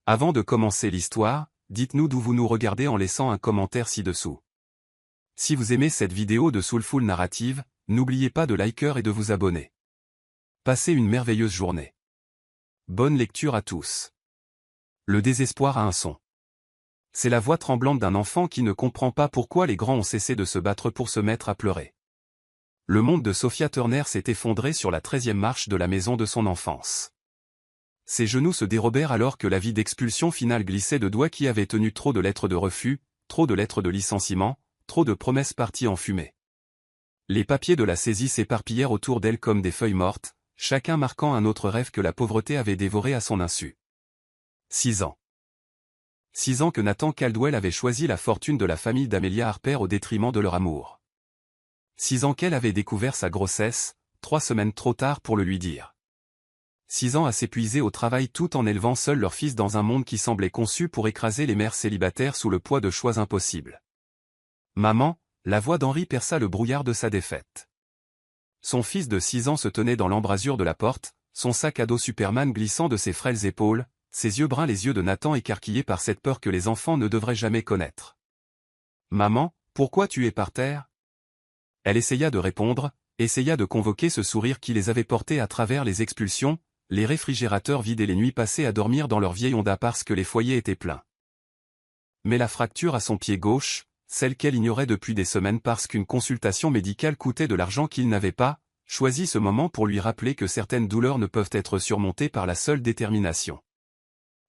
Avant de commencer l'histoire, dites-nous d'où vous nous regardez en laissant un commentaire ci-dessous. Si vous aimez cette vidéo de Soulful Narrative, n'oubliez pas de liker et de vous abonner. Passez une merveilleuse journée. Bonne lecture à tous. Le désespoir a un son. C'est la voix tremblante d'un enfant qui ne comprend pas pourquoi les grands ont cessé de se battre pour se mettre à pleurer. Le monde de Sophia Turner s'est effondré sur la 13e marche de la maison de son enfance. Ses genoux se dérobèrent alors que l'avis d'expulsion finale glissait de doigts qui avaient tenu trop de lettres de refus, trop de lettres de licenciement, trop de promesses parties en fumée. Les papiers de la saisie s'éparpillèrent autour d'elle comme des feuilles mortes, chacun marquant un autre rêve que la pauvreté avait dévoré à son insu. 6 ans. 6 ans que Nathan Caldwell avait choisi la fortune de la famille d'Amelia Harper au détriment de leur amour. 6 ans qu'elle avait découvert sa grossesse, 3 semaines trop tard pour le lui dire. 6 ans à s'épuiser au travail tout en élevant seul leur fils dans un monde qui semblait conçu pour écraser les mères célibataires sous le poids de choix impossibles. Maman, la voix d'Henri perça le brouillard de sa défaite. Son fils de 6 ans se tenait dans l'embrasure de la porte, son sac à dos Superman glissant de ses frêles épaules, ses yeux bruns les yeux de Nathan écarquillés par cette peur que les enfants ne devraient jamais connaître. « Maman, pourquoi tu es par terre ?» Elle essaya de répondre, essaya de convoquer ce sourire qui les avait portés à travers les expulsions, les réfrigérateurs vides et les nuits passées à dormir dans leur vieille Honda parce que les foyers étaient pleins. Mais la fracture à son pied gauche, celle qu'elle ignorait depuis des semaines parce qu'une consultation médicale coûtait de l'argent qu'il n'avait pas, choisit ce moment pour lui rappeler que certaines douleurs ne peuvent être surmontées par la seule détermination.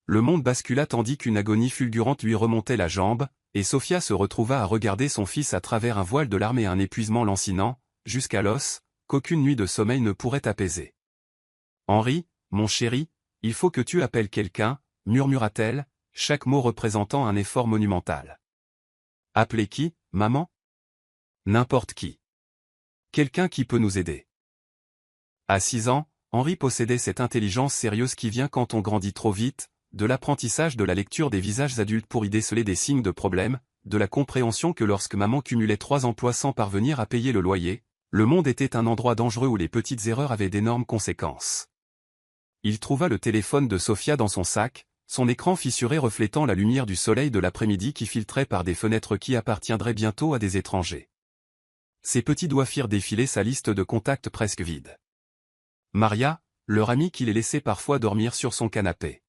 Le monde bascula tandis qu'une agonie fulgurante lui remontait la jambe, et Sophia se retrouva à regarder son fils à travers un voile de larmes et un épuisement lancinant, jusqu'à l'os, qu'aucune nuit de sommeil ne pourrait apaiser. « Henri, mon chéri, il faut que tu appelles quelqu'un, murmura-t-elle, chaque mot représentant un effort monumental. « Appeler qui, maman ? » ?»« N'importe qui. Quelqu'un qui peut nous aider. » À 6 ans, Henri possédait cette intelligence sérieuse qui vient quand on grandit trop vite, de l'apprentissage de la lecture des visages adultes pour y déceler des signes de problème, de la compréhension que lorsque maman cumulait 3 emplois sans parvenir à payer le loyer, le monde était un endroit dangereux où les petites erreurs avaient d'énormes conséquences. Il trouva le téléphone de Sophia dans son sac, son écran fissuré reflétant la lumière du soleil de l'après-midi qui filtrait par des fenêtres qui appartiendraient bientôt à des étrangers. Ses petits doigts firent défiler sa liste de contacts presque vide. Maria, leur amie qui les laissait parfois dormir sur son canapé.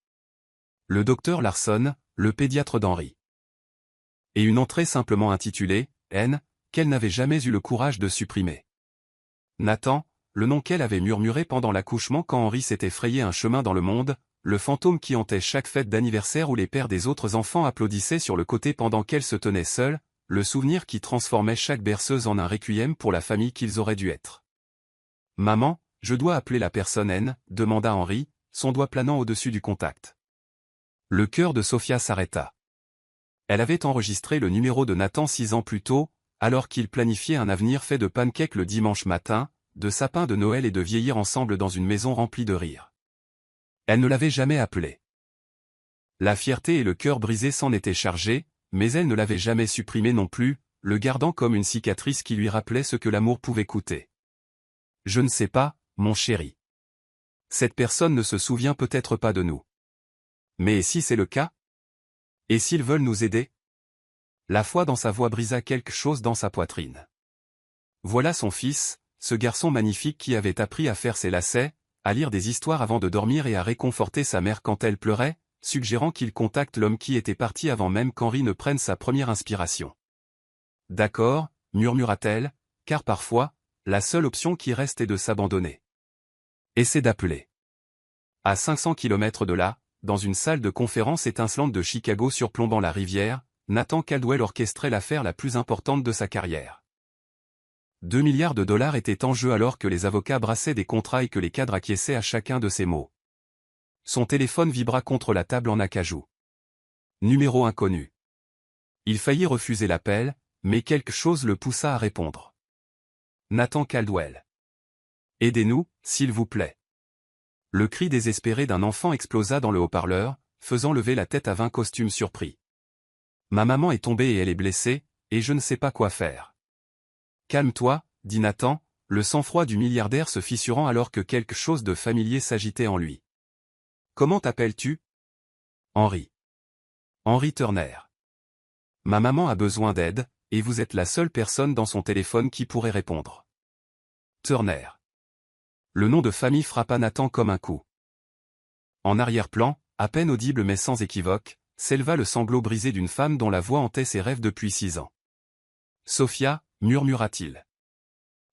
Le docteur Larson, le pédiatre d'Henri. Et une entrée simplement intitulée « N », qu'elle n'avait jamais eu le courage de supprimer. Nathan, le nom qu'elle avait murmuré pendant l'accouchement quand Henri s'était frayé un chemin dans le monde, le fantôme qui hantait chaque fête d'anniversaire où les pères des autres enfants applaudissaient sur le côté pendant qu'elle se tenait seule, le souvenir qui transformait chaque berceuse en un requiem pour la famille qu'ils auraient dû être. « Maman, je dois appeler la personne N », demanda Henri, son doigt planant au-dessus du contact. Le cœur de Sophia s'arrêta. Elle avait enregistré le numéro de Nathan 6 ans plus tôt, alors qu'il planifiait un avenir fait de pancakes le dimanche matin, de sapins de Noël et de vieillir ensemble dans une maison remplie de rire. Elle ne l'avait jamais appelé. La fierté et le cœur brisé s'en étaient chargés, mais elle ne l'avait jamais supprimé non plus, le gardant comme une cicatrice qui lui rappelait ce que l'amour pouvait coûter. « Je ne sais pas, mon chéri. Cette personne ne se souvient peut-être pas de nous. Mais et si c'est le cas ? Et s'ils veulent nous aider ? » La foi dans sa voix brisa quelque chose dans sa poitrine. Voilà son fils, ce garçon magnifique qui avait appris à faire ses lacets, à lire des histoires avant de dormir et à réconforter sa mère quand elle pleurait, suggérant qu'il contacte l'homme qui était parti avant même qu'Henri ne prenne sa première inspiration. « D'accord, » murmura-t-elle, car parfois, la seule option qui reste est de s'abandonner. « Essaie d'appeler. » À 500 km de là, dans une salle de conférence étincelante de Chicago surplombant la rivière, Nathan Caldwell orchestrait l'affaire la plus importante de sa carrière. 2 milliards de dollars étaient en jeu alors que les avocats brassaient des contrats et que les cadres acquiesçaient à chacun de ses mots. Son téléphone vibra contre la table en acajou. Numéro inconnu. Il faillit refuser l'appel, mais quelque chose le poussa à répondre. Nathan Caldwell. « Aidez-nous, s'il vous plaît. » Le cri désespéré d'un enfant explosa dans le haut-parleur, faisant lever la tête à 20 costumes surpris. « Ma maman est tombée et elle est blessée, et je ne sais pas quoi faire. »« Calme-toi, » dit Nathan, le sang-froid du milliardaire se fissurant alors que quelque chose de familier s'agitait en lui. « Comment t'appelles-tu ? » Henry. Henry Turner. Ma maman a besoin d'aide, et vous êtes la seule personne dans son téléphone qui pourrait répondre. Turner. Le nom de famille frappa Nathan comme un coup. En arrière-plan, à peine audible mais sans équivoque, s'éleva le sanglot brisé d'une femme dont la voix hantait ses rêves depuis 6 ans. Sophia, murmura-t-il.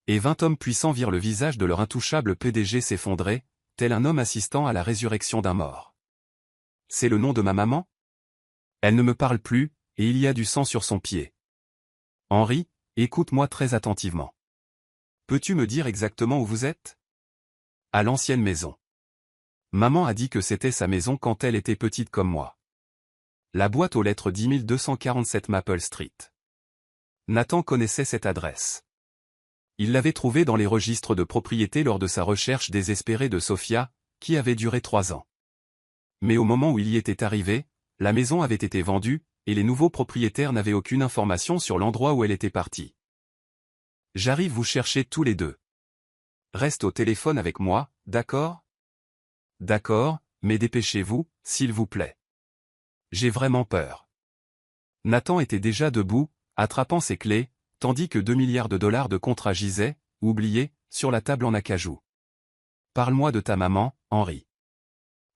Et 20 hommes puissants virent le visage de leur intouchable PDG s'effondrer, tel un homme assistant à la résurrection d'un mort. C'est le nom de ma maman? Elle ne me parle plus, et il y a du sang sur son pied. Henry, écoute-moi très attentivement. Peux-tu me dire exactement où vous êtes? À l'ancienne maison. Maman a dit que c'était sa maison quand elle était petite comme moi. La boîte aux lettres 10247 Maple Street. Nathan connaissait cette adresse. Il l'avait trouvée dans les registres de propriété lors de sa recherche désespérée de Sophia, qui avait duré 3 ans. Mais au moment où il y était arrivé, la maison avait été vendue, et les nouveaux propriétaires n'avaient aucune information sur l'endroit où elle était partie. J'arrive vous chercher tous les deux. Reste au téléphone avec moi, d'accord? D'accord, mais dépêchez-vous, s'il vous plaît. J'ai vraiment peur. Nathan était déjà debout, attrapant ses clés, tandis que 2 milliards de dollars de contrats gisaient, oubliés, sur la table en acajou. Parle-moi de ta maman, Henry.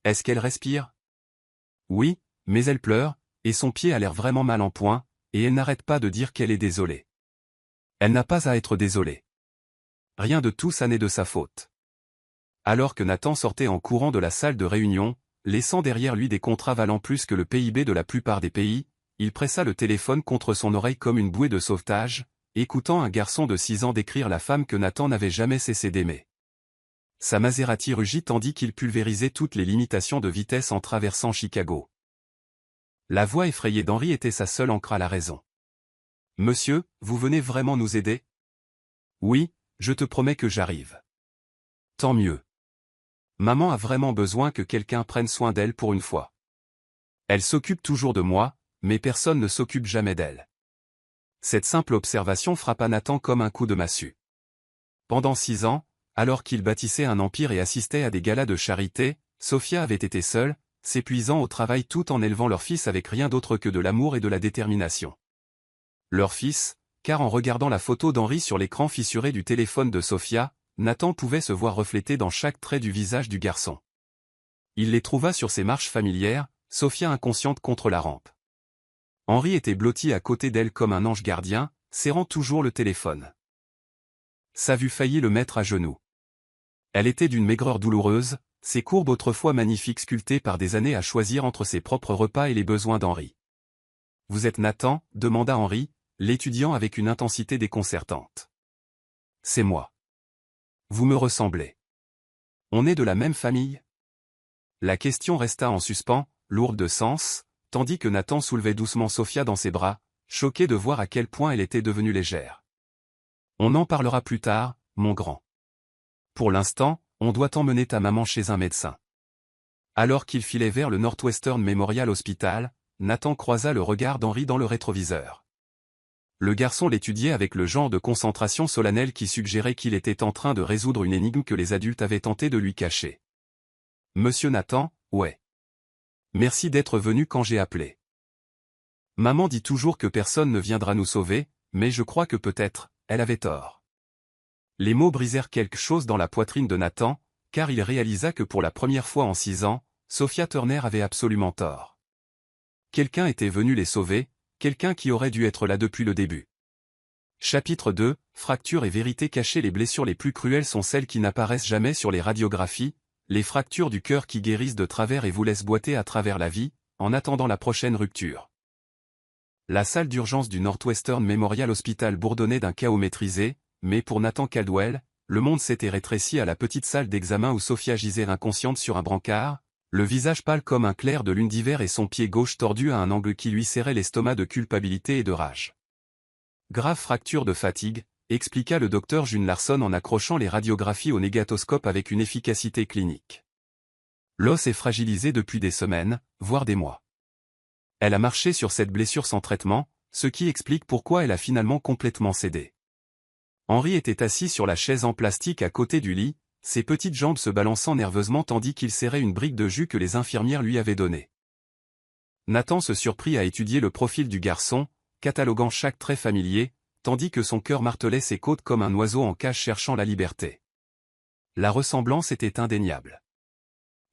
Est-ce qu'elle respire? Oui, mais elle pleure, et son pied a l'air vraiment mal en point, et elle n'arrête pas de dire qu'elle est désolée. Elle n'a pas à être désolée. Rien de tout ça n'est de sa faute. Alors que Nathan sortait en courant de la salle de réunion, laissant derrière lui des contrats valant plus que le PIB de la plupart des pays, il pressa le téléphone contre son oreille comme une bouée de sauvetage, écoutant un garçon de 6 ans décrire la femme que Nathan n'avait jamais cessé d'aimer. Sa Maserati rugit tandis qu'il pulvérisait toutes les limitations de vitesse en traversant Chicago. La voix effrayée d'Henry était sa seule ancre à la raison. « Monsieur, vous venez vraiment nous aider? » « Oui, je te promets que j'arrive. »« Tant mieux. Maman a vraiment besoin que quelqu'un prenne soin d'elle pour une fois. Elle s'occupe toujours de moi, mais personne ne s'occupe jamais d'elle. » Cette simple observation frappa Nathan comme un coup de massue. Pendant 6 ans, alors qu'il bâtissait un empire et assistait à des galas de charité, Sophia avait été seule, s'épuisant au travail tout en élevant leur fils avec rien d'autre que de l'amour et de la détermination. Leur fils, car en regardant la photo d'Henry sur l'écran fissuré du téléphone de Sophia, Nathan pouvait se voir reflété dans chaque trait du visage du garçon. Il les trouva sur ses marches familières, Sophia inconsciente contre la rampe. Henry était blotti à côté d'elle comme un ange gardien, serrant toujours le téléphone. Sa vue faillit le mettre à genoux. Elle était d'une maigreur douloureuse, ses courbes autrefois magnifiques sculptées par des années à choisir entre ses propres repas et les besoins d'Henry. « Vous êtes Nathan ?» demanda Henry, l'étudiant avec une intensité déconcertante. « C'est moi. Vous me ressemblez. On est de la même famille ?» La question resta en suspens, lourde de sens, tandis que Nathan soulevait doucement Sophia dans ses bras, choqué de voir à quel point elle était devenue légère. « On en parlera plus tard, mon grand. Pour l'instant, on doit emmener ta maman chez un médecin. » Alors qu'il filait vers le Northwestern Memorial Hospital, Nathan croisa le regard d'Henry dans le rétroviseur. Le garçon l'étudiait avec le genre de concentration solennelle qui suggérait qu'il était en train de résoudre une énigme que les adultes avaient tenté de lui cacher. « Monsieur Nathan, ouais. Merci d'être venu quand j'ai appelé. Maman dit toujours que personne ne viendra nous sauver, mais je crois que peut-être, elle avait tort. » Les mots brisèrent quelque chose dans la poitrine de Nathan, car il réalisa que pour la première fois en 6 ans, Sophia Turner avait absolument tort. Quelqu'un était venu les sauver, quelqu'un qui aurait dû être là depuis le début. Chapitre 2, Fractures et vérités cachées. Les blessures les plus cruelles sont celles qui n'apparaissent jamais sur les radiographies, les fractures du cœur qui guérissent de travers et vous laissent boiter à travers la vie, en attendant la prochaine rupture. La salle d'urgence du Northwestern Memorial Hospital bourdonnait d'un chaos maîtrisé, mais pour Nathan Caldwell, le monde s'était rétréci à la petite salle d'examen où Sophia gisait inconsciente sur un brancard, le visage pâle comme un clair de lune d'hiver et son pied gauche tordu à un angle qui lui serrait l'estomac de culpabilité et de rage. Grave fracture de fatigue, expliqua le docteur June Larson en accrochant les radiographies au négatoscope avec une efficacité clinique. L'os est fragilisé depuis des semaines, voire des mois. Elle a marché sur cette blessure sans traitement, ce qui explique pourquoi elle a finalement complètement cédé. Henry était assis sur la chaise en plastique à côté du lit, ses petites jambes se balançant nerveusement tandis qu'il serrait une brique de jus que les infirmières lui avaient donnée. Nathan se surprit à étudier le profil du garçon, cataloguant chaque trait familier, tandis que son cœur martelait ses côtes comme un oiseau en cage cherchant la liberté. La ressemblance était indéniable.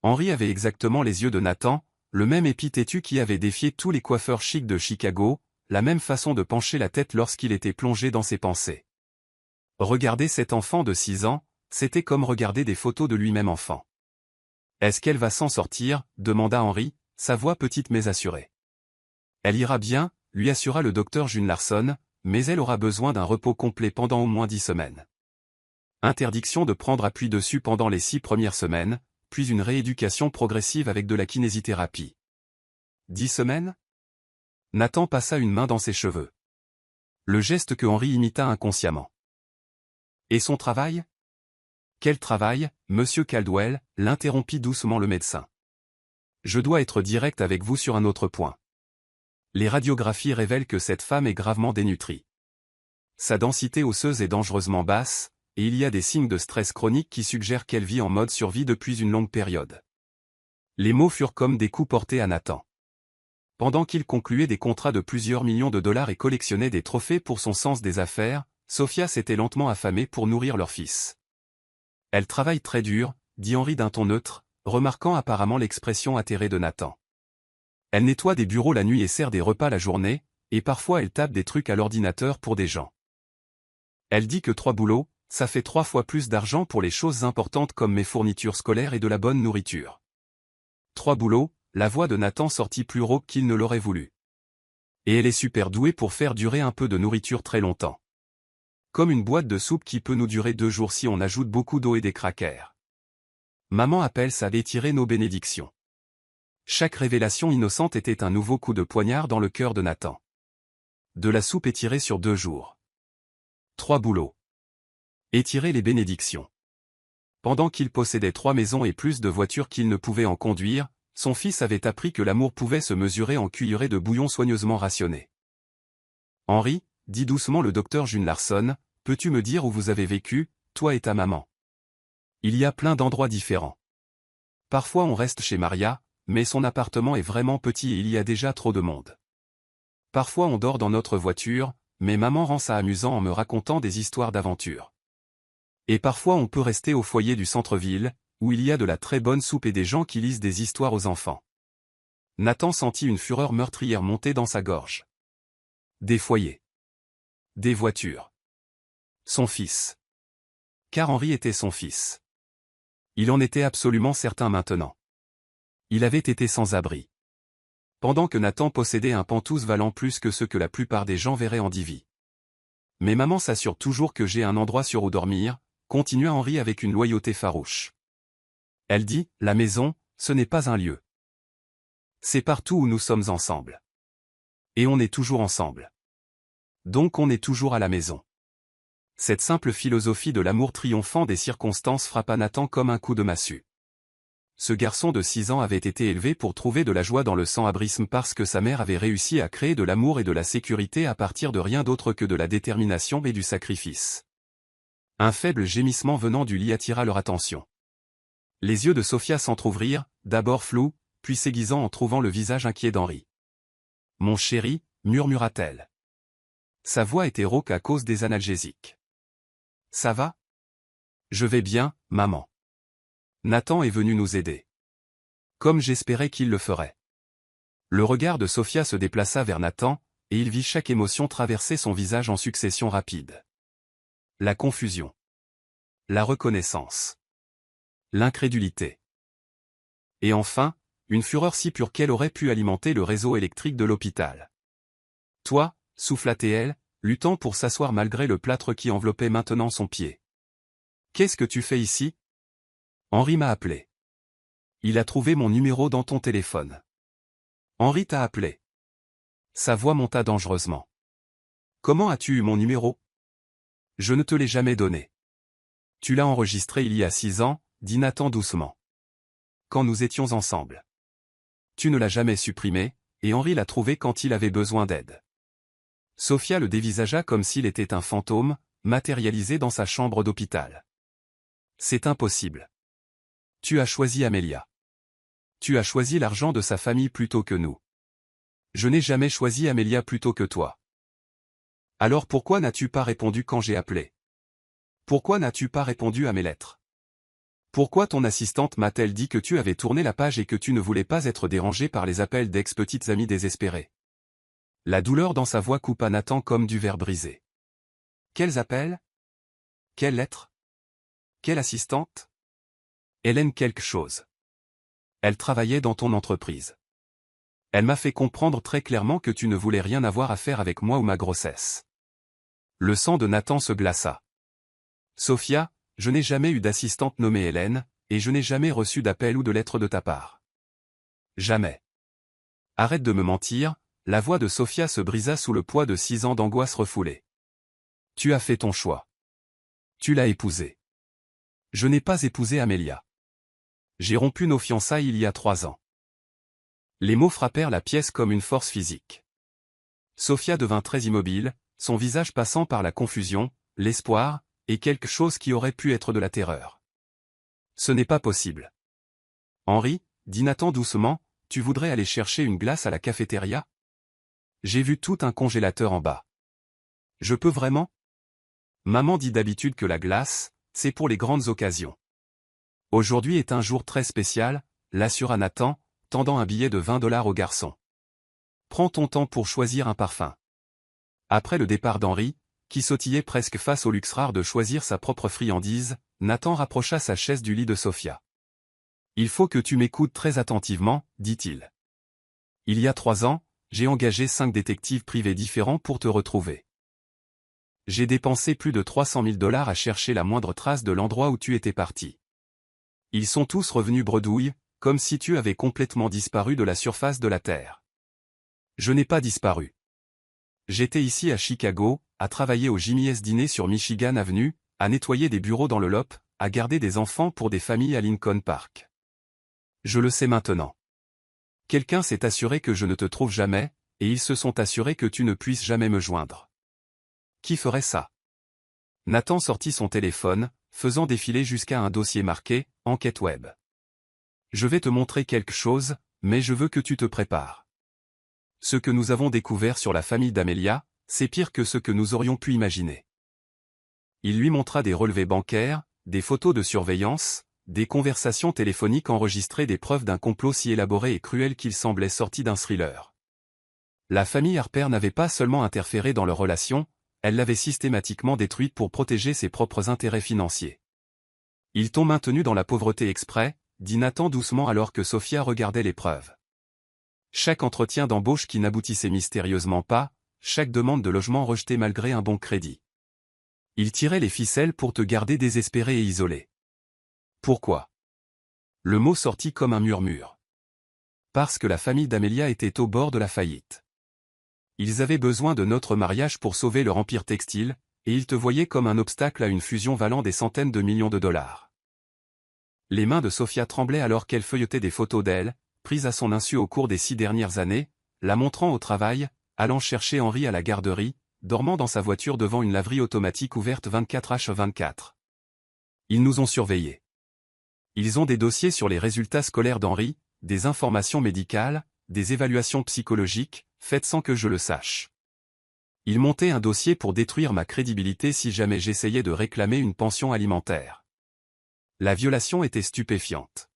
Henri avait exactement les yeux de Nathan, le même épi têtu qui avait défié tous les coiffeurs chics de Chicago, la même façon de pencher la tête lorsqu'il était plongé dans ses pensées. Regarder cet enfant de 6 ans, c'était comme regarder des photos de lui-même enfant. « Est-ce qu'elle va s'en sortir ?» demanda Henri, sa voix petite mais assurée. « Elle ira bien », lui assura le docteur June Larson, mais elle aura besoin d'un repos complet pendant au moins 10 semaines. Interdiction de prendre appui dessus pendant les 6 premières semaines, puis une rééducation progressive avec de la kinésithérapie. 10 semaines ? Nathan passa une main dans ses cheveux. Le geste que Henri imita inconsciemment. Et son travail ? Quel travail, monsieur Caldwell, l'interrompit doucement le médecin. Je dois être direct avec vous sur un autre point. Les radiographies révèlent que cette femme est gravement dénutrie. Sa densité osseuse est dangereusement basse, et il y a des signes de stress chronique qui suggèrent qu'elle vit en mode survie depuis une longue période. Les mots furent comme des coups portés à Nathan. Pendant qu'il concluait des contrats de plusieurs millions de dollars et collectionnait des trophées pour son sens des affaires, Sophia s'était lentement affamée pour nourrir leur fils. Elle travaille très dur, dit Henri d'un ton neutre, remarquant apparemment l'expression atterrée de Nathan. Elle nettoie des bureaux la nuit et sert des repas la journée, et parfois elle tape des trucs à l'ordinateur pour des gens. Elle dit que 3 boulots, ça fait 3 fois plus d'argent pour les choses importantes comme mes fournitures scolaires et de la bonne nourriture. 3 boulots, la voix de Nathan sortit plus rauque qu'il ne l'aurait voulu. Et elle est super douée pour faire durer un peu de nourriture très longtemps. Comme une boîte de soupe qui peut nous durer 2 jours si on ajoute beaucoup d'eau et des crackers. Maman appelle ça étirer nos bénédictions. Chaque révélation innocente était un nouveau coup de poignard dans le cœur de Nathan. De la soupe étirée sur 2 jours. 3 boulots. Étirer les bénédictions. Pendant qu'il possédait 3 maisons et plus de voitures qu'il ne pouvait en conduire, son fils avait appris que l'amour pouvait se mesurer en cuillerées de bouillon soigneusement rationnées. Henri, dit doucement le docteur June Larson, peux-tu me dire où vous avez vécu, toi et ta maman? Il y a plein d'endroits différents. Parfois on reste chez Maria, mais son appartement est vraiment petit et il y a déjà trop de monde. Parfois on dort dans notre voiture, mais maman rend ça amusant en me racontant des histoires d'aventure. Et parfois on peut rester au foyer du centre-ville, où il y a de la très bonne soupe et des gens qui lisent des histoires aux enfants. Nathan sentit une fureur meurtrière monter dans sa gorge. Des foyers. Des voitures. Son fils. Car Henri était son fils. Il en était absolument certain maintenant. Il avait été sans abri. Pendant que Nathan possédait un pantouse valant plus que ce que la plupart des gens verraient en 10 vies. Mais maman s'assure toujours que j'ai un endroit sûr où dormir, continua Henri avec une loyauté farouche. Elle dit, la maison, ce n'est pas un lieu. C'est partout où nous sommes ensemble. Et on est toujours ensemble. Donc on est toujours à la maison. Cette simple philosophie de l'amour triomphant des circonstances frappa Nathan comme un coup de massue. Ce garçon de 6 ans avait été élevé pour trouver de la joie dans le sans-abrisme parce que sa mère avait réussi à créer de l'amour et de la sécurité à partir de rien d'autre que de la détermination et du sacrifice. Un faible gémissement venant du lit attira leur attention. Les yeux de Sophia s'entr'ouvrirent, d'abord flous, puis s'aiguisant en trouvant le visage inquiet d'Henri. « Mon chéri » murmura-t-elle. Sa voix était rauque à cause des analgésiques. « Ça va ? » « Je vais bien, maman. Nathan est venu nous aider. » Comme j'espérais qu'il le ferait. Le regard de Sophia se déplaça vers Nathan, et il vit chaque émotion traverser son visage en succession rapide. La confusion. La reconnaissance. L'incrédulité. Et enfin, une fureur si pure qu'elle aurait pu alimenter le réseau électrique de l'hôpital. « Toi » souffla-t-elle, luttant pour s'asseoir malgré le plâtre qui enveloppait maintenant son pied. « Qu'est-ce que tu fais ici ? » Henri m'a appelé. Il a trouvé mon numéro dans ton téléphone. Henri t'a appelé. Sa voix monta dangereusement. Comment as-tu eu mon numéro ? Je ne te l'ai jamais donné. Tu l'as enregistré il y a 6 ans, dit Nathan doucement. Quand nous étions ensemble. Tu ne l'as jamais supprimé, et Henri l'a trouvé quand il avait besoin d'aide. Sophia le dévisagea comme s'il était un fantôme, matérialisé dans sa chambre d'hôpital. C'est impossible. Tu as choisi Amelia. Tu as choisi l'argent de sa famille plutôt que nous. Je n'ai jamais choisi Amélia plutôt que toi. Alors pourquoi n'as-tu pas répondu quand j'ai appelé? Pourquoi n'as-tu pas répondu à mes lettres? Pourquoi ton assistante m'a-t-elle dit que tu avais tourné la page et que tu ne voulais pas être dérangé par les appels d'ex-petites amies désespérées? La douleur dans sa voix coupa Nathan comme du verre brisé. Quels appels? Quelles lettres? Quelle assistante? Hélène quelque chose. Elle travaillait dans ton entreprise. Elle m'a fait comprendre très clairement que tu ne voulais rien avoir à faire avec moi ou ma grossesse. Le sang de Nathan se glaça. Sophia, je n'ai jamais eu d'assistante nommée Hélène, et je n'ai jamais reçu d'appel ou de lettre de ta part. Jamais. Arrête de me mentir, la voix de Sophia se brisa sous le poids de 6 ans d'angoisse refoulée. Tu as fait ton choix. Tu l'as épousée. Je n'ai pas épousé Amélia. J'ai rompu nos fiançailles il y a 3 ans. Les mots frappèrent la pièce comme une force physique. Sophia devint très immobile, son visage passant par la confusion, l'espoir, et quelque chose qui aurait pu être de la terreur. Ce n'est pas possible. Henri, dit Nathan doucement, tu voudrais aller chercher une glace à la cafétéria? J'ai vu tout un congélateur en bas. Je peux vraiment? Maman dit d'habitude que la glace, c'est pour les grandes occasions. Aujourd'hui est un jour très spécial, l'assura Nathan, tendant un billet de $20 au garçon. Prends ton temps pour choisir un parfum. Après le départ d'Henri, qui sautillait presque face au luxe rare de choisir sa propre friandise, Nathan rapprocha sa chaise du lit de Sophia. Il faut que tu m'écoutes très attentivement, dit-il. Il y a 3 ans, j'ai engagé 5 détectives privés différents pour te retrouver. J'ai dépensé plus de $300 000 à chercher la moindre trace de l'endroit où tu étais parti. Ils sont tous revenus bredouilles, comme si tu avais complètement disparu de la surface de la Terre. Je n'ai pas disparu. J'étais ici à Chicago, à travailler au Jimmy's Diner sur Michigan Avenue, à nettoyer des bureaux dans le LOP, à garder des enfants pour des familles à Lincoln Park. Je le sais maintenant. Quelqu'un s'est assuré que je ne te trouve jamais, et ils se sont assurés que tu ne puisses jamais me joindre. Qui ferait ça? Nathan sortit son téléphone, faisant défiler jusqu'à un dossier marqué « Enquête web ». Je vais te montrer quelque chose, mais je veux que tu te prépares. Ce que nous avons découvert sur la famille d'Amélia, c'est pire que ce que nous aurions pu imaginer. Il lui montra des relevés bancaires, des photos de surveillance, des conversations téléphoniques enregistrées, des preuves d'un complot si élaboré et cruel qu'il semblait sorti d'un thriller. La famille Harper n'avait pas seulement interféré dans leur relation, elle l'avait systématiquement détruite pour protéger ses propres intérêts financiers. Ils t'ont maintenu dans la pauvreté exprès, dit Nathan doucement alors que Sophia regardait les preuves. Chaque entretien d'embauche qui n'aboutissait mystérieusement pas, chaque demande de logement rejetée malgré un bon crédit. Ils tiraient les ficelles pour te garder désespéré et isolé. Pourquoi? Le mot sortit comme un murmure. Parce que la famille d'Amélia était au bord de la faillite. Ils avaient besoin de notre mariage pour sauver leur empire textile, et ils te voyaient comme un obstacle à une fusion valant des centaines de millions de dollars. Les mains de Sophia tremblaient alors qu'elle feuilletait des photos d'elle, prises à son insu au cours des 6 dernières années, la montrant au travail, allant chercher Henri à la garderie, dormant dans sa voiture devant une laverie automatique ouverte 24h24. Ils nous ont surveillés. Ils ont des dossiers sur les résultats scolaires d'Henri, des informations médicales, des évaluations psychologiques, faites sans que je le sache. Ils montaient un dossier pour détruire ma crédibilité si jamais j'essayais de réclamer une pension alimentaire. La violation était stupéfiante.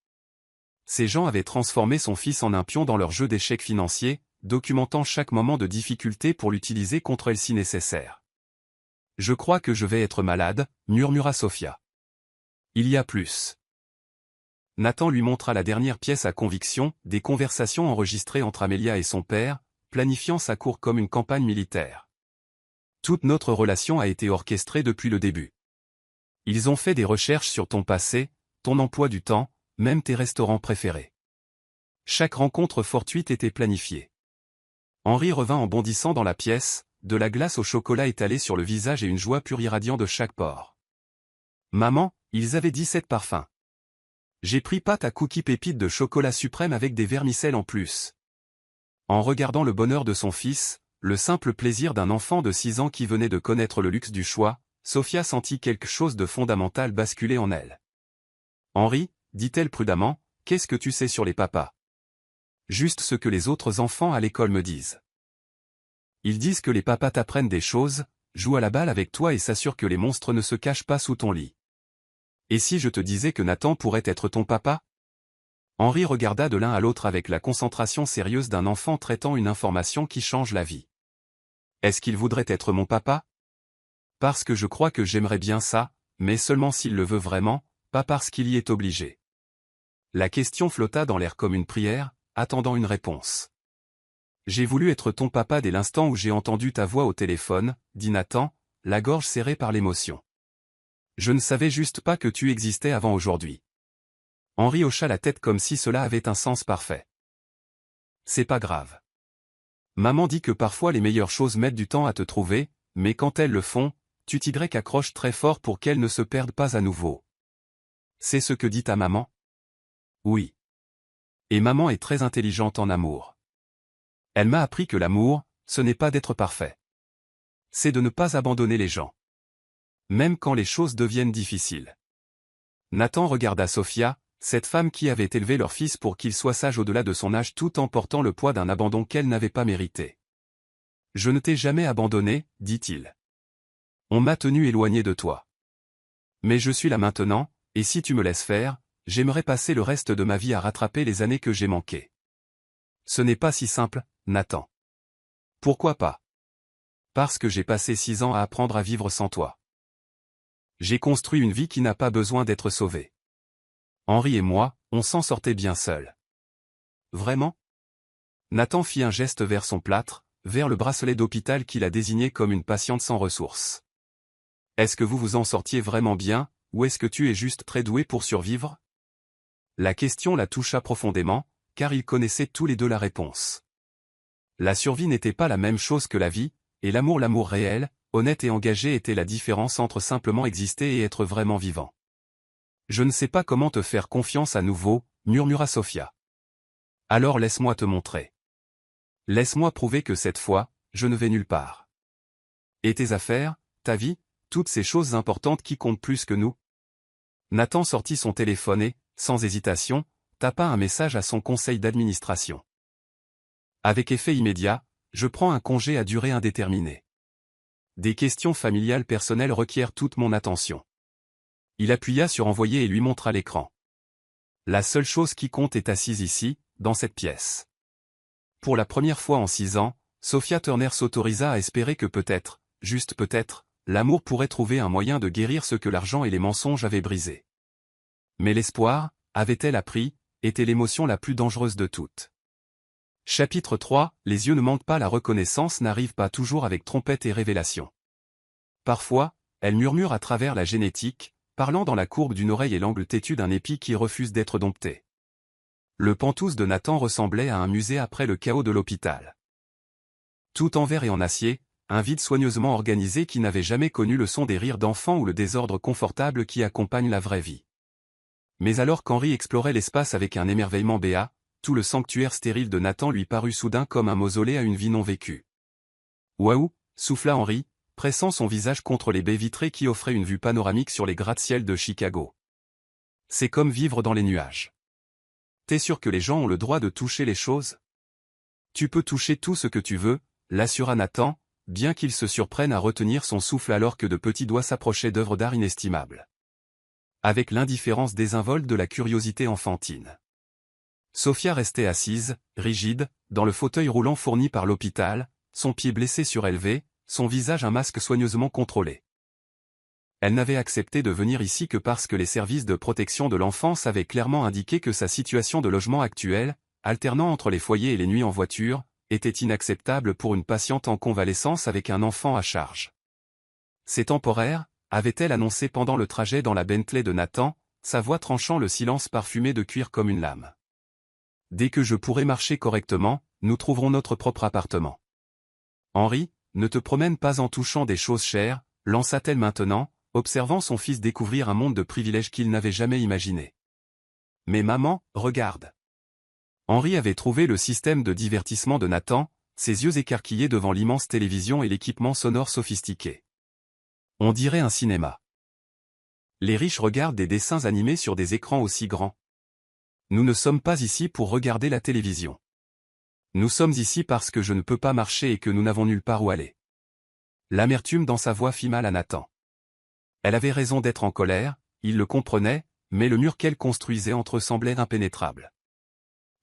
Ces gens avaient transformé son fils en un pion dans leur jeu d'échecs financiers, documentant chaque moment de difficulté pour l'utiliser contre elle si nécessaire. Je crois que je vais être malade, murmura Sophia. Il y a plus. Nathan lui montra la dernière pièce à conviction, des conversations enregistrées entre Amélia et son père, planifiant sa cour comme une campagne militaire. Toute notre relation a été orchestrée depuis le début. Ils ont fait des recherches sur ton passé, ton emploi du temps, même tes restaurants préférés. Chaque rencontre fortuite était planifiée. Henri revint en bondissant dans la pièce, de la glace au chocolat étalée sur le visage et une joie pluriradient de chaque pore. Maman, ils avaient 17 parfums. J'ai pris pâte à cookies pépites de chocolat suprême avec des vermicelles en plus. En regardant le bonheur de son fils, le simple plaisir d'un enfant de 6 ans qui venait de connaître le luxe du choix, Sophia sentit quelque chose de fondamental basculer en elle. Henri, dit-elle prudemment, qu'est-ce que tu sais sur les papas? Juste ce que les autres enfants à l'école me disent. Ils disent que les papas t'apprennent des choses, jouent à la balle avec toi et s'assurent que les monstres ne se cachent pas sous ton lit. Et si je te disais que Nathan pourrait être ton papa? Henri regarda de l'un à l'autre avec la concentration sérieuse d'un enfant traitant une information qui change la vie. Est-ce qu'il voudrait être mon papa? Parce que je crois que j'aimerais bien ça, mais seulement s'il le veut vraiment, pas parce qu'il y est obligé. La question flotta dans l'air comme une prière, attendant une réponse. J'ai voulu être ton papa dès l'instant où j'ai entendu ta voix au téléphone, dit Nathan, la gorge serrée par l'émotion. Je ne savais juste pas que tu existais avant aujourd'hui. Henri hocha la tête comme si cela avait un sens parfait. C'est pas grave. Maman dit que parfois les meilleures choses mettent du temps à te trouver, mais quand elles le font, tu t'y accroches très fort pour qu'elles ne se perdent pas à nouveau. C'est ce que dit ta maman? Oui. Et maman est très intelligente en amour. Elle m'a appris que l'amour, ce n'est pas d'être parfait. C'est de ne pas abandonner les gens. Même quand les choses deviennent difficiles. Nathan regarda Sophia, cette femme qui avait élevé leur fils pour qu'il soit sage au-delà de son âge tout en portant le poids d'un abandon qu'elle n'avait pas mérité. Je ne t'ai jamais abandonné, dit-il. On m'a tenu éloigné de toi. Mais je suis là maintenant, et si tu me laisses faire, j'aimerais passer le reste de ma vie à rattraper les années que j'ai manquées. Ce n'est pas si simple, Nathan. Pourquoi pas? Parce que j'ai passé 6 ans à apprendre à vivre sans toi. J'ai construit une vie qui n'a pas besoin d'être sauvée. Henri et moi, on s'en sortait bien seuls. Vraiment? Nathan fit un geste vers son plâtre, vers le bracelet d'hôpital qu'il a désigné comme une patiente sans ressources. Est-ce que vous vous en sortiez vraiment bien, ou est-ce que tu es juste très doué pour survivre? La question la toucha profondément, car ils connaissaient tous les deux la réponse. La survie n'était pas la même chose que la vie, et l'amour réel, honnête et engagé était la différence entre simplement exister et être vraiment vivant. Je ne sais pas comment te faire confiance à nouveau, murmura Sophia. Alors laisse-moi te montrer. Laisse-moi prouver que cette fois, je ne vais nulle part. Et tes affaires, ta vie, toutes ces choses importantes qui comptent plus que nous? Nathan sortit son téléphone et, sans hésitation, tapa un message à son conseil d'administration. Avec effet immédiat, je prends un congé à durée indéterminée. Des questions familiales personnelles requièrent toute mon attention. Il appuya sur envoyer et lui montra l'écran. La seule chose qui compte est assise ici, dans cette pièce. Pour la première fois en 6 ans, Sophia Turner s'autorisa à espérer que peut-être, juste peut-être, l'amour pourrait trouver un moyen de guérir ce que l'argent et les mensonges avaient brisé. Mais l'espoir, avait-elle appris, était l'émotion la plus dangereuse de toutes. Chapitre 3, les yeux ne mentent pas, la reconnaissance n'arrive pas toujours avec trompette et révélation. Parfois, elle murmure à travers la génétique, parlant dans la courbe d'une oreille et l'angle têtu d'un épi qui refuse d'être dompté. Le Pantouse de Nathan ressemblait à un musée après le chaos de l'hôpital. Tout en verre et en acier, un vide soigneusement organisé qui n'avait jamais connu le son des rires d'enfants ou le désordre confortable qui accompagne la vraie vie. Mais alors qu'Henri explorait l'espace avec un émerveillement béat, tout le sanctuaire stérile de Nathan lui parut soudain comme un mausolée à une vie non vécue. Waouh, souffla Henri, pressant son visage contre les baies vitrées qui offraient une vue panoramique sur les gratte-ciel de Chicago. C'est comme vivre dans les nuages. T'es sûr que les gens ont le droit de toucher les choses? Tu peux toucher tout ce que tu veux, l'assura Nathan, bien qu'il se surprenne à retenir son souffle alors que de petits doigts s'approchaient d'œuvres d'art inestimables. Avec l'indifférence désinvolte de la curiosité enfantine. Sophia restait assise, rigide, dans le fauteuil roulant fourni par l'hôpital, son pied blessé surélevé, son visage un masque soigneusement contrôlé. Elle n'avait accepté de venir ici que parce que les services de protection de l'enfance avaient clairement indiqué que sa situation de logement actuelle, alternant entre les foyers et les nuits en voiture, était inacceptable pour une patiente en convalescence avec un enfant à charge. C'est temporaire, avait-elle annoncé pendant le trajet dans la Bentley de Nathan, sa voix tranchant le silence parfumé de cuir comme une lame. Dès que je pourrai marcher correctement, nous trouverons notre propre appartement. Henri, ne te promène pas en touchant des choses chères, lança-t-elle maintenant, observant son fils découvrir un monde de privilèges qu'il n'avait jamais imaginé. Mais maman, regarde. Henri avait trouvé le système de divertissement de Nathan, ses yeux écarquillés devant l'immense télévision et l'équipement sonore sophistiqué. On dirait un cinéma. Les riches regardent des dessins animés sur des écrans aussi grands. Nous ne sommes pas ici pour regarder la télévision. Nous sommes ici parce que je ne peux pas marcher et que nous n'avons nulle part où aller. L'amertume dans sa voix fit mal à Nathan. Elle avait raison d'être en colère, il le comprenait, mais le mur qu'elle construisait entre eux semblait impénétrable.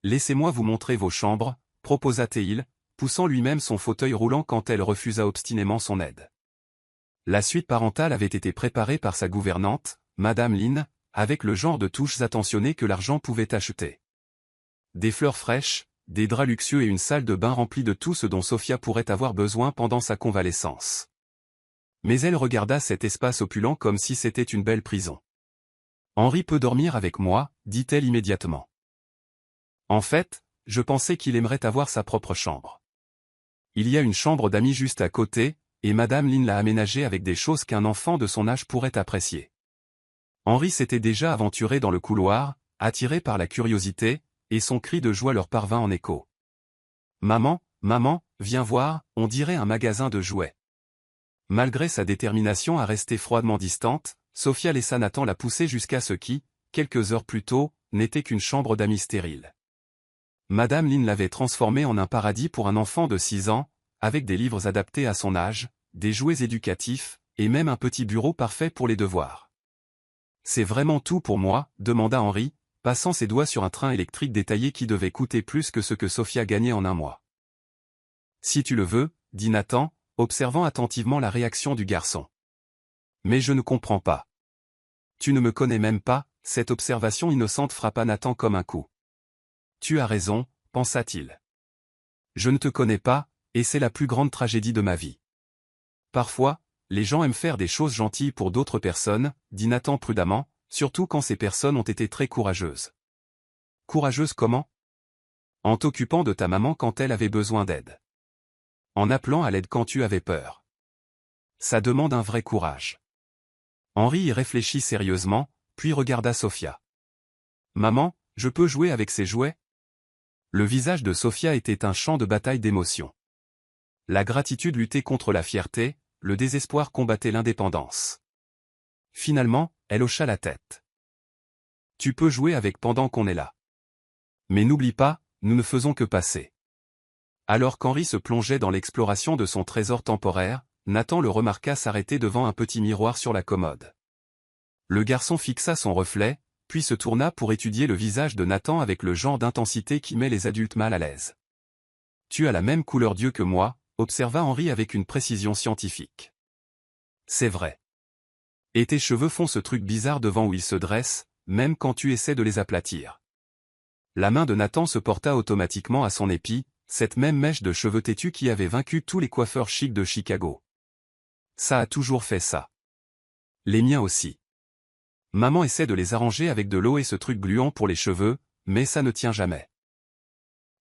Laissez-moi vous montrer vos chambres, proposa-t-il, poussant lui-même son fauteuil roulant quand elle refusa obstinément son aide. La suite parentale avait été préparée par sa gouvernante, Madame Lynn, avec le genre de touches attentionnées que l'argent pouvait acheter. Des fleurs fraîches, des draps luxueux et une salle de bain remplie de tout ce dont Sophia pourrait avoir besoin pendant sa convalescence. Mais elle regarda cet espace opulent comme si c'était une belle prison. « Henri peut dormir avec moi », dit-elle immédiatement. En fait, je pensais qu'il aimerait avoir sa propre chambre. Il y a une chambre d'amis juste à côté, et Madame Lynn l'a aménagée avec des choses qu'un enfant de son âge pourrait apprécier. Henri s'était déjà aventuré dans le couloir, attiré par la curiosité, et son cri de joie leur parvint en écho. « Maman, maman, viens voir, on dirait un magasin de jouets. » Malgré sa détermination à rester froidement distante, Sophia laissa Nathan la pousser jusqu'à ce qui, quelques heures plus tôt, n'était qu'une chambre d'amis stérile. Madame Lynn l'avait transformée en un paradis pour un enfant de 6 ans, avec des livres adaptés à son âge, des jouets éducatifs, et même un petit bureau parfait pour les devoirs. « C'est vraiment tout pour moi ?» demanda Henri, passant ses doigts sur un train électrique détaillé qui devait coûter plus que ce que Sophia gagnait en un mois. « Si tu le veux, » dit Nathan, observant attentivement la réaction du garçon. « Mais je ne comprends pas. Tu ne me connais même pas ?» Cette observation innocente frappa Nathan comme un coup. « Tu as raison, » pensa-t-il. « Je ne te connais pas, et c'est la plus grande tragédie de ma vie. Parfois, les gens aiment faire des choses gentilles pour d'autres personnes, » dit Nathan prudemment, surtout quand ces personnes ont été très courageuses. « Courageuses comment ? » En t'occupant de ta maman quand elle avait besoin d'aide. En appelant à l'aide quand tu avais peur. Ça demande un vrai courage. Henri y réfléchit sérieusement, puis regarda Sophia. « Maman, je peux jouer avec ces jouets ?» Le visage de Sophia était un champ de bataille d'émotions. La gratitude luttait contre la fierté, le désespoir combattait l'indépendance. Finalement, elle hocha la tête. « Tu peux jouer avec pendant qu'on est là. Mais n'oublie pas, nous ne faisons que passer. » Alors qu'Henri se plongeait dans l'exploration de son trésor temporaire, Nathan le remarqua s'arrêter devant un petit miroir sur la commode. Le garçon fixa son reflet, puis se tourna pour étudier le visage de Nathan avec le genre d'intensité qui met les adultes mal à l'aise. « Tu as la même couleur d'yeux que moi », observa Henri avec une précision scientifique. « C'est vrai. Et tes cheveux font ce truc bizarre devant où ils se dressent, même quand tu essaies de les aplatir. » La main de Nathan se porta automatiquement à son épi, cette même mèche de cheveux têtus qui avait vaincu tous les coiffeurs chics de Chicago. « Ça a toujours fait ça. Les miens aussi. Maman essaie de les arranger avec de l'eau et ce truc gluant pour les cheveux, mais ça ne tient jamais. »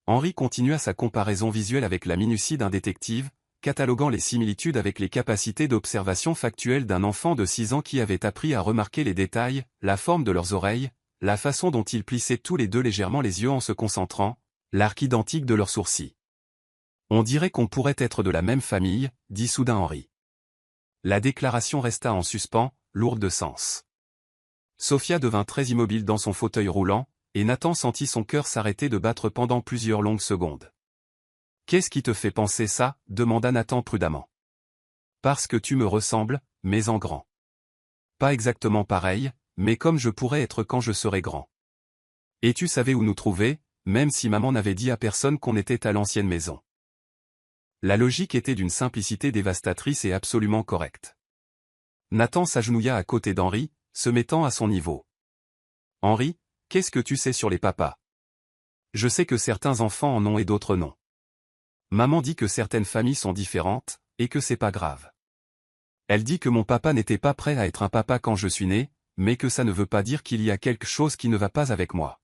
Henri continua sa comparaison visuelle avec la minutie d'un détective, cataloguant les similitudes avec les capacités d'observation factuelle d'un enfant de 6 ans qui avait appris à remarquer les détails, la forme de leurs oreilles, la façon dont ils plissaient tous les deux légèrement les yeux en se concentrant, l'arc identique de leurs sourcils. « On dirait qu'on pourrait être de la même famille, » dit soudain Henri. La déclaration resta en suspens, lourde de sens. Sophia devint très immobile dans son fauteuil roulant, et Nathan sentit son cœur s'arrêter de battre pendant plusieurs longues secondes. « Qu'est-ce qui te fait penser ça ?» demanda Nathan prudemment. « Parce que tu me ressembles, mais en grand. Pas exactement pareil, mais comme je pourrais être quand je serai grand. Et tu savais où nous trouver, même si maman n'avait dit à personne qu'on était à l'ancienne maison. » La logique était d'une simplicité dévastatrice et absolument correcte. Nathan s'agenouilla à côté d'Henri, se mettant à son niveau. « Henri, qu'est-ce que tu sais sur les papas ? Je sais que certains enfants en ont et d'autres non. Maman dit que certaines familles sont différentes, et que c'est pas grave. Elle dit que mon papa n'était pas prêt à être un papa quand je suis né, mais que ça ne veut pas dire qu'il y a quelque chose qui ne va pas avec moi. »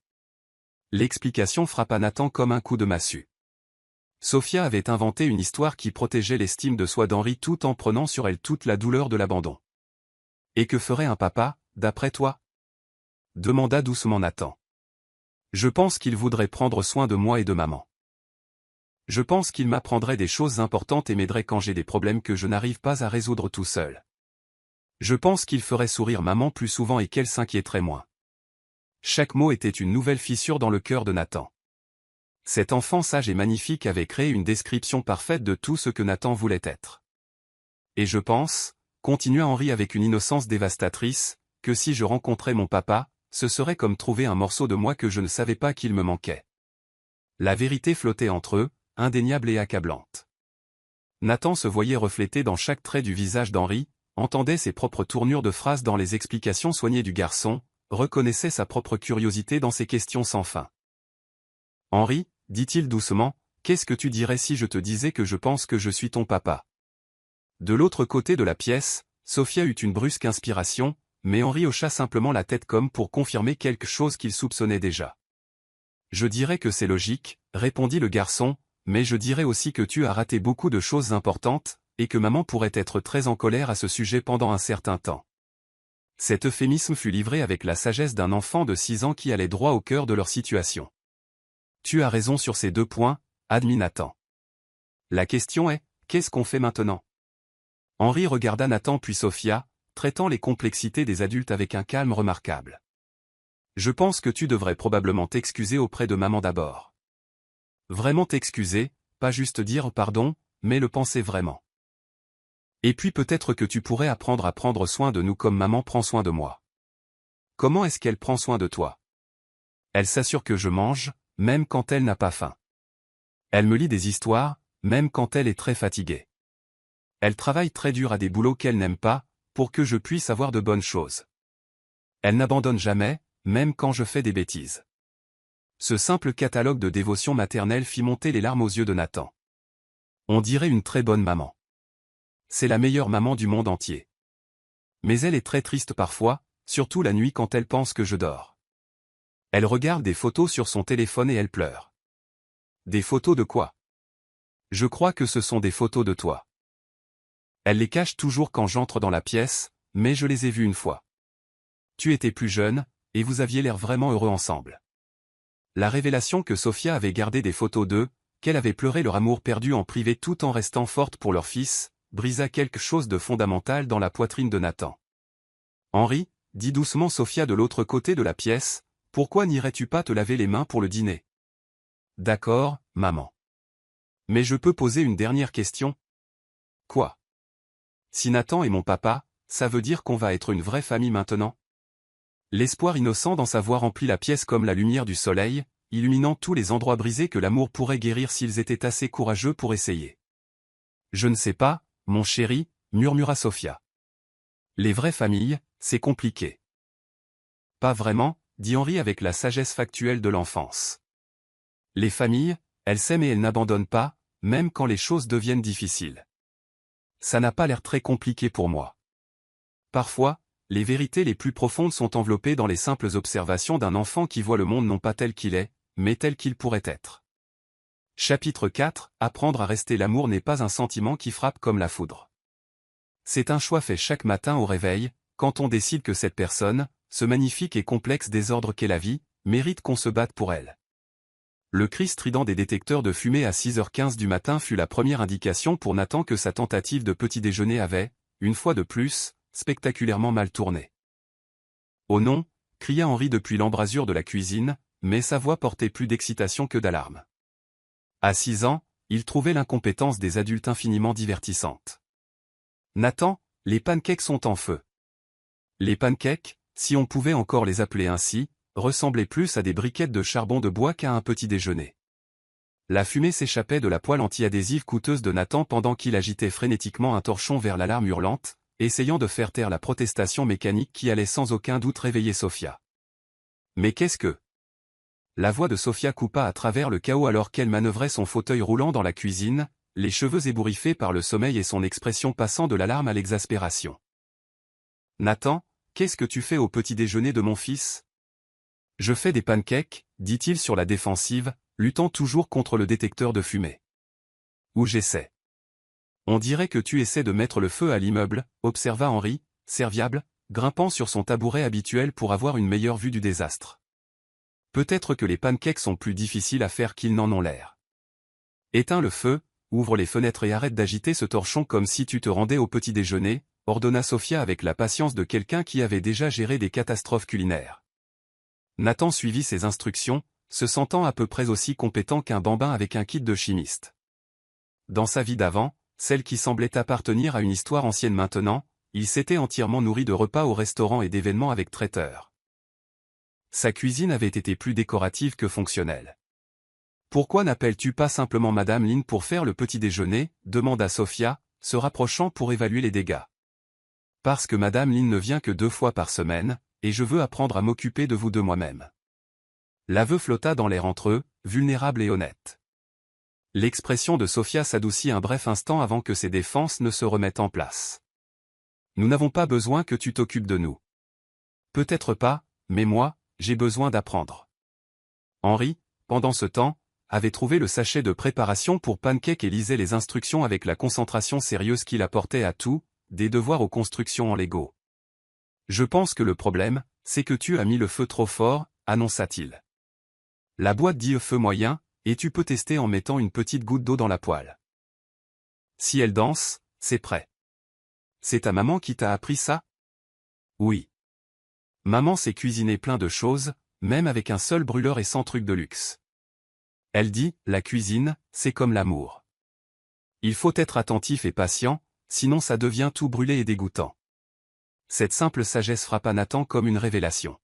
L'explication frappa Nathan comme un coup de massue. Sophia avait inventé une histoire qui protégeait l'estime de soi d'Henri tout en prenant sur elle toute la douleur de l'abandon. « Et que ferait un papa, d'après toi ? » demanda doucement Nathan. « Je pense qu'il voudrait prendre soin de moi et de maman. Je pense qu'il m'apprendrait des choses importantes et m'aiderait quand j'ai des problèmes que je n'arrive pas à résoudre tout seul. Je pense qu'il ferait sourire maman plus souvent et qu'elle s'inquiéterait moins. » Chaque mot était une nouvelle fissure dans le cœur de Nathan. Cet enfant sage et magnifique avait créé une description parfaite de tout ce que Nathan voulait être. Et je pense, continua Henri avec une innocence dévastatrice, que si je rencontrais mon papa, ce serait comme trouver un morceau de moi que je ne savais pas qu'il me manquait. La vérité flottait entre eux, indéniable et accablante. Nathan se voyait reflété dans chaque trait du visage d'Henri, entendait ses propres tournures de phrases dans les explications soignées du garçon, reconnaissait sa propre curiosité dans ses questions sans fin. « Henri, dit-il doucement, qu'est-ce que tu dirais si je te disais que je pense que je suis ton papa ?» De l'autre côté de la pièce, Sophia eut une brusque inspiration, mais Henri hocha simplement la tête comme pour confirmer quelque chose qu'il soupçonnait déjà. « Je dirais que c'est logique, répondit le garçon, mais je dirais aussi que tu as raté beaucoup de choses importantes, et que maman pourrait être très en colère à ce sujet pendant un certain temps. » Cet euphémisme fut livré avec la sagesse d'un enfant de 6 ans qui allait droit au cœur de leur situation. « Tu as raison sur ces 2 points, admit Nathan. La question est, qu'est-ce qu'on fait maintenant ? » Henri regarda Nathan puis Sophia, traitant les complexités des adultes avec un calme remarquable. « Je pense que tu devrais probablement t'excuser auprès de maman d'abord. Vraiment t'excuser, pas juste dire pardon, mais le penser vraiment. Et puis peut-être que tu pourrais apprendre à prendre soin de nous comme maman prend soin de moi. Comment est-ce qu'elle prend soin de toi ? Elle s'assure que je mange, même quand elle n'a pas faim. Elle me lit des histoires, même quand elle est très fatiguée. Elle travaille très dur à des boulots qu'elle n'aime pas, pour que je puisse avoir de bonnes choses. Elle n'abandonne jamais, même quand je fais des bêtises. » Ce simple catalogue de dévotion maternelle fit monter les larmes aux yeux de Nathan. On dirait une très bonne maman. C'est la meilleure maman du monde entier. Mais elle est très triste parfois, surtout la nuit quand elle pense que je dors. Elle regarde des photos sur son téléphone et elle pleure. Des photos de quoi ? Je crois que ce sont des photos de toi. Elle les cache toujours quand j'entre dans la pièce, mais je les ai vues une fois. Tu étais plus jeune, et vous aviez l'air vraiment heureux ensemble. La révélation que Sophia avait gardé des photos d'eux, qu'elle avait pleuré leur amour perdu en privé tout en restant forte pour leur fils, brisa quelque chose de fondamental dans la poitrine de Nathan. « Henri, dit doucement Sophia de l'autre côté de la pièce, pourquoi n'irais-tu pas te laver les mains pour le dîner ? » « D'accord, maman. Mais je peux poser une dernière question ? » « Quoi ? Si Nathan est mon papa, ça veut dire qu'on va être une vraie famille maintenant ? L'espoir innocent dans sa voix remplit la pièce comme la lumière du soleil, illuminant tous les endroits brisés que l'amour pourrait guérir s'ils étaient assez courageux pour essayer. « Je ne sais pas, mon chéri, murmura Sophia. Les vraies familles, c'est compliqué. » « Pas vraiment, dit Henri avec la sagesse factuelle de l'enfance. Les familles, elles s'aiment et elles n'abandonnent pas, même quand les choses deviennent difficiles. Ça n'a pas l'air très compliqué pour moi. Parfois, les vérités les plus profondes sont enveloppées dans les simples observations d'un enfant qui voit le monde non pas tel qu'il est, mais tel qu'il pourrait être. Chapitre 4 – Apprendre à rester. L'amour n'est pas un sentiment qui frappe comme la foudre. C'est un choix fait chaque matin au réveil, quand on décide que cette personne, ce magnifique et complexe désordre qu'est la vie, mérite qu'on se batte pour elle. Le cri strident des détecteurs de fumée à 6h15 du matin fut la première indication pour Nathan que sa tentative de petit déjeuner avait, une fois de plus, spectaculairement mal tourné. « Oh non !» cria Henri depuis l'embrasure de la cuisine, mais sa voix portait plus d'excitation que d'alarme. À 6 ans, il trouvait l'incompétence des adultes infiniment divertissante. « Nathan, les pancakes sont en feu. » Les pancakes, si on pouvait encore les appeler ainsi, ressemblaient plus à des briquettes de charbon de bois qu'à un petit déjeuner. La fumée s'échappait de la poêle anti-adhésive coûteuse de Nathan pendant qu'il agitait frénétiquement un torchon vers l'alarme hurlante, essayant de faire taire la protestation mécanique qui allait sans aucun doute réveiller Sophia. « Mais qu'est-ce que… » La voix de Sophia coupa à travers le chaos alors qu'elle manœuvrait son fauteuil roulant dans la cuisine, les cheveux ébouriffés par le sommeil et son expression passant de l'alarme à l'exaspération. « Nathan, qu'est-ce que tu fais au petit déjeuner de mon fils ? » « Je fais des pancakes, dit-il sur la défensive, luttant toujours contre le détecteur de fumée. « Ou j'essaie. »« On dirait que tu essaies de mettre le feu à l'immeuble, » observa Henri, serviable, grimpant sur son tabouret habituel pour avoir une meilleure vue du désastre. « Peut-être que les pancakes sont plus difficiles à faire qu'ils n'en ont l'air. Éteins le feu, ouvre les fenêtres et arrête d'agiter ce torchon comme si tu te rendais au petit déjeuner, ordonna Sophia avec la patience de quelqu'un qui avait déjà géré des catastrophes culinaires. Nathan suivit ses instructions, se sentant à peu près aussi compétent qu'un bambin avec un kit de chimiste. Dans sa vie d'avant, celle qui semblait appartenir à une histoire ancienne maintenant, il s'était entièrement nourri de repas au restaurant et d'événements avec traiteur. Sa cuisine avait été plus décorative que fonctionnelle. « Pourquoi n'appelles-tu pas simplement Madame Lin pour faire le petit déjeuner ?» demanda Sophia, se rapprochant pour évaluer les dégâts. « Parce que Madame Lin ne vient que 2 fois par semaine, et je veux apprendre à m'occuper de vous deux moi-même. » L'aveu flotta dans l'air entre eux, vulnérable et honnête. L'expression de Sophia s'adoucit un bref instant avant que ses défenses ne se remettent en place. « Nous n'avons pas besoin que tu t'occupes de nous. »« Peut-être pas, mais moi, j'ai besoin d'apprendre. » Henri, pendant ce temps, avait trouvé le sachet de préparation pour pancakes et lisait les instructions avec la concentration sérieuse qu'il apportait à tout, des devoirs aux constructions en Lego. « Je pense que le problème, c'est que tu as mis le feu trop fort, annonça-t-il. La boîte dit feu moyen, et tu peux tester en mettant une petite goutte d'eau dans la poêle. Si elle danse, c'est prêt. C'est ta maman qui t'a appris ça? Oui. Maman sait cuisiner plein de choses, même avec un seul brûleur et sans truc de luxe. Elle dit, la cuisine, c'est comme l'amour. Il faut être attentif et patient, sinon ça devient tout brûlé et dégoûtant. Cette simple sagesse frappa Nathan comme une révélation.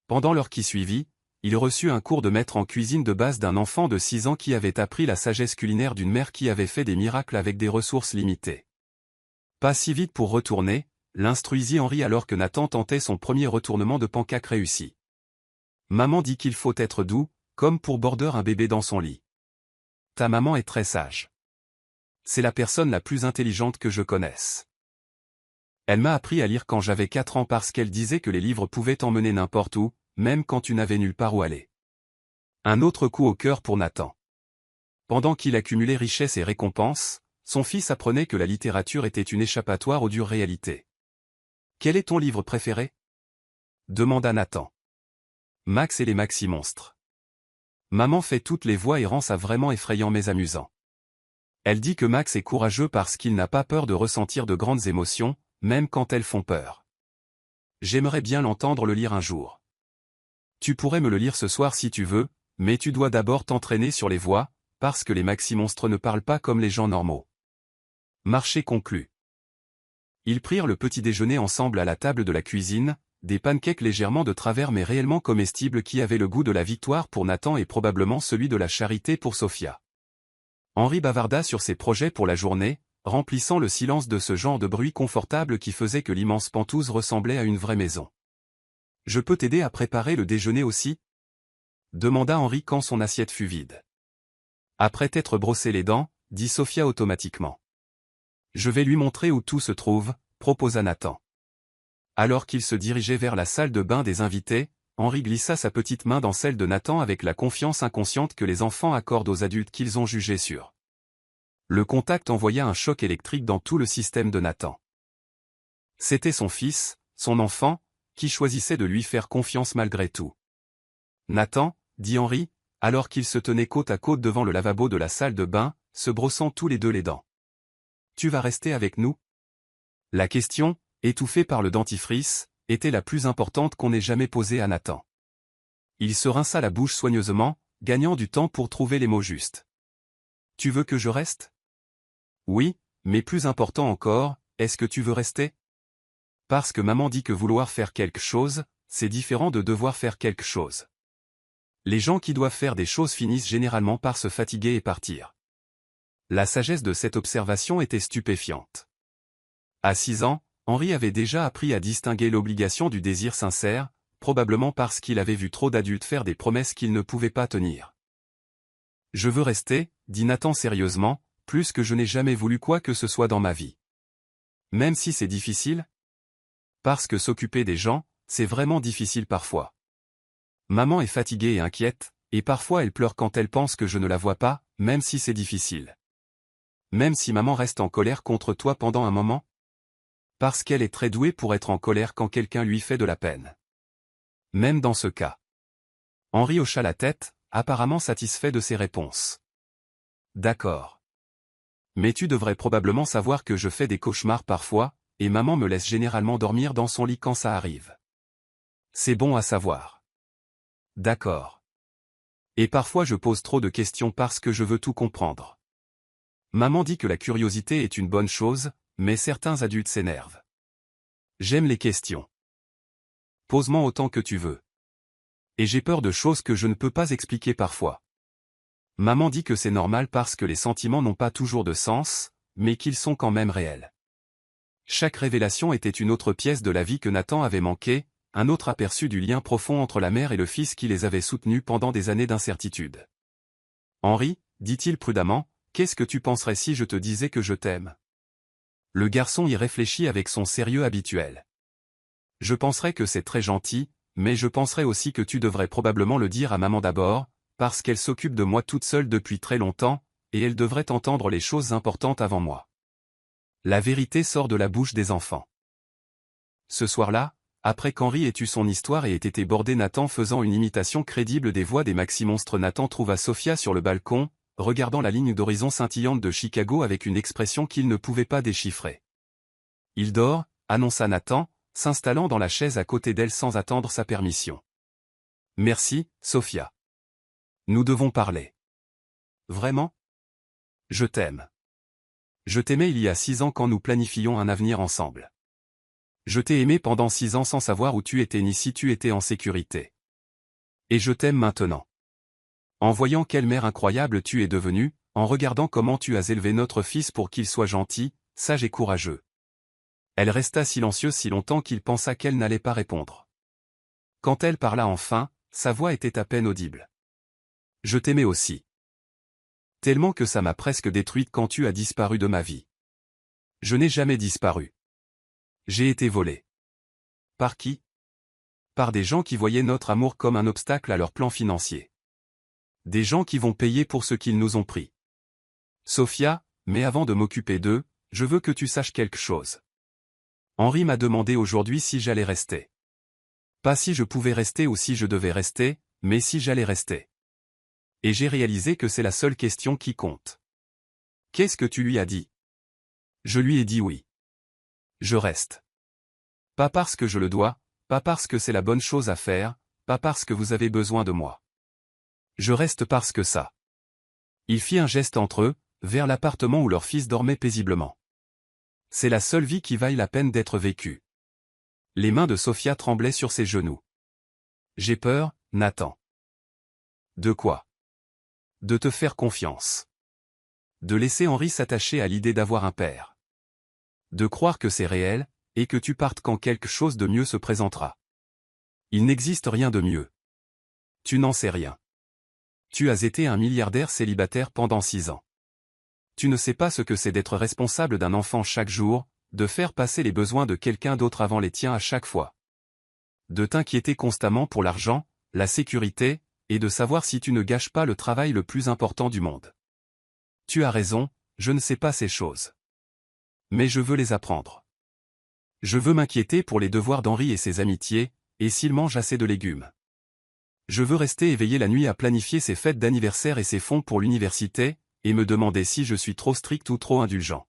Pendant l'heure qui suivit, il reçut un cours de maître en cuisine de base d'un enfant de 6 ans qui avait appris la sagesse culinaire d'une mère qui avait fait des miracles avec des ressources limitées. Pas si vite pour retourner, l'instruisit Henri alors que Nathan tentait son premier retournement de pancake réussi. Maman dit qu'il faut être doux, comme pour border un bébé dans son lit. Ta maman est très sage. C'est la personne la plus intelligente que je connaisse. Elle m'a appris à lire quand j'avais 4 ans parce qu'elle disait que les livres pouvaient t'emmener n'importe où, même quand tu n'avais nulle part où aller. Un autre coup au cœur pour Nathan. Pendant qu'il accumulait richesse et récompenses, son fils apprenait que la littérature était une échappatoire aux dures réalités. « Quel est ton livre préféré ?» demanda Nathan. « Max et les Maxi-Monstres. Maman fait toutes les voix et rend ça vraiment effrayant mais amusant. Elle dit que Max est courageux parce qu'il n'a pas peur de ressentir de grandes émotions, même quand elles font peur. J'aimerais bien l'entendre le lire un jour. Tu pourrais me le lire ce soir si tu veux, mais tu dois d'abord t'entraîner sur les voix, parce que les Maxi-Monstres ne parlent pas comme les gens normaux. » Marché conclu. Ils prirent le petit déjeuner ensemble à la table de la cuisine, des pancakes légèrement de travers mais réellement comestibles qui avaient le goût de la victoire pour Nathan et probablement celui de la charité pour Sophia. Henri bavarda sur ses projets pour la journée, remplissant le silence de ce genre de bruit confortable qui faisait que l'immense pentouse ressemblait à une vraie maison. « Je peux t'aider à préparer le déjeuner aussi ?» demanda Henri quand son assiette fut vide. Après t'être brossé les dents, dit Sophia automatiquement. « Je vais lui montrer où tout se trouve, proposa Nathan. Alors qu'il se dirigeait vers la salle de bain des invités, Henri glissa sa petite main dans celle de Nathan avec la confiance inconsciente que les enfants accordent aux adultes qu'ils ont jugés sûrs. Le contact envoya un choc électrique dans tout le système de Nathan. C'était son fils, son enfant, qui choisissait de lui faire confiance malgré tout. « Nathan, » dit Henri, alors qu'ils se tenaient côte à côte devant le lavabo de la salle de bain, se brossant tous les deux les dents. « Tu vas rester avec nous ?» La question, étouffée par le dentifrice, était la plus importante qu'on ait jamais posée à Nathan. Il se rinça la bouche soigneusement, gagnant du temps pour trouver les mots justes. « Tu veux que je reste ? » Oui, mais plus important encore, est-ce que tu veux rester ? Parce que maman dit que vouloir faire quelque chose, c'est différent de devoir faire quelque chose. Les gens qui doivent faire des choses finissent généralement par se fatiguer et partir. La sagesse de cette observation était stupéfiante. À 6 ans, Henri avait déjà appris à distinguer l'obligation du désir sincère, probablement parce qu'il avait vu trop d'adultes faire des promesses qu'ils ne pouvaient pas tenir. « Je veux rester, » dit Nathan sérieusement, « plus que je n'ai jamais voulu quoi que ce soit dans ma vie. Même si c'est difficile ? Parce que s'occuper des gens, c'est vraiment difficile parfois. Maman est fatiguée et inquiète, et parfois elle pleure quand elle pense que je ne la vois pas, même si c'est difficile. Même si maman reste en colère contre toi pendant un moment ? Parce qu'elle est très douée pour être en colère quand quelqu'un lui fait de la peine. Même dans ce cas. Henri hocha la tête, apparemment satisfait de ses réponses. D'accord. Mais tu devrais probablement savoir que je fais des cauchemars parfois, et maman me laisse généralement dormir dans son lit quand ça arrive. C'est bon à savoir. D'accord. Et parfois je pose trop de questions parce que je veux tout comprendre. Maman dit que la curiosité est une bonne chose, mais certains adultes s'énervent. J'aime les questions. Pose-moi autant que tu veux. Et j'ai peur de choses que je ne peux pas expliquer parfois. Maman dit que c'est normal parce que les sentiments n'ont pas toujours de sens, mais qu'ils sont quand même réels. Chaque révélation était une autre pièce de la vie que Nathan avait manqué, un autre aperçu du lien profond entre la mère et le fils qui les avait soutenus pendant des années d'incertitude. Henri, dit-il prudemment, qu'est-ce que tu penserais si je te disais que je t'aime? Le garçon y réfléchit avec son sérieux habituel. Je penserais que c'est très gentil, mais je penserais aussi que tu devrais probablement le dire à maman d'abord, parce qu'elle s'occupe de moi toute seule depuis très longtemps, et elle devrait entendre les choses importantes avant moi. La vérité sort de la bouche des enfants. Ce soir-là, après qu'Henri ait eu son histoire et ait été bordé, Nathan faisant une imitation crédible des voix des maxi-monstres, Nathan trouva Sophia sur le balcon, regardant la ligne d'horizon scintillante de Chicago avec une expression qu'il ne pouvait pas déchiffrer. « Il dort », annonça Nathan, s'installant dans la chaise à côté d'elle sans attendre sa permission. « Merci, Sophia. Nous devons parler. »« Vraiment ? Je t'aime. Je t'aimais il y a 6 ans quand nous planifions un avenir ensemble. Je t'ai aimé pendant 6 ans sans savoir où tu étais ni si tu étais en sécurité. Et je t'aime maintenant. En voyant quelle mère incroyable tu es devenue, en regardant comment tu as élevé notre fils pour qu'il soit gentil, sage et courageux. » Elle resta silencieuse si longtemps qu'il pensa qu'elle n'allait pas répondre. Quand elle parla enfin, sa voix était à peine audible. « Je t'aimais aussi. Tellement que ça m'a presque détruite quand tu as disparu de ma vie. Je n'ai jamais disparu. J'ai été volée. Par qui? Par des gens qui voyaient notre amour comme un obstacle à leur plan financier. Des gens qui vont payer pour ce qu'ils nous ont pris. Sophia, mais avant de m'occuper d'eux, je veux que tu saches quelque chose. Henri m'a demandé aujourd'hui si j'allais rester. Pas si je pouvais rester ou si je devais rester, mais si j'allais rester. Et j'ai réalisé que c'est la seule question qui compte. Qu'est-ce que tu lui as dit? Je lui ai dit oui. Je reste. Pas parce que je le dois, pas parce que c'est la bonne chose à faire, pas parce que vous avez besoin de moi. Je reste parce que ça. Il fit un geste entre eux, vers l'appartement où leur fils dormait paisiblement. C'est la seule vie qui vaille la peine d'être vécue. Les mains de Sophia tremblaient sur ses genoux. J'ai peur, Nathan. De quoi? De te faire confiance. De laisser Henri s'attacher à l'idée d'avoir un père. De croire que c'est réel, et que tu partes quand quelque chose de mieux se présentera. Il n'existe rien de mieux. Tu n'en sais rien. Tu as été un milliardaire célibataire pendant 6 ans. Tu ne sais pas ce que c'est d'être responsable d'un enfant chaque jour, de faire passer les besoins de quelqu'un d'autre avant les tiens à chaque fois. De t'inquiéter constamment pour l'argent, la sécurité, et de savoir si tu ne gâches pas le travail le plus important du monde. Tu as raison, je ne sais pas ces choses. Mais je veux les apprendre. Je veux m'inquiéter pour les devoirs d'Henri et ses amitiés, et s'il mange assez de légumes. Je veux rester éveillé la nuit à planifier ses fêtes d'anniversaire et ses fonds pour l'université, et me demander si je suis trop strict ou trop indulgent.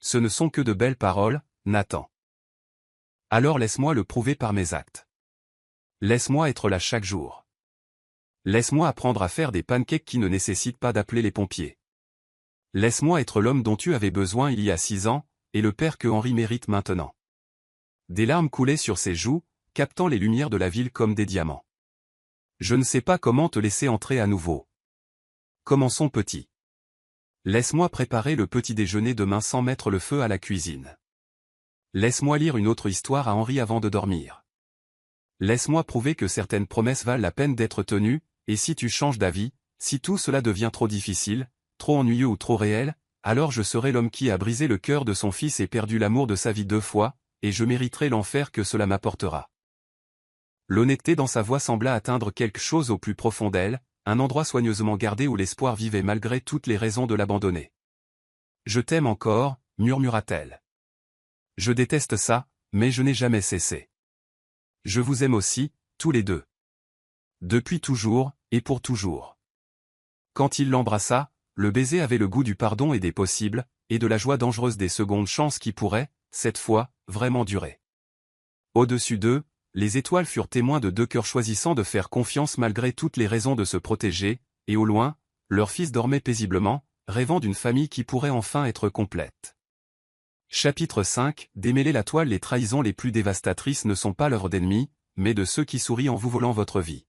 Ce ne sont que de belles paroles, Nathan. Alors laisse-moi le prouver par mes actes. Laisse-moi être là chaque jour. Laisse-moi apprendre à faire des pancakes qui ne nécessitent pas d'appeler les pompiers. Laisse-moi être l'homme dont tu avais besoin il y a 6 ans, et le père que Henri mérite maintenant. Des larmes coulaient sur ses joues, captant les lumières de la ville comme des diamants. Je ne sais pas comment te laisser entrer à nouveau. Commençons petit. Laisse-moi préparer le petit déjeuner demain sans mettre le feu à la cuisine. Laisse-moi lire une autre histoire à Henri avant de dormir. Laisse-moi prouver que certaines promesses valent la peine d'être tenues, et si tu changes d'avis, si tout cela devient trop difficile, trop ennuyeux ou trop réel, alors je serai l'homme qui a brisé le cœur de son fils et perdu l'amour de sa vie 2 fois, et je mériterai l'enfer que cela m'apportera. L'honnêteté dans sa voix sembla atteindre quelque chose au plus profond d'elle, un endroit soigneusement gardé où l'espoir vivait malgré toutes les raisons de l'abandonner. « Je t'aime encore », murmura-t-elle. « Je déteste ça, mais je n'ai jamais cessé. Je vous aime aussi, tous les deux. Depuis toujours, et pour toujours. » Quand il l'embrassa, le baiser avait le goût du pardon et des possibles, et de la joie dangereuse des secondes chances qui pourraient, cette fois, vraiment durer. Au-dessus d'eux, les étoiles furent témoins de deux cœurs choisissant de faire confiance malgré toutes les raisons de se protéger, et au loin, leur fils dormait paisiblement, rêvant d'une famille qui pourrait enfin être complète. Chapitre 5. Démêler la toile. Les trahisons les plus dévastatrices ne sont pas l'œuvre d'ennemis, mais de ceux qui sourient en vous volant votre vie.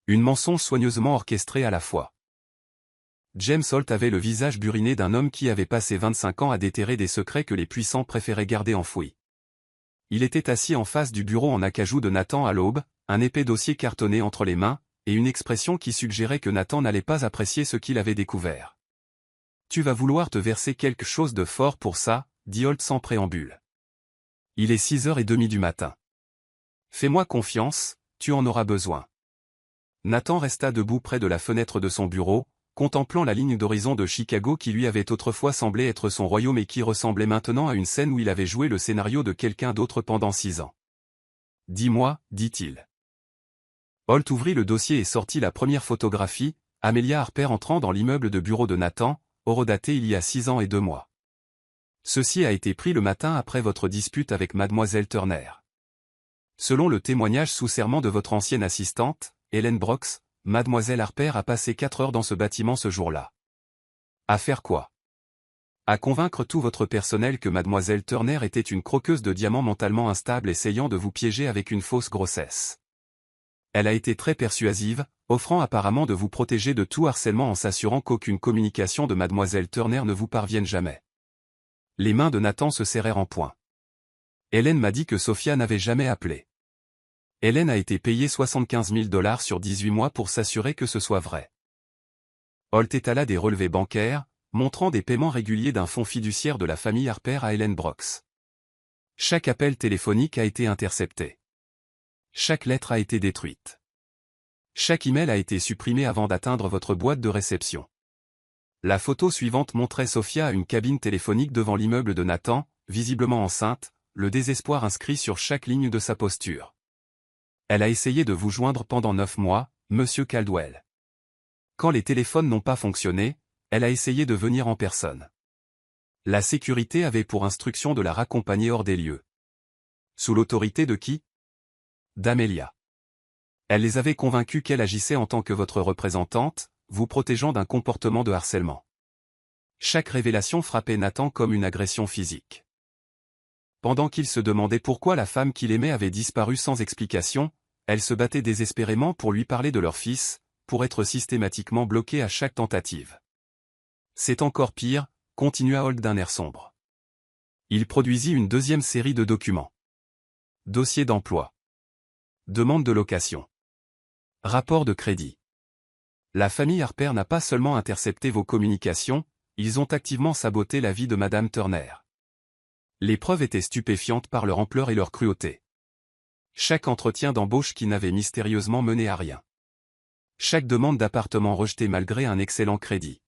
Une mensonge soigneusement orchestrée à la fois. James Holt avait le visage buriné d'un homme qui avait passé 25 ans à déterrer des secrets que les puissants préféraient garder enfouis. Il était assis en face du bureau en acajou de Nathan à l'aube, un épais dossier cartonné entre les mains, et une expression qui suggérait que Nathan n'allait pas apprécier ce qu'il avait découvert. « Tu vas vouloir te verser quelque chose de fort pour ça, » dit Holt sans préambule. « Il est 6h30 du matin. Fais-moi confiance, tu en auras besoin. » Nathan resta debout près de la fenêtre de son bureau, contemplant la ligne d'horizon de Chicago qui lui avait autrefois semblé être son royaume et qui ressemblait maintenant à une scène où il avait joué le scénario de quelqu'un d'autre pendant 6 ans. « Dis-moi, dit-il. » Holt ouvrit le dossier et sortit la première photographie, Amelia Harper entrant dans l'immeuble de bureau de Nathan, horodaté il y a 6 ans et 2 mois. Ceci a été pris le matin après votre dispute avec mademoiselle Turner. Selon le témoignage sous serment de votre ancienne assistante, Helen Brooks, mademoiselle Harper a passé 4 heures dans ce bâtiment ce jour-là. À faire quoi? À convaincre tout votre personnel que mademoiselle Turner était une croqueuse de diamants mentalement instable essayant de vous piéger avec une fausse grossesse. Elle a été très persuasive, offrant apparemment de vous protéger de tout harcèlement en s'assurant qu'aucune communication de mademoiselle Turner ne vous parvienne jamais. Les mains de Nathan se serrèrent en poing. Hélène m'a dit que Sophia n'avait jamais appelé. Hélène a été payée $75 000 sur 18 mois pour s'assurer que ce soit vrai. Holt étala des relevés bancaires, montrant des paiements réguliers d'un fonds fiduciaire de la famille Harper à Helen Brooks. Chaque appel téléphonique a été intercepté. Chaque lettre a été détruite. Chaque email a été supprimé avant d'atteindre votre boîte de réception. La photo suivante montrait Sophia à une cabine téléphonique devant l'immeuble de Nathan, visiblement enceinte, le désespoir inscrit sur chaque ligne de sa posture. Elle a essayé de vous joindre pendant 9 mois, Monsieur Caldwell. Quand les téléphones n'ont pas fonctionné, elle a essayé de venir en personne. La sécurité avait pour instruction de la raccompagner hors des lieux. Sous l'autorité de qui? D'Amelia. Elle les avait convaincus qu'elle agissait en tant que votre représentante, vous protégeant d'un comportement de harcèlement. Chaque révélation frappait Nathan comme une agression physique. Pendant qu'il se demandait pourquoi la femme qu'il aimait avait disparu sans explication, elle se battait désespérément pour lui parler de leur fils, pour être systématiquement bloquée à chaque tentative. C'est encore pire, continua Holt d'un air sombre. Il produisit une deuxième série de documents. Dossier d'emploi. Demande de location. Rapport de crédit. La famille Harper n'a pas seulement intercepté vos communications, ils ont activement saboté la vie de Madame Turner. Les preuves étaient stupéfiantes par leur ampleur et leur cruauté. Chaque entretien d'embauche qui n'avait mystérieusement mené à rien. Chaque demande d'appartement rejetée malgré un excellent crédit.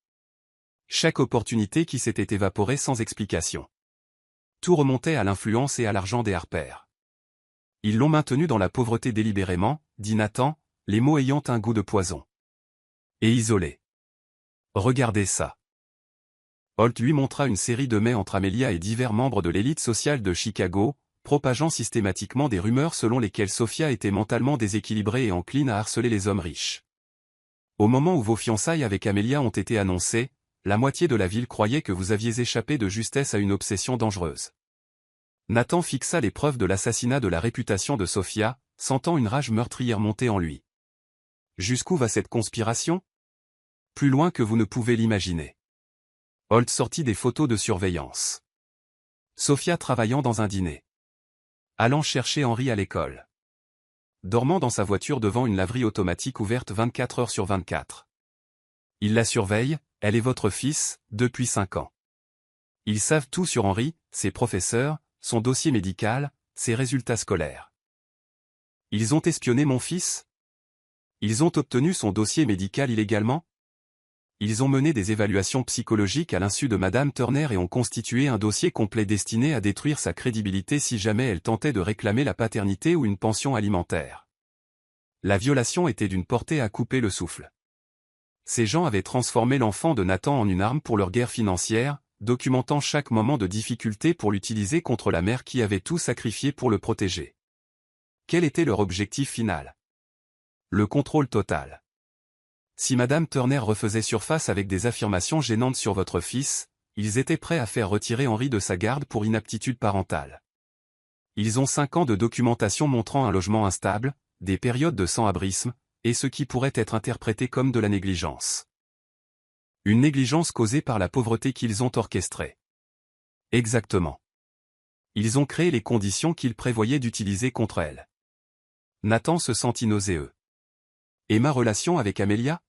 Chaque opportunité qui s'était évaporée sans explication. Tout remontait à l'influence et à l'argent des Harper. Ils l'ont maintenu dans la pauvreté délibérément, dit Nathan, les mots ayant un goût de poison. Et isolé. Regardez ça. Holt lui montra une série de mails entre Amelia et divers membres de l'élite sociale de Chicago, propageant systématiquement des rumeurs selon lesquelles Sophia était mentalement déséquilibrée et encline à harceler les hommes riches. Au moment où vos fiançailles avec Amelia ont été annoncées, la moitié de la ville croyait que vous aviez échappé de justesse à une obsession dangereuse. Nathan fixa les preuves de l'assassinat de la réputation de Sophia, sentant une rage meurtrière monter en lui. Jusqu'où va cette conspiration? Plus loin que vous ne pouvez l'imaginer. Holt sortit des photos de surveillance. Sophia travaillant dans un dîner. Allant chercher Henry à l'école. Dormant dans sa voiture devant une laverie automatique ouverte 24 heures sur 24. Il la surveille, elle est votre fils, depuis 5 ans. Ils savent tout sur Henry, ses professeurs, son dossier médical, ses résultats scolaires. Ils ont espionné mon fils? Ils ont obtenu son dossier médical illégalement? Ils ont mené des évaluations psychologiques à l'insu de Madame Turner et ont constitué un dossier complet destiné à détruire sa crédibilité si jamais elle tentait de réclamer la paternité ou une pension alimentaire. La violation était d'une portée à couper le souffle. Ces gens avaient transformé l'enfant de Nathan en une arme pour leur guerre financière, documentant chaque moment de difficulté pour l'utiliser contre la mère qui avait tout sacrifié pour le protéger. Quel était leur objectif final? Le contrôle total. Si Madame Turner refaisait surface avec des affirmations gênantes sur votre fils, ils étaient prêts à faire retirer Henry de sa garde pour inaptitude parentale. Ils ont 5 ans de documentation montrant un logement instable, des périodes de sans-abrisme, et ce qui pourrait être interprété comme de la négligence. Une négligence causée par la pauvreté qu'ils ont orchestrée. Exactement. Ils ont créé les conditions qu'ils prévoyaient d'utiliser contre elle. Nathan se sentit nauséeux. Et ma relation avec Amelia?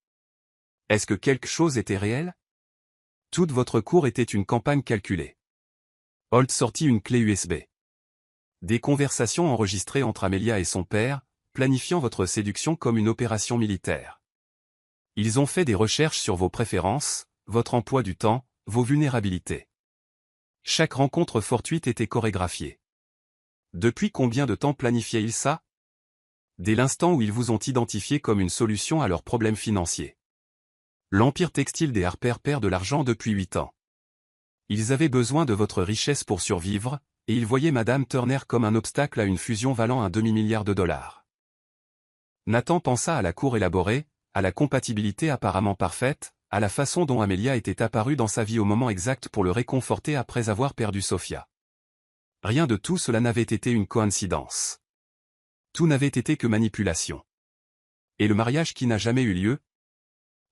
Est-ce que quelque chose était réel? Toute votre cour était une campagne calculée. Holt sortit une clé USB. Des conversations enregistrées entre Amelia et son père, planifiant votre séduction comme une opération militaire. Ils ont fait des recherches sur vos préférences, votre emploi du temps, vos vulnérabilités. Chaque rencontre fortuite était chorégraphiée. Depuis combien de temps planifiaient-ils ça? Dès l'instant où ils vous ont identifié comme une solution à leurs problèmes financiers. L'empire textile des Harper perd de l'argent depuis 8 ans. Ils avaient besoin de votre richesse pour survivre, et ils voyaient Madame Turner comme un obstacle à une fusion valant un demi-milliard de dollars. Nathan pensa à la cour élaborée, à la compatibilité apparemment parfaite, à la façon dont Amelia était apparue dans sa vie au moment exact pour le réconforter après avoir perdu Sophia. Rien de tout cela n'avait été une coïncidence. Tout n'avait été que manipulation. Et le mariage qui n'a jamais eu lieu?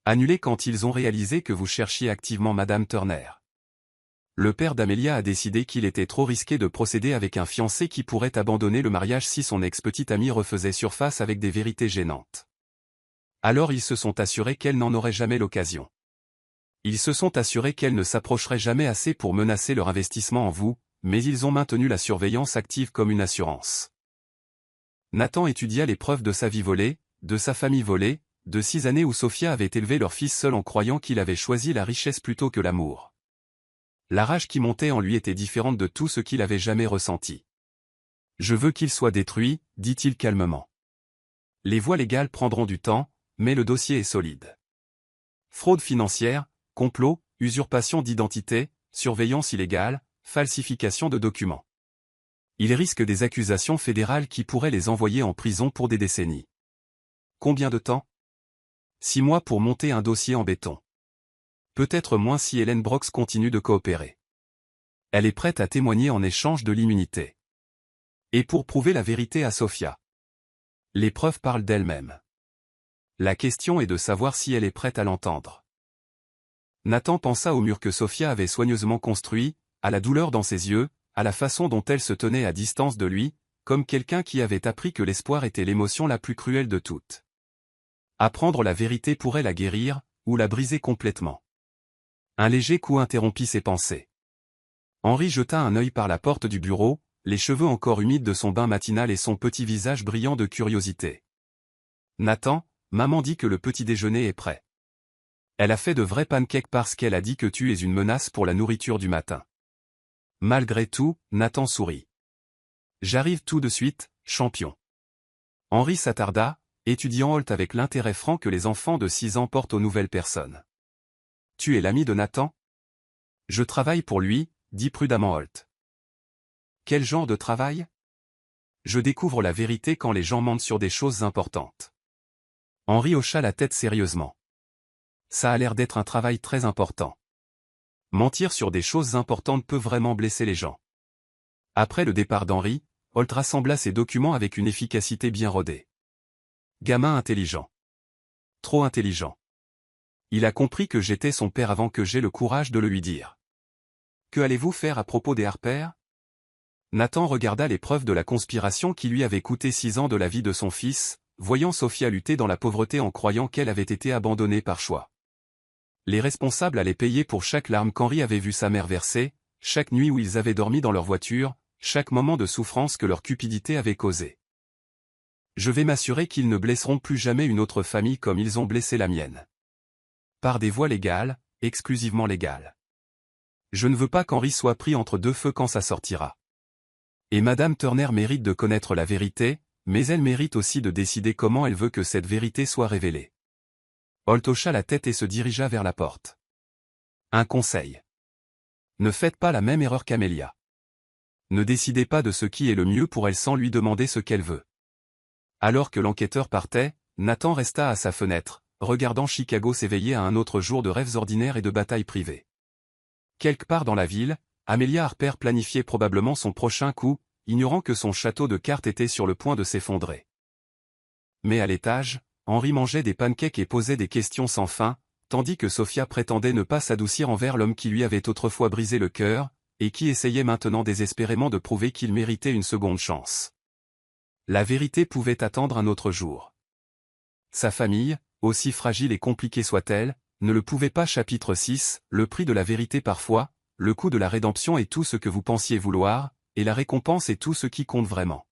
Annulé quand ils ont réalisé que vous cherchiez activement Madame Turner. Le père d'Amelia a décidé qu'il était trop risqué de procéder avec un fiancé qui pourrait abandonner le mariage si son ex-petite amie refaisait surface avec des vérités gênantes. Alors ils se sont assurés qu'elle n'en aurait jamais l'occasion. Ils se sont assurés qu'elle ne s'approcherait jamais assez pour menacer leur investissement en vous, mais ils ont maintenu la surveillance active comme une assurance. Nathan étudia les preuves de sa vie volée, de sa famille volée, de 6 années où Sophia avait élevé leur fils seul en croyant qu'il avait choisi la richesse plutôt que l'amour. La rage qui montait en lui était différente de tout ce qu'il avait jamais ressenti. « Je veux qu'il soit détruit », dit-il calmement. Les voies légales prendront du temps, mais le dossier est solide. Fraude financière, complot, usurpation d'identité, surveillance illégale, falsification de documents. Il risque des accusations fédérales qui pourraient les envoyer en prison pour des décennies. Combien de temps? 6 mois pour monter un dossier en béton. Peut-être moins si Helen Brooks continue de coopérer. Elle est prête à témoigner en échange de l'immunité. Et pour prouver la vérité à Sophia. Les preuves parlent d'elles-mêmes. La question est de savoir si elle est prête à l'entendre. Nathan pensa au mur que Sophia avait soigneusement construit, à la douleur dans ses yeux, à la façon dont elle se tenait à distance de lui, comme quelqu'un qui avait appris que l'espoir était l'émotion la plus cruelle de toutes. Apprendre la vérité pourrait la guérir, ou la briser complètement. Un léger coup interrompit ses pensées. Henry jeta un œil par la porte du bureau, les cheveux encore humides de son bain matinal et son petit visage brillant de curiosité. Nathan, maman dit que le petit déjeuner est prêt. Elle a fait de vrais pancakes parce qu'elle a dit que tu es une menace pour la nourriture du matin. Malgré tout, Nathan sourit. J'arrive tout de suite, champion. Henry s'attarda, étudiant Holt avec l'intérêt franc que les enfants de 6 ans portent aux nouvelles personnes. Tu es l'ami de Nathan? Je travaille pour lui, dit prudemment Holt. Quel genre de travail? Je découvre la vérité quand les gens mentent sur des choses importantes. Henry hocha la tête sérieusement. Ça a l'air d'être un travail très important. Mentir sur des choses importantes peut vraiment blesser les gens. Après le départ d'Henry, Holt rassembla ses documents avec une efficacité bien rodée. Gamin intelligent. Trop intelligent. Il a compris que j'étais son père avant que j'aie le courage de le lui dire. Que allez-vous faire à propos des Harper? Nathan regarda les preuves de la conspiration qui lui avait coûté 6 ans de la vie de son fils, voyant Sophia lutter dans la pauvreté en croyant qu'elle avait été abandonnée par choix. Les responsables allaient payer pour chaque larme qu'Henry avait vu sa mère verser, chaque nuit où ils avaient dormi dans leur voiture, chaque moment de souffrance que leur cupidité avait causé. Je vais m'assurer qu'ils ne blesseront plus jamais une autre famille comme ils ont blessé la mienne. Par des voies légales, exclusivement légales. Je ne veux pas qu'Henry soit pris entre deux feux quand ça sortira. Et Madame Turner mérite de connaître la vérité, mais elle mérite aussi de décider comment elle veut que cette vérité soit révélée. Holt hocha la tête et se dirigea vers la porte. Un conseil. Ne faites pas la même erreur qu'Amelia. Ne décidez pas de ce qui est le mieux pour elle sans lui demander ce qu'elle veut. Alors que l'enquêteur partait, Nathan resta à sa fenêtre, regardant Chicago s'éveiller à un autre jour de rêves ordinaires et de batailles privées. Quelque part dans la ville, Amelia Harper planifiait probablement son prochain coup, ignorant que son château de cartes était sur le point de s'effondrer. Mais à l'étage, Henry mangeait des pancakes et posait des questions sans fin, tandis que Sophia prétendait ne pas s'adoucir envers l'homme qui lui avait autrefois brisé le cœur, et qui essayait maintenant désespérément de prouver qu'il méritait une seconde chance. La vérité pouvait attendre un autre jour. Sa famille, aussi fragile et compliquée soit-elle, ne le pouvait pas. Chapitre 6, le prix de la vérité parfois, le coût de la rédemption est tout ce que vous pensiez vouloir, et la récompense est tout ce qui compte vraiment.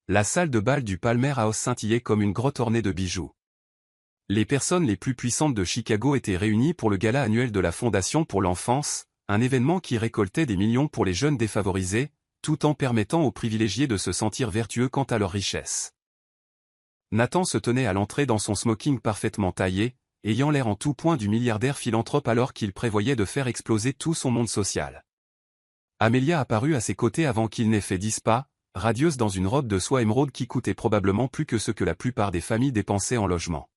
La salle de bal du Palmer House scintillait comme une grotte ornée de bijoux. Les personnes les plus puissantes de Chicago étaient réunies pour le gala annuel de la Fondation pour l'enfance, un événement qui récoltait des millions pour les jeunes défavorisés, tout en permettant aux privilégiés de se sentir vertueux quant à leur richesse. Nathan se tenait à l'entrée dans son smoking parfaitement taillé, ayant l'air en tout point du milliardaire philanthrope alors qu'il prévoyait de faire exploser tout son monde social. Amelia apparut à ses côtés avant qu'il n'ait fait 10 pas, radieuse dans une robe de soie émeraude qui coûtait probablement plus que ce que la plupart des familles dépensaient en logement.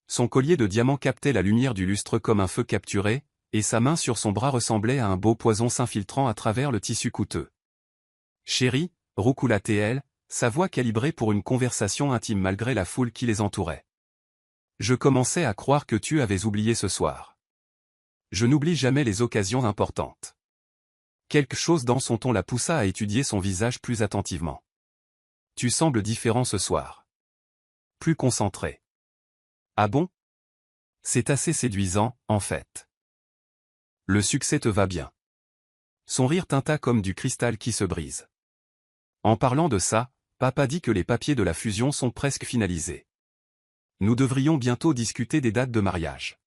Son collier de diamants captait la lumière du lustre comme un feu capturé, et sa main sur son bras ressemblait à un beau poison s'infiltrant à travers le tissu coûteux. « Chérie », roucoula-t-elle, sa voix calibrée pour une conversation intime malgré la foule qui les entourait. « Je commençais à croire que tu avais oublié ce soir. Je n'oublie jamais les occasions importantes. » Quelque chose dans son ton la poussa à étudier son visage plus attentivement. « Tu sembles différent ce soir. Plus concentré. » « Ah bon ? C'est assez séduisant, en fait. Le succès te va bien. » Son rire tinta comme du cristal qui se brise. « En parlant de ça, papa dit que les papiers de la fusion sont presque finalisés. Nous devrions bientôt discuter des dates de mariage. »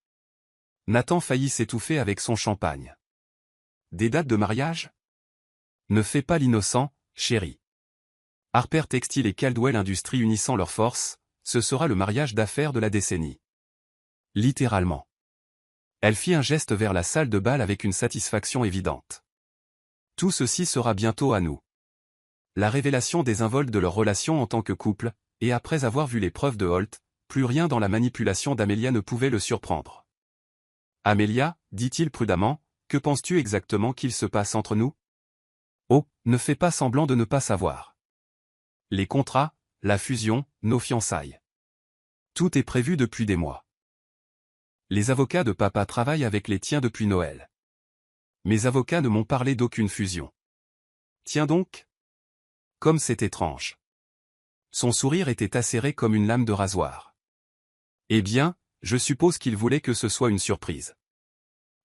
Nathan faillit s'étouffer avec son champagne. « Des dates de mariage ? Ne fais pas l'innocent, chérie. Harper Textile et Caldwell Industries unissant leurs forces, ce sera le mariage d'affaires de la décennie. Littéralement. Elle fit un geste vers la salle de bal avec une satisfaction évidente. Tout ceci sera bientôt à nous. La révélation désinvolte de leur relation en tant que couple, et après avoir vu les preuves de Holt, plus rien dans la manipulation d'Amelia ne pouvait le surprendre. « Amelia, dit-il prudemment, que penses-tu exactement qu'il se passe entre nous ? Oh, ne fais pas semblant de ne pas savoir. Les contrats, la fusion, nos fiançailles. Tout est prévu depuis des mois. Les avocats de papa travaillent avec les tiens depuis Noël. Mes avocats ne m'ont parlé d'aucune fusion. Tiens donc. Comme c'est étrange. » Son sourire était acéré comme une lame de rasoir. « Eh bien, je suppose qu'il voulait que ce soit une surprise.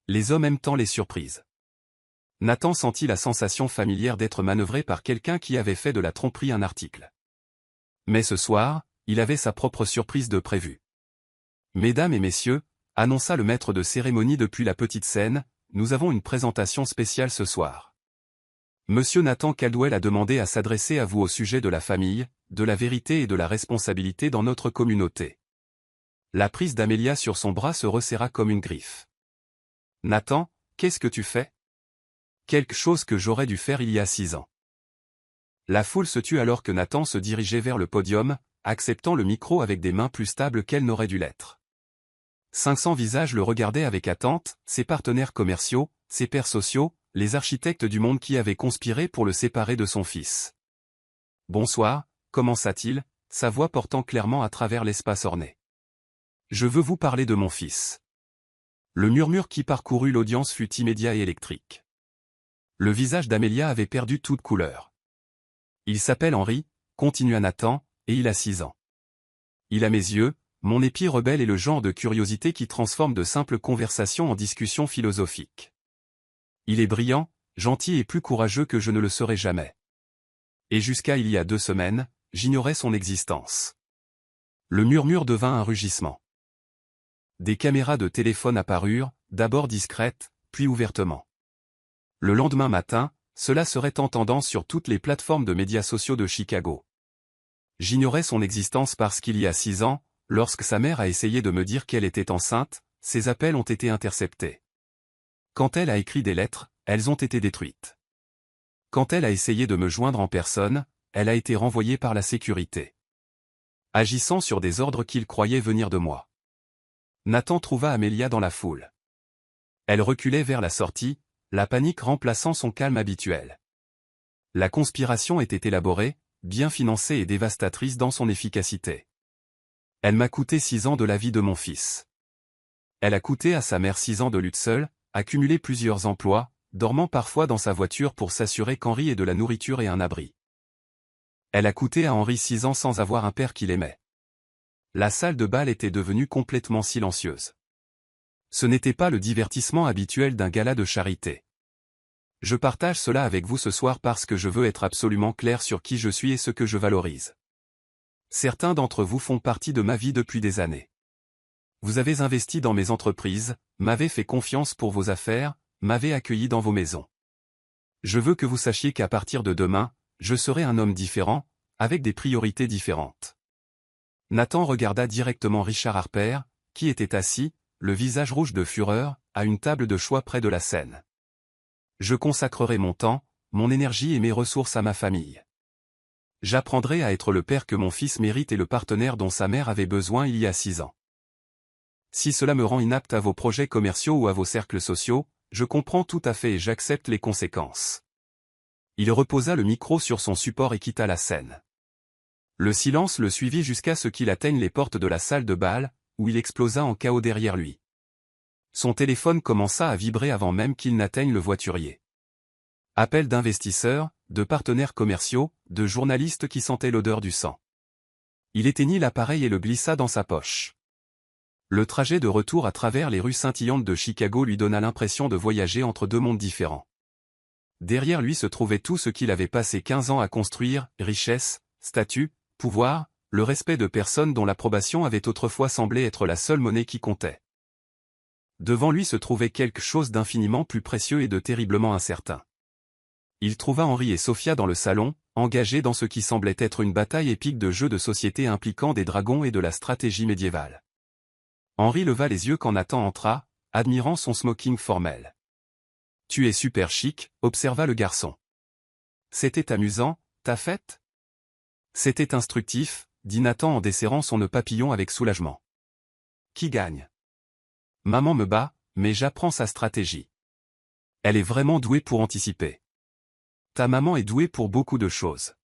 Les hommes aiment tant les surprises. » Nathan sentit la sensation familière d'être manœuvré par quelqu'un qui avait fait de la tromperie un article. Mais ce soir, il avait sa propre surprise de prévue. « Mesdames et messieurs, » annonça le maître de cérémonie depuis la petite scène, « nous avons une présentation spéciale ce soir. Monsieur Nathan Caldwell a demandé à s'adresser à vous au sujet de la famille, de la vérité et de la responsabilité dans notre communauté. » La prise d'Amelia sur son bras se resserra comme une griffe. « Nathan, qu'est-ce que tu fais ? » Quelque chose que j'aurais dû faire il y a 6 ans. La foule se tut alors que Nathan se dirigeait vers le podium, acceptant le micro avec des mains plus stables qu'elle n'aurait dû l'être. 500 visages le regardaient avec attente, ses partenaires commerciaux, ses pairs sociaux, les architectes du monde qui avaient conspiré pour le séparer de son fils. « Bonsoir », commença-t-il, sa voix portant clairement à travers l'espace orné. « Je veux vous parler de mon fils. » Le murmure qui parcourut l'audience fut immédiat et électrique. Le visage d'Amelia avait perdu toute couleur. « Il s'appelle Henry », continua Nathan, « et il a 6 ans. Il a mes yeux, mon épi rebelle et le genre de curiosité qui transforme de simples conversations en discussions philosophiques. Il est brillant, gentil et plus courageux que je ne le serai jamais. Et jusqu'à il y a 2 semaines, j'ignorais son existence. » Le murmure devint un rugissement. Des caméras de téléphone apparurent, d'abord discrètes, puis ouvertement. Le lendemain matin, cela serait en tendance sur toutes les plateformes de médias sociaux de Chicago. J'ignorais son existence parce qu'il y a 6 ans, lorsque sa mère a essayé de me dire qu'elle était enceinte, ses appels ont été interceptés. Quand elle a écrit des lettres, elles ont été détruites. Quand elle a essayé de me joindre en personne, elle a été renvoyée par la sécurité. agissant sur des ordres qu'il croyait venir de moi. Nathan trouva Amélia dans la foule. Elle reculait vers la sortie, la panique remplaçant son calme habituel. La conspiration était élaborée, bien financée et dévastatrice dans son efficacité. Elle m'a coûté 6 ans de la vie de mon fils. Elle a coûté à sa mère 6 ans de lutte seule, accumulé plusieurs emplois, dormant parfois dans sa voiture pour s'assurer qu'Henri ait de la nourriture et un abri. Elle a coûté à Henri 6 ans sans avoir un père qu'il aimait. La salle de bal était devenue complètement silencieuse. Ce n'était pas le divertissement habituel d'un gala de charité. Je partage cela avec vous ce soir parce que je veux être absolument clair sur qui je suis et ce que je valorise. Certains d'entre vous font partie de ma vie depuis des années. Vous avez investi dans mes entreprises, m'avez fait confiance pour vos affaires, m'avez accueilli dans vos maisons. Je veux que vous sachiez qu'à partir de demain, je serai un homme différent, avec des priorités différentes. Nathan regarda directement Richard Harper, qui était assis, le visage rouge de fureur, à une table de choix près de la scène. Je consacrerai mon temps, mon énergie et mes ressources à ma famille. J'apprendrai à être le père que mon fils mérite et le partenaire dont sa mère avait besoin il y a 6 ans. Si cela me rend inapte à vos projets commerciaux ou à vos cercles sociaux, je comprends tout à fait et j'accepte les conséquences. Il reposa le micro sur son support et quitta la scène. Le silence le suivit jusqu'à ce qu'il atteigne les portes de la salle de bal, où il explosa en chaos derrière lui. Son téléphone commença à vibrer avant même qu'il n'atteigne le voiturier. Appel d'investisseurs, de partenaires commerciaux, de journalistes qui sentaient l'odeur du sang. Il éteignit l'appareil et le glissa dans sa poche. Le trajet de retour à travers les rues scintillantes de Chicago lui donna l'impression de voyager entre 2 mondes différents. Derrière lui se trouvait tout ce qu'il avait passé 15 ans à construire, richesse, statut, pouvoir, le respect de personnes dont l'approbation avait autrefois semblé être la seule monnaie qui comptait. Devant lui se trouvait quelque chose d'infiniment plus précieux et de terriblement incertain. Il trouva Henri et Sophia dans le salon, engagés dans ce qui semblait être une bataille épique de jeux de société impliquant des dragons et de la stratégie médiévale. Henri leva les yeux quand Nathan entra, admirant son smoking formel. « Tu es super chic », observa le garçon. « C'était amusant, ta fête ?» « C'était instructif », dit Nathan en desserrant son nœud papillon avec soulagement. « Qui gagne ? » ?»« Maman me bat, mais j'apprends sa stratégie. Elle est vraiment douée pour anticiper. » Ta maman est douée pour beaucoup de choses.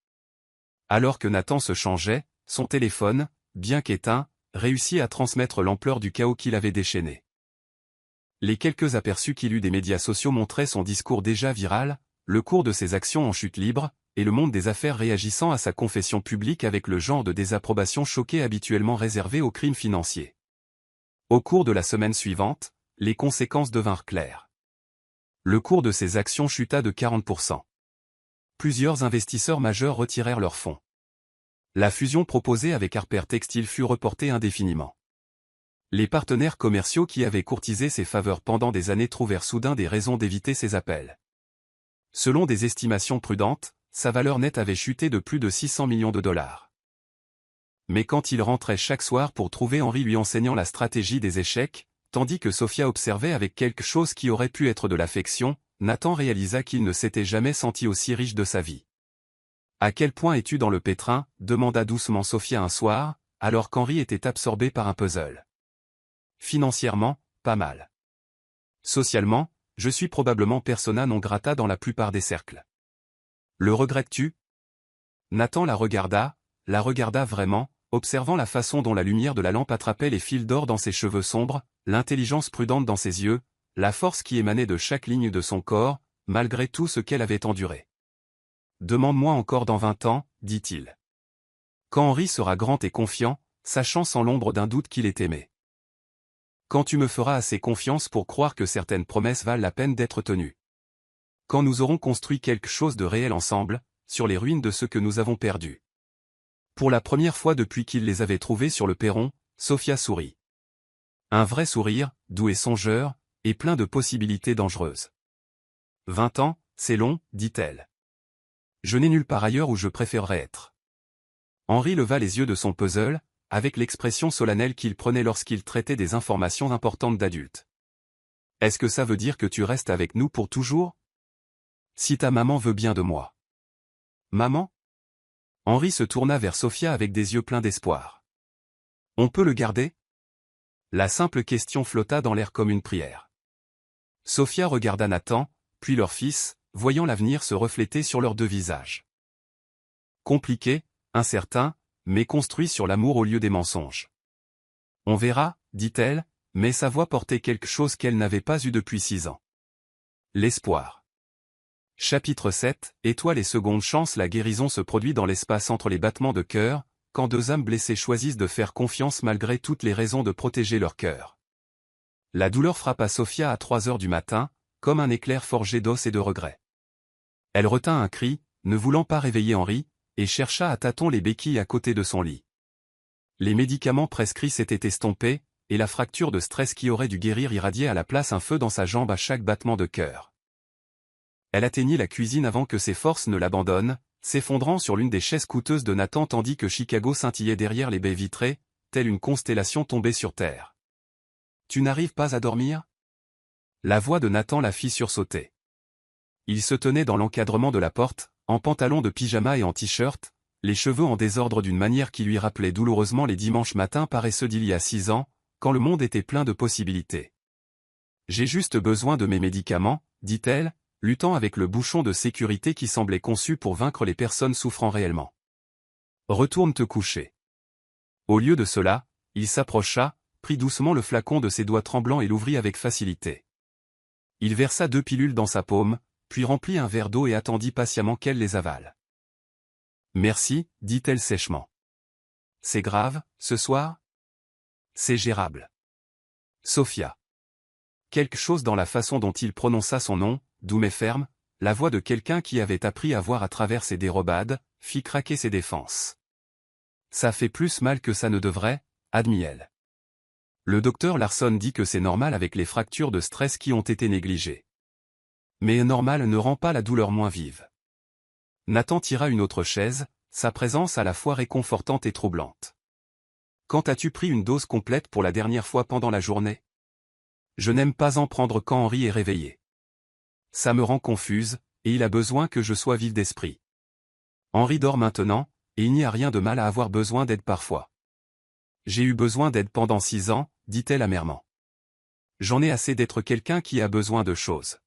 Alors que Nathan se changeait, son téléphone, bien qu'éteint, réussit à transmettre l'ampleur du chaos qu'il avait déchaîné. Les quelques aperçus qu'il eut des médias sociaux montraient son discours déjà viral, le cours de ses actions en chute libre, et le monde des affaires réagissant à sa confession publique avec le genre de désapprobation choquée habituellement réservé aux crimes financiers. Au cours de la semaine suivante, les conséquences devinrent claires. Le cours de ses actions chuta de 40%. Plusieurs investisseurs majeurs retirèrent leurs fonds. La fusion proposée avec Harper Textile fut reportée indéfiniment. Les partenaires commerciaux qui avaient courtisé ses faveurs pendant des années trouvèrent soudain des raisons d'éviter ses appels. Selon des estimations prudentes, sa valeur nette avait chuté de plus de 600 millions de dollars. Mais quand il rentrait chaque soir pour trouver Henri lui enseignant la stratégie des échecs, tandis que Sophia observait avec quelque chose qui aurait pu être de l'affection, Nathan réalisa qu'il ne s'était jamais senti aussi riche de sa vie. « À quel point es-tu dans le pétrin ?» demanda doucement Sophia un soir, alors qu'Henri était absorbé par un puzzle. « Financièrement, pas mal. Socialement, je suis probablement persona non grata dans la plupart des cercles. Le regrettes-tu ?» Nathan la regarda vraiment, observant la façon dont la lumière de la lampe attrapait les fils d'or dans ses cheveux sombres, l'intelligence prudente dans ses yeux, la force qui émanait de chaque ligne de son corps, malgré tout ce qu'elle avait enduré. « Demande-moi encore dans 20 ans, dit-il. Quand Henri sera grand et confiant, sachant sans l'ombre d'un doute qu'il est aimé. Quand tu me feras assez confiance pour croire que certaines promesses valent la peine d'être tenues. Quand nous aurons construit quelque chose de réel ensemble, sur les ruines de ce que nous avons perdu. » Pour la première fois depuis qu'il les avait trouvés sur le perron, Sophia sourit. Un vrai sourire, doux et songeur, et plein de possibilités dangereuses. « 20 ans, c'est long, dit-elle. Je n'ai nulle part ailleurs où je préférerais être. » Henri leva les yeux de son puzzle, avec l'expression solennelle qu'il prenait lorsqu'il traitait des informations importantes d'adultes. « Est-ce que ça veut dire que tu restes avec nous pour toujours ? Si ta maman veut bien de moi. » « Maman ?» Henri se tourna vers Sophia avec des yeux pleins d'espoir. On peut le garder? La simple question flotta dans l'air comme une prière. Sophia regarda Nathan, puis leur fils, voyant l'avenir se refléter sur leurs deux visages. Compliqué, incertain, mais construit sur l'amour au lieu des mensonges. On verra, dit-elle, mais sa voix portait quelque chose qu'elle n'avait pas eu depuis 6 ans. L'espoir. Chapitre 7, Étoile et seconde chance. La guérison se produit dans l'espace entre les battements de cœur, quand deux âmes blessées choisissent de faire confiance malgré toutes les raisons de protéger leur cœur. La douleur frappa Sophia à 3 heures du matin, comme un éclair forgé d'os et de regrets. Elle retint un cri, ne voulant pas réveiller Henri, et chercha à tâtons les béquilles à côté de son lit. Les médicaments prescrits s'étaient estompés, et la fracture de stress qui aurait dû guérir irradiait à la place un feu dans sa jambe à chaque battement de cœur. Elle atteignit la cuisine avant que ses forces ne l'abandonnent, s'effondrant sur l'une des chaises coûteuses de Nathan tandis que Chicago scintillait derrière les baies vitrées, telle une constellation tombée sur terre. « Tu n'arrives pas à dormir ?» La voix de Nathan la fit sursauter. Il se tenait dans l'encadrement de la porte, en pantalon de pyjama et en t-shirt, les cheveux en désordre d'une manière qui lui rappelait douloureusement les dimanches matins paresseux d'il y a 6 ans, quand le monde était plein de possibilités. « J'ai juste besoin de mes médicaments, dit-elle, luttant avec le bouchon de sécurité qui semblait conçu pour vaincre les personnes souffrant réellement. « Retourne te coucher. » Au lieu de cela, il s'approcha, prit doucement le flacon de ses doigts tremblants et l'ouvrit avec facilité. Il versa 2 pilules dans sa paume, puis remplit un verre d'eau et attendit patiemment qu'elle les avale. « Merci, dit-elle sèchement. C'est grave, ce soir? C'est gérable. Sophia. Quelque chose dans la façon dont il prononça son nom, doux mais ferme, la voix de quelqu'un qui avait appris à voir à travers ses dérobades, fit craquer ses défenses. Ça fait plus mal que ça ne devrait, admit-elle. Le docteur Larson dit que c'est normal avec les fractures de stress qui ont été négligées. Mais normal ne rend pas la douleur moins vive. Nathan tira une autre chaise, sa présence à la fois réconfortante et troublante. Quand as-tu pris une dose complète pour la dernière fois pendant la journée? Je n'aime pas en prendre quand Henri est réveillé. Ça me rend confuse, et il a besoin que je sois vive d'esprit. Henri dort maintenant, et il n'y a rien de mal à avoir besoin d'aide parfois. J'ai eu besoin d'aide pendant 6 ans, dit-elle amèrement. J'en ai assez d'être quelqu'un qui a besoin de choses.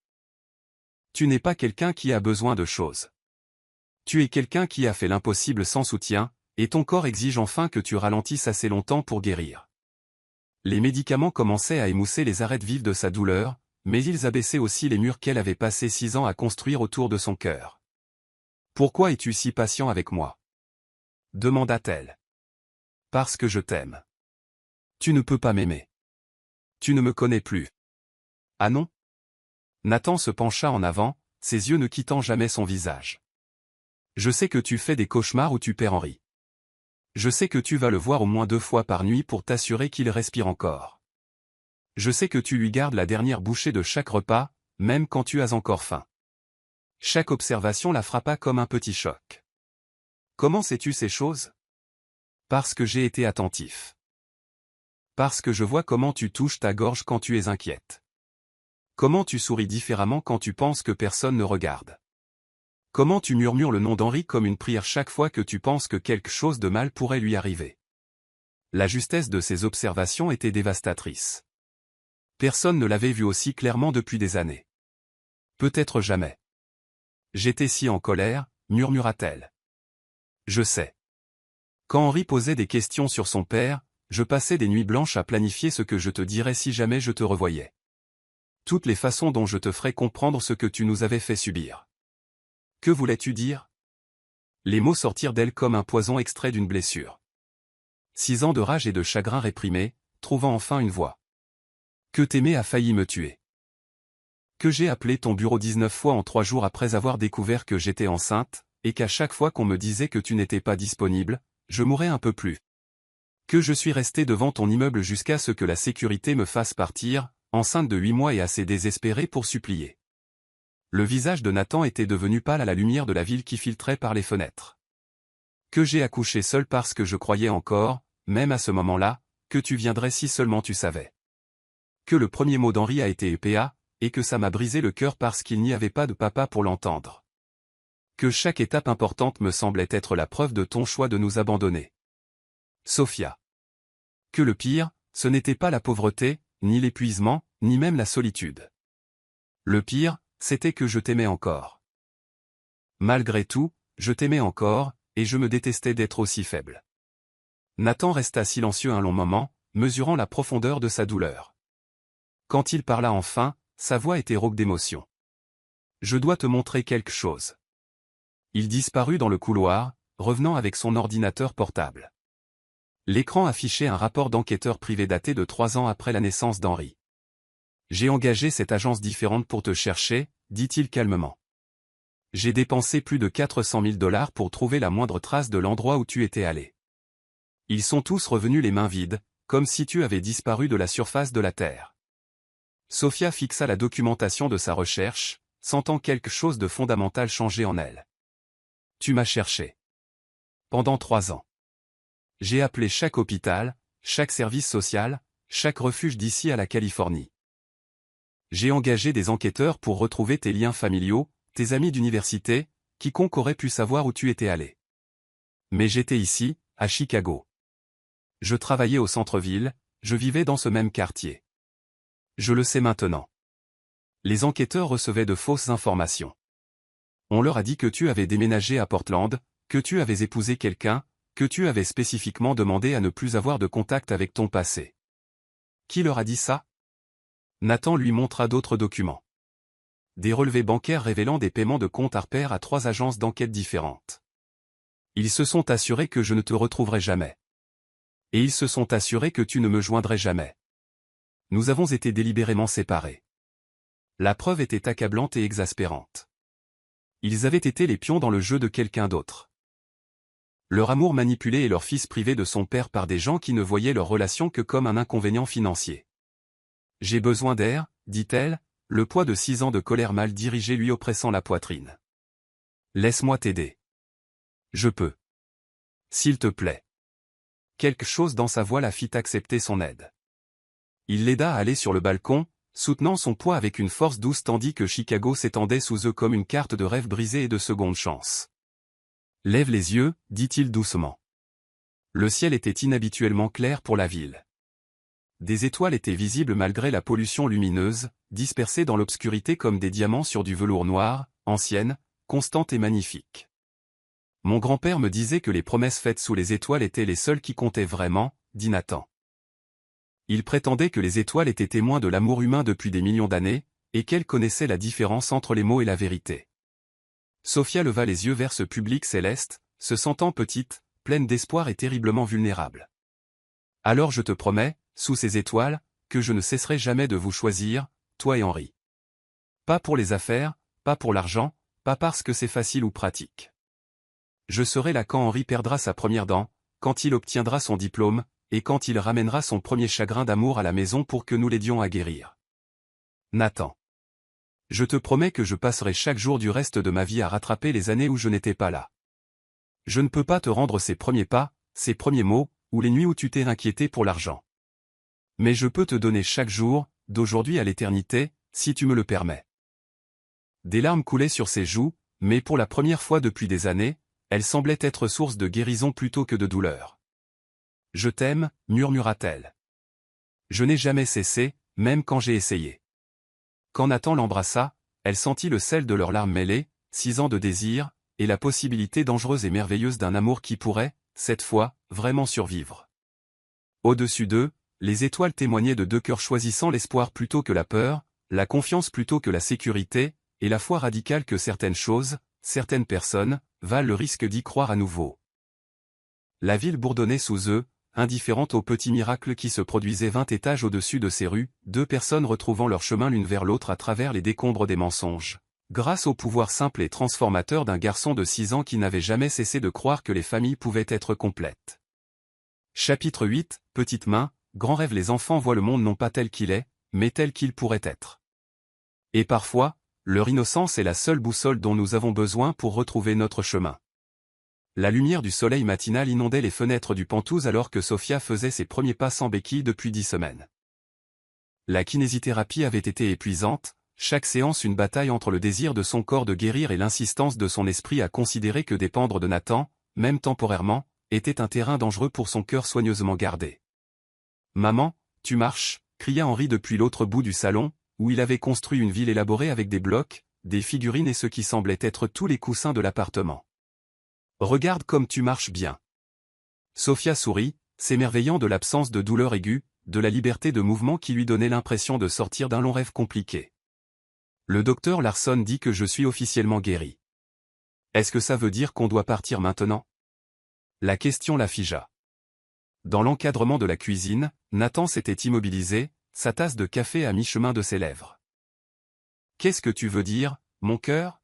Tu n'es pas quelqu'un qui a besoin de choses. Tu es quelqu'un qui a fait l'impossible sans soutien, et ton corps exige enfin que tu ralentisses assez longtemps pour guérir. Les médicaments commençaient à émousser les arêtes vives de sa douleur, mais ils abaissaient aussi les murs qu'elle avait passé 6 ans à construire autour de son cœur. « Pourquoi es-tu si patient avec moi ?» demanda-t-elle. « Parce que je t'aime. Tu ne peux pas m'aimer. Tu ne me connais plus. » Ah non? Nathan se pencha en avant, ses yeux ne quittant jamais son visage. « Je sais que tu fais des cauchemars où tu perds Henri. Je sais que tu vas le voir au moins 2 fois par nuit pour t'assurer qu'il respire encore. Je sais que tu lui gardes la dernière bouchée de chaque repas, même quand tu as encore faim. » Chaque observation la frappa comme un petit choc. « Comment sais-tu ces choses? » Parce que j'ai été attentif. Parce que je vois comment tu touches ta gorge quand tu es inquiète. Comment tu souris différemment quand tu penses que personne ne regarde. Comment tu murmures le nom d'Henri comme une prière chaque fois que tu penses que quelque chose de mal pourrait lui arriver. La justesse de ces observations était dévastatrice. Personne ne l'avait vu aussi clairement depuis des années. Peut-être jamais. J'étais si en colère, murmura-t-elle. Je sais. Quand Henri posait des questions sur son père, je passais des nuits blanches à planifier ce que je te dirais si jamais je te revoyais. Toutes les façons dont je te ferais comprendre ce que tu nous avais fait subir. Que voulais-tu dire? Les mots sortirent d'elle comme un poison extrait d'une blessure. 6 ans de rage et de chagrin réprimés, trouvant enfin une voix. Que t'aimer a failli me tuer. Que j'ai appelé ton bureau 19 fois en 3 jours après avoir découvert que j'étais enceinte, et qu'à chaque fois qu'on me disait que tu n'étais pas disponible, je mourais un peu plus. Que je suis resté devant ton immeuble jusqu'à ce que la sécurité me fasse partir, enceinte de 8 mois et assez désespérée pour supplier. Le visage de Nathan était devenu pâle à la lumière de la ville qui filtrait par les fenêtres. Que j'ai accouché seul parce que je croyais encore, même à ce moment-là, que tu viendrais si seulement tu savais. Que le premier mot d'Henri a été EPA, et que ça m'a brisé le cœur parce qu'il n'y avait pas de papa pour l'entendre. Que chaque étape importante me semblait être la preuve de ton choix de nous abandonner. Sophia. Que le pire, ce n'était pas la pauvreté, ni l'épuisement, ni même la solitude. Le pire, c'était que je t'aimais encore. Malgré tout, je t'aimais encore, et je me détestais d'être aussi faible. Nathan resta silencieux un long moment, mesurant la profondeur de sa douleur. Quand il parla enfin, sa voix était rauque d'émotion. « Je dois te montrer quelque chose. » Il disparut dans le couloir, revenant avec son ordinateur portable. L'écran affichait un rapport d'enquêteur privé daté de 3 ans après la naissance d'Henri. « J'ai engagé cette agence différente pour te chercher, dit-il calmement. J'ai dépensé plus de 400 000 $ pour trouver la moindre trace de l'endroit où tu étais allé. Ils sont tous revenus les mains vides, comme si tu avais disparu de la surface de la Terre. » Sophia fixa la documentation de sa recherche, sentant quelque chose de fondamental changer en elle. « Tu m'as cherché. Pendant 3 ans. J'ai appelé chaque hôpital, chaque service social, chaque refuge d'ici à la Californie. J'ai engagé des enquêteurs pour retrouver tes liens familiaux, tes amis d'université, quiconque aurait pu savoir où tu étais allé. Mais j'étais ici, à Chicago. Je travaillais au centre-ville, je vivais dans ce même quartier. Je le sais maintenant. Les enquêteurs recevaient de fausses informations. On leur a dit que tu avais déménagé à Portland, que tu avais épousé quelqu'un, que tu avais spécifiquement demandé à ne plus avoir de contact avec ton passé. Qui leur a dit ça? Nathan lui montra d'autres documents. Des relevés bancaires révélant des paiements de compte Harper à 3 agences d'enquête différentes. Ils se sont assurés que je ne te retrouverai jamais. Et ils se sont assurés que tu ne me joindrais jamais. Nous avons été délibérément séparés. La preuve était accablante et exaspérante. Ils avaient été les pions dans le jeu de quelqu'un d'autre. Leur amour manipulé et leur fils privé de son père par des gens qui ne voyaient leur relation que comme un inconvénient financier. J'ai besoin d'air, dit-elle, le poids de 6 ans de colère mal dirigée lui oppressant la poitrine. Laisse-moi t'aider. Je peux. S'il te plaît. Quelque chose dans sa voix la fit accepter son aide. Il l'aida à aller sur le balcon, soutenant son poids avec une force douce tandis que Chicago s'étendait sous eux comme une carte de rêve brisée et de seconde chance. Lève les yeux, dit-il doucement. Le ciel était inhabituellement clair pour la ville. Des étoiles étaient visibles malgré la pollution lumineuse, dispersées dans l'obscurité comme des diamants sur du velours noir, ancienne, constante et magnifique. Mon grand-père me disait que les promesses faites sous les étoiles étaient les seules qui comptaient vraiment, dit Nathan. Il prétendait que les étoiles étaient témoins de l'amour humain depuis des millions d'années, et qu'elles connaissaient la différence entre les mots et la vérité. Sophia leva les yeux vers ce public céleste, se sentant petite, pleine d'espoir et terriblement vulnérable. Alors je te promets, sous ces étoiles, que je ne cesserai jamais de vous choisir, toi et Henri. Pas pour les affaires, pas pour l'argent, pas parce que c'est facile ou pratique. Je serai là quand Henri perdra sa première dent, quand il obtiendra son diplôme, et quand il ramènera son premier chagrin d'amour à la maison pour que nous l'aidions à guérir. Nathan. Je te promets que je passerai chaque jour du reste de ma vie à rattraper les années où je n'étais pas là. Je ne peux pas te rendre ces premiers pas, ces premiers mots, ou les nuits où tu t'es inquiété pour l'argent. Mais je peux te donner chaque jour, d'aujourd'hui à l'éternité, si tu me le permets. Des larmes coulaient sur ses joues, mais pour la première fois depuis des années, elles semblaient être source de guérison plutôt que de douleur. Je t'aime, murmura-t-elle. Je n'ai jamais cessé, même quand j'ai essayé. Quand Nathan l'embrassa, elle sentit le sel de leurs larmes mêlées, 6 ans de désir, et la possibilité dangereuse et merveilleuse d'un amour qui pourrait, cette fois, vraiment survivre. Au-dessus d'eux, les étoiles témoignaient de 2 cœurs choisissant l'espoir plutôt que la peur, la confiance plutôt que la sécurité, et la foi radicale que certaines choses, certaines personnes, valent le risque d'y croire à nouveau. La ville bourdonnait sous eux, indifférente aux petits miracles qui se produisaient 20 étages au-dessus de ces rues, 2 personnes retrouvant leur chemin l'une vers l'autre à travers les décombres des mensonges, grâce au pouvoir simple et transformateur d'un garçon de 6 ans qui n'avait jamais cessé de croire que les familles pouvaient être complètes. Chapitre 8, Petite main, grand rêve. Les enfants voient le monde non pas tel qu'il est, mais tel qu'il pourrait être. Et parfois, leur innocence est la seule boussole dont nous avons besoin pour retrouver notre chemin. La lumière du soleil matinal inondait les fenêtres du Penthouse alors que Sophia faisait ses premiers pas sans béquille depuis 10 semaines. La kinésithérapie avait été épuisante, chaque séance une bataille entre le désir de son corps de guérir et l'insistance de son esprit à considérer que dépendre de Nathan, même temporairement, était un terrain dangereux pour son cœur soigneusement gardé. Maman, tu marches, cria Henri depuis l'autre bout du salon, où il avait construit une ville élaborée avec des blocs, des figurines et ce qui semblait être tous les coussins de l'appartement. Regarde comme tu marches bien. Sophia sourit, s'émerveillant de l'absence de douleur aiguë, de la liberté de mouvement qui lui donnait l'impression de sortir d'un long rêve compliqué. Le docteur Larson dit que je suis officiellement guéri. Est-ce que ça veut dire qu'on doit partir maintenant? La question la figea. Dans l'encadrement de la cuisine, Nathan s'était immobilisé, sa tasse de café à mi-chemin de ses lèvres. Qu'est-ce que tu veux dire, mon cœur?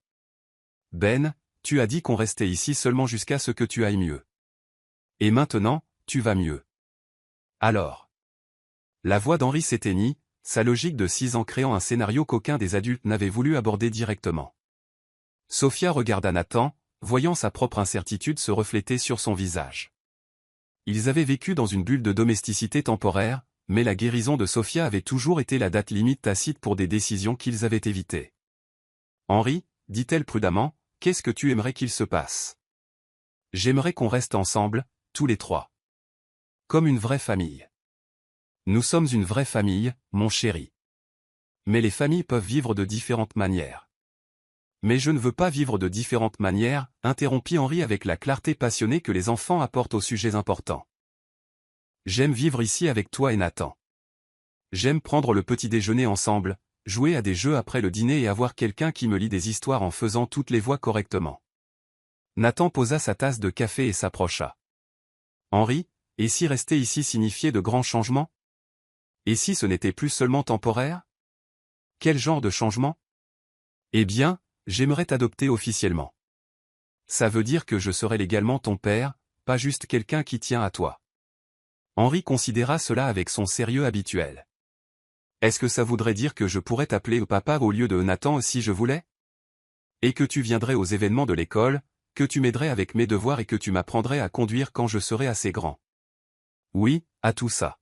Ben, tu as dit qu'on restait ici seulement jusqu'à ce que tu ailles mieux. Et maintenant, tu vas mieux. Alors. La voix d'Henri s'éteignit, sa logique de 6 ans créant un scénario qu'aucun des adultes n'avait voulu aborder directement. Sophia regarda Nathan, voyant sa propre incertitude se refléter sur son visage. Ils avaient vécu dans une bulle de domesticité temporaire, mais la guérison de Sophia avait toujours été la date limite tacite pour des décisions qu'ils avaient évitées. Henri, dit-elle prudemment, qu'est-ce que tu aimerais qu'il se passe? J'aimerais qu'on reste ensemble, tous les trois. Comme une vraie famille. Nous sommes une vraie famille, mon chéri. Mais les familles peuvent vivre de différentes manières. Mais je ne veux pas vivre de différentes manières, interrompit Henri avec la clarté passionnée que les enfants apportent aux sujets importants. J'aime vivre ici avec toi et Nathan. J'aime prendre le petit déjeuner ensemble, jouer à des jeux après le dîner et avoir quelqu'un qui me lit des histoires en faisant toutes les voix correctement. Nathan posa sa tasse de café et s'approcha. Henri, et si rester ici signifiait de grands changements? Et si ce n'était plus seulement temporaire? Quel genre de changement? Eh bien, j'aimerais t'adopter officiellement. Ça veut dire que je serai légalement ton père, pas juste quelqu'un qui tient à toi. Henri considéra cela avec son sérieux habituel. Est-ce que ça voudrait dire que je pourrais t'appeler papa au lieu de Nathan si je voulais? Et que tu viendrais aux événements de l'école, que tu m'aiderais avec mes devoirs et que tu m'apprendrais à conduire quand je serai assez grand? Oui, à tout ça.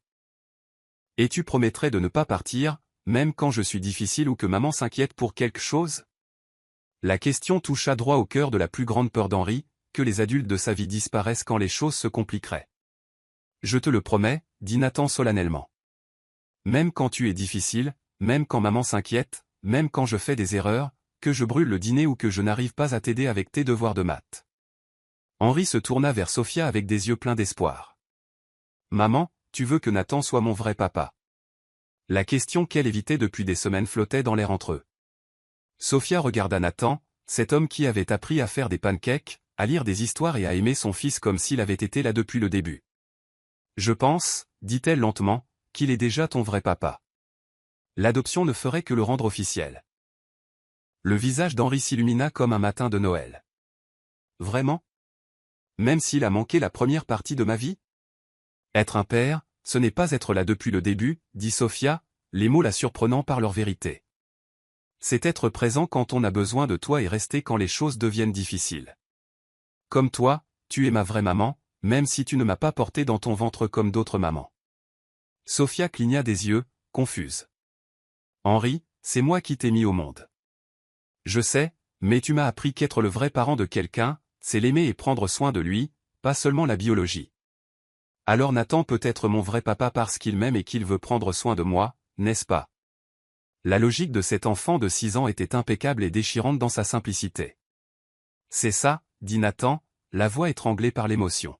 Et tu promettrais de ne pas partir, même quand je suis difficile ou que maman s'inquiète pour quelque chose? La question toucha droit au cœur de la plus grande peur d'Henri, que les adultes de sa vie disparaissent quand les choses se compliqueraient. Je te le promets, dit Nathan solennellement. Même quand tu es difficile, même quand maman s'inquiète, même quand je fais des erreurs, que je brûle le dîner ou que je n'arrive pas à t'aider avec tes devoirs de maths. Henri se tourna vers Sophia avec des yeux pleins d'espoir. Maman, tu veux que Nathan soit mon vrai papa? La question qu'elle évitait depuis des semaines flottait dans l'air entre eux. Sophia regarda Nathan, cet homme qui avait appris à faire des pancakes, à lire des histoires et à aimer son fils comme s'il avait été là depuis le début. Je pense, dit-elle lentement, qu'il est déjà ton vrai papa. L'adoption ne ferait que le rendre officiel. Le visage d'Henri s'illumina comme un matin de Noël. Vraiment? Même s'il a manqué la première partie de ma vie? Être un père, ce n'est pas être là depuis le début, dit Sophia, les mots la surprenant par leur vérité. C'est être présent quand on a besoin de toi et rester quand les choses deviennent difficiles. Comme toi, tu es ma vraie maman, même si tu ne m'as pas porté dans ton ventre comme d'autres mamans. Sophia cligna des yeux, confuse. Henri, c'est moi qui t'ai mis au monde. Je sais, mais tu m'as appris qu'être le vrai parent de quelqu'un, c'est l'aimer et prendre soin de lui, pas seulement la biologie. Alors Nathan peut être mon vrai papa parce qu'il m'aime et qu'il veut prendre soin de moi, n'est-ce pas? La logique de cet enfant de 6 ans était impeccable et déchirante dans sa simplicité. C'est ça, dit Nathan, la voix étranglée par l'émotion.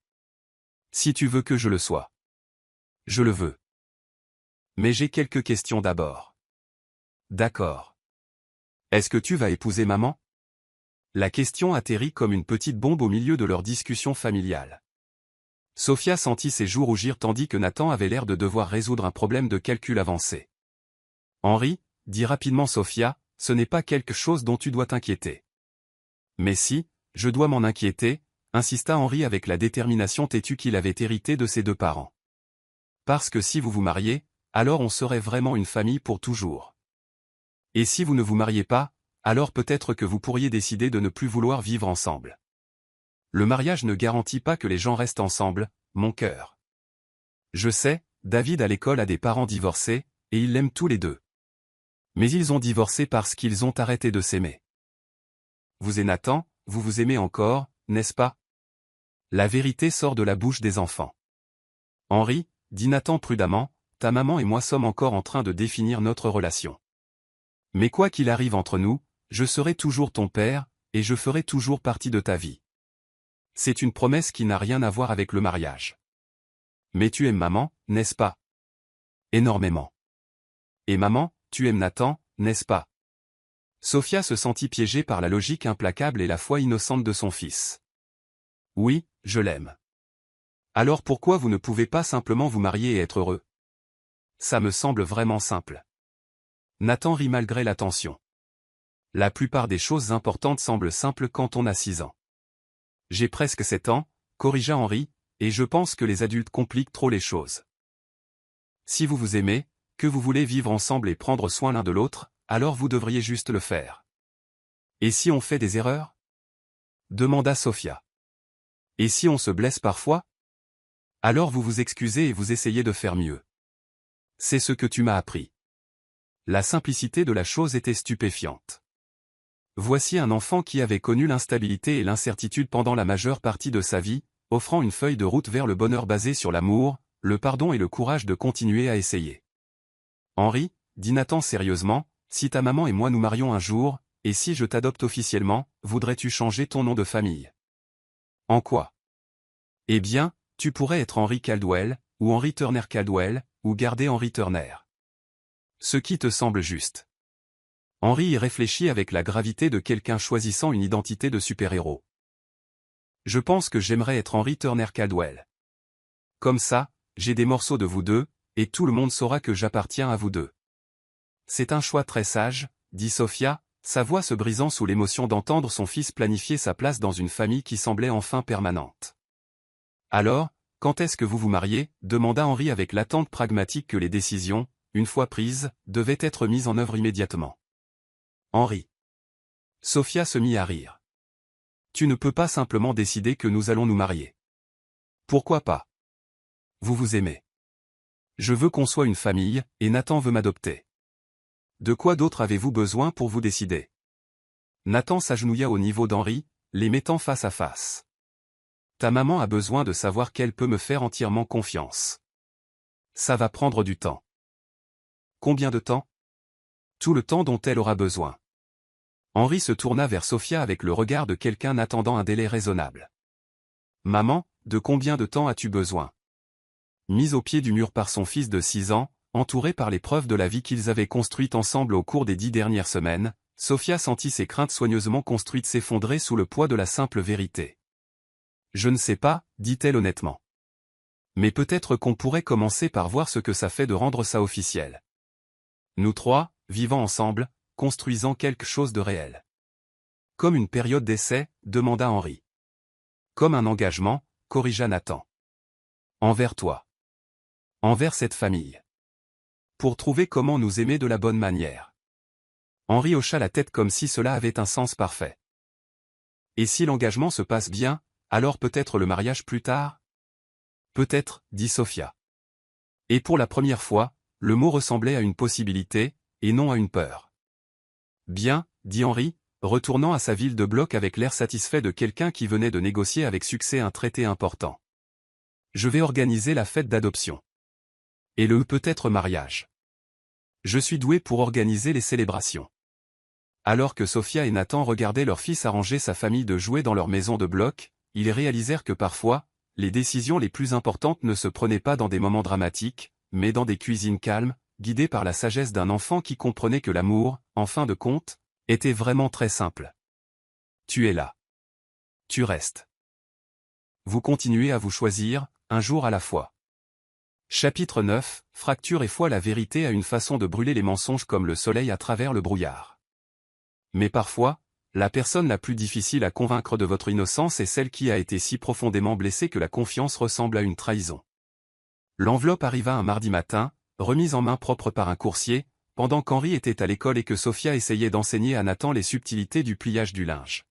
Si tu veux que je le sois. Je le veux. Mais j'ai quelques questions d'abord. D'accord. Est-ce que tu vas épouser maman? La question atterrit comme une petite bombe au milieu de leur discussion familiale. Sophia sentit ses joues rougir tandis que Nathan avait l'air de devoir résoudre un problème de calcul avancé. Henri, dit rapidement Sophia, ce n'est pas quelque chose dont tu dois t'inquiéter. Mais si, je dois m'en inquiéter, insista Henri avec la détermination têtue qu'il avait héritée de ses deux parents. Parce que si vous vous mariez, alors on serait vraiment une famille pour toujours. Et si vous ne vous mariez pas, alors peut-être que vous pourriez décider de ne plus vouloir vivre ensemble. Le mariage ne garantit pas que les gens restent ensemble, mon cœur. Je sais, David à l'école a des parents divorcés, et ils l'aiment tous les deux. Mais ils ont divorcé parce qu'ils ont arrêté de s'aimer. Vous et Nathan, vous vous aimez encore, n'est-ce pas? La vérité sort de la bouche des enfants. Henri, dit Nathan prudemment, ta maman et moi sommes encore en train de définir notre relation. Mais quoi qu'il arrive entre nous, je serai toujours ton père, et je ferai toujours partie de ta vie. C'est une promesse qui n'a rien à voir avec le mariage. Mais tu aimes maman, n'est-ce pas? Énormément. Et maman, tu aimes Nathan, n'est-ce pas? Sophia se sentit piégée par la logique implacable et la foi innocente de son fils. Oui, je l'aime. Alors pourquoi vous ne pouvez pas simplement vous marier et être heureux? Ça me semble vraiment simple. Nathan rit malgré la tension. La plupart des choses importantes semblent simples quand on a 6 ans. J'ai presque 7 ans, corrigea Henri, et je pense que les adultes compliquent trop les choses. Si vous vous aimez, que vous voulez vivre ensemble et prendre soin l'un de l'autre, alors vous devriez juste le faire. Et si on fait des erreurs? Demanda Sophia. Et si on se blesse parfois? Alors vous vous excusez et vous essayez de faire mieux. C'est ce que tu m'as appris. La simplicité de la chose était stupéfiante. Voici un enfant qui avait connu l'instabilité et l'incertitude pendant la majeure partie de sa vie, offrant une feuille de route vers le bonheur basé sur l'amour, le pardon et le courage de continuer à essayer. Henri, dit Nathan sérieusement, si ta maman et moi nous marions un jour, et si je t'adopte officiellement, voudrais-tu changer ton nom de famille? En quoi? Eh bien, tu pourrais être Henry Caldwell, ou Henry Turner Caldwell, ou garder Henry Turner. Ce qui te semble juste. Henri y réfléchit avec la gravité de quelqu'un choisissant une identité de super-héros. Je pense que j'aimerais être Henry Turner Caldwell. Comme ça, j'ai des morceaux de vous deux, et tout le monde saura que j'appartiens à vous deux. C'est un choix très sage, dit Sophia, sa voix se brisant sous l'émotion d'entendre son fils planifier sa place dans une famille qui semblait enfin permanente. Alors, quand est-ce que vous vous mariez? Demanda Henri avec l'attente pragmatique que les décisions, une fois prises, devaient être mises en œuvre immédiatement. Henri. Sophia se mit à rire. Tu ne peux pas simplement décider que nous allons nous marier. Pourquoi pas? Vous vous aimez. Je veux qu'on soit une famille, et Nathan veut m'adopter. De quoi d'autre avez-vous besoin pour vous décider? Nathan s'agenouilla au niveau d'Henri, les mettant face à face. Ta maman a besoin de savoir qu'elle peut me faire entièrement confiance. Ça va prendre du temps. Combien de temps? Tout le temps dont elle aura besoin. Henri se tourna vers Sophia avec le regard de quelqu'un attendant un délai raisonnable. Maman, de combien de temps as-tu besoin? Mise au pied du mur par son fils de 6 ans, entourée par les preuves de la vie qu'ils avaient construite ensemble au cours des 10 dernières semaines, Sophia sentit ses craintes soigneusement construites s'effondrer sous le poids de la simple vérité. Je ne sais pas, dit-elle honnêtement. Mais peut-être qu'on pourrait commencer par voir ce que ça fait de rendre ça officiel. Nous trois, vivant ensemble, construisant quelque chose de réel. Comme une période d'essai, demanda Henri. Comme un engagement, corrigea Nathan. Envers toi. Envers cette famille. Pour trouver comment nous aimer de la bonne manière. Henri hocha la tête comme si cela avait un sens parfait. Et si l'engagement se passe bien, alors peut-être le mariage plus tard? Peut-être, dit Sophia. Et pour la première fois, le mot ressemblait à une possibilité, et non à une peur. Bien, dit Henri, retournant à sa ville de bloc avec l'air satisfait de quelqu'un qui venait de négocier avec succès un traité important. Je vais organiser la fête d'adoption. Et le peut-être mariage. Je suis doué pour organiser les célébrations. Alors que Sophia et Nathan regardaient leur fils arranger sa famille de jouets dans leur maison de bloc, ils réalisèrent que parfois, les décisions les plus importantes ne se prenaient pas dans des moments dramatiques, mais dans des cuisines calmes, guidées par la sagesse d'un enfant qui comprenait que l'amour, en fin de compte, était vraiment très simple. Tu es là. Tu restes. Vous continuez à vous choisir, un jour à la fois. Chapitre 9, Fracture et foi. La vérité a une façon de brûler les mensonges comme le soleil à travers le brouillard. Mais parfois, la personne la plus difficile à convaincre de votre innocence est celle qui a été si profondément blessée que la confiance ressemble à une trahison. L'enveloppe arriva un mardi matin, remise en main propre par un coursier, pendant qu'Henri était à l'école et que Sophia essayait d'enseigner à Nathan les subtilités du pliage du linge.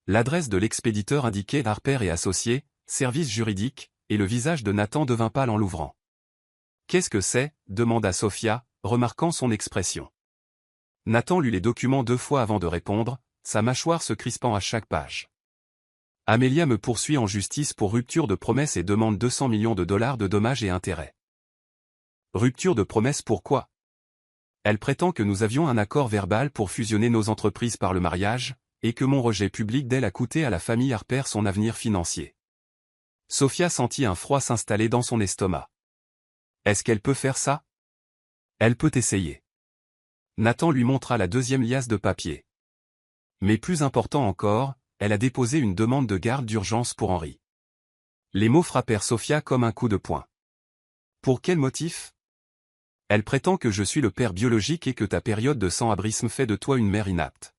L'adresse de l'expéditeur indiquait Harper et Associés, service juridique, et le visage de Nathan devint pâle en l'ouvrant. « Qu'est-ce que c'est » demanda Sophia, remarquant son expression. Nathan lut les documents 2 fois avant de répondre, sa mâchoire se crispant à chaque page. « Amelia me poursuit en justice pour rupture de promesse et demande 200 millions de dollars de dommages et intérêts. » Rupture de promesse pourquoi? Elle prétend que nous avions un accord verbal pour fusionner nos entreprises par le mariage, et que mon rejet public d'elle a coûté à la famille Harper son avenir financier. Sophia sentit un froid s'installer dans son estomac. Est-ce qu'elle peut faire ça? Elle peut essayer. Nathan lui montra la deuxième liasse de papier. Mais plus important encore, elle a déposé une demande de garde d'urgence pour Henri. Les mots frappèrent Sophia comme un coup de poing. Pour quel motif? Elle prétend que je suis le père biologique et que ta période de sans-abrisme fait de toi une mère inapte.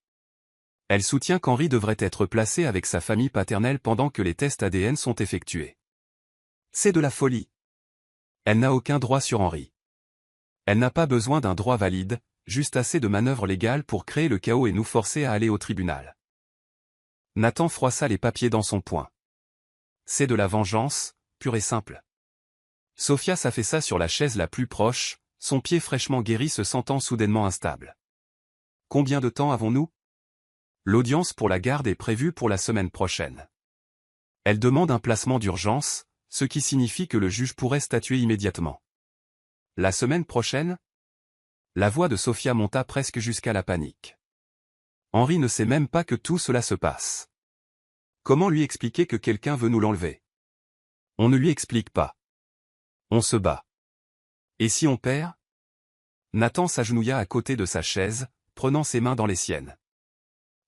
Elle soutient qu'Henri devrait être placé avec sa famille paternelle pendant que les tests ADN sont effectués. C'est de la folie. Elle n'a aucun droit sur Henri. Elle n'a pas besoin d'un droit valide, juste assez de manœuvres légales pour créer le chaos et nous forcer à aller au tribunal. Nathan froissa les papiers dans son poing. C'est de la vengeance, pure et simple. Sophia s'affaissa sur la chaise la plus proche, son pied fraîchement guéri se sentant soudainement instable. Combien de temps avons-nous? L'audience pour la garde est prévue pour la semaine prochaine. Elle demande un placement d'urgence, ce qui signifie que le juge pourrait statuer immédiatement. La semaine prochaine? La voix de Sophia monta presque jusqu'à la panique. Henri ne sait même pas que tout cela se passe. Comment lui expliquer que quelqu'un veut nous l'enlever? On ne lui explique pas. On se bat. Et si on perd? Nathan s'agenouilla à côté de sa chaise, prenant ses mains dans les siennes.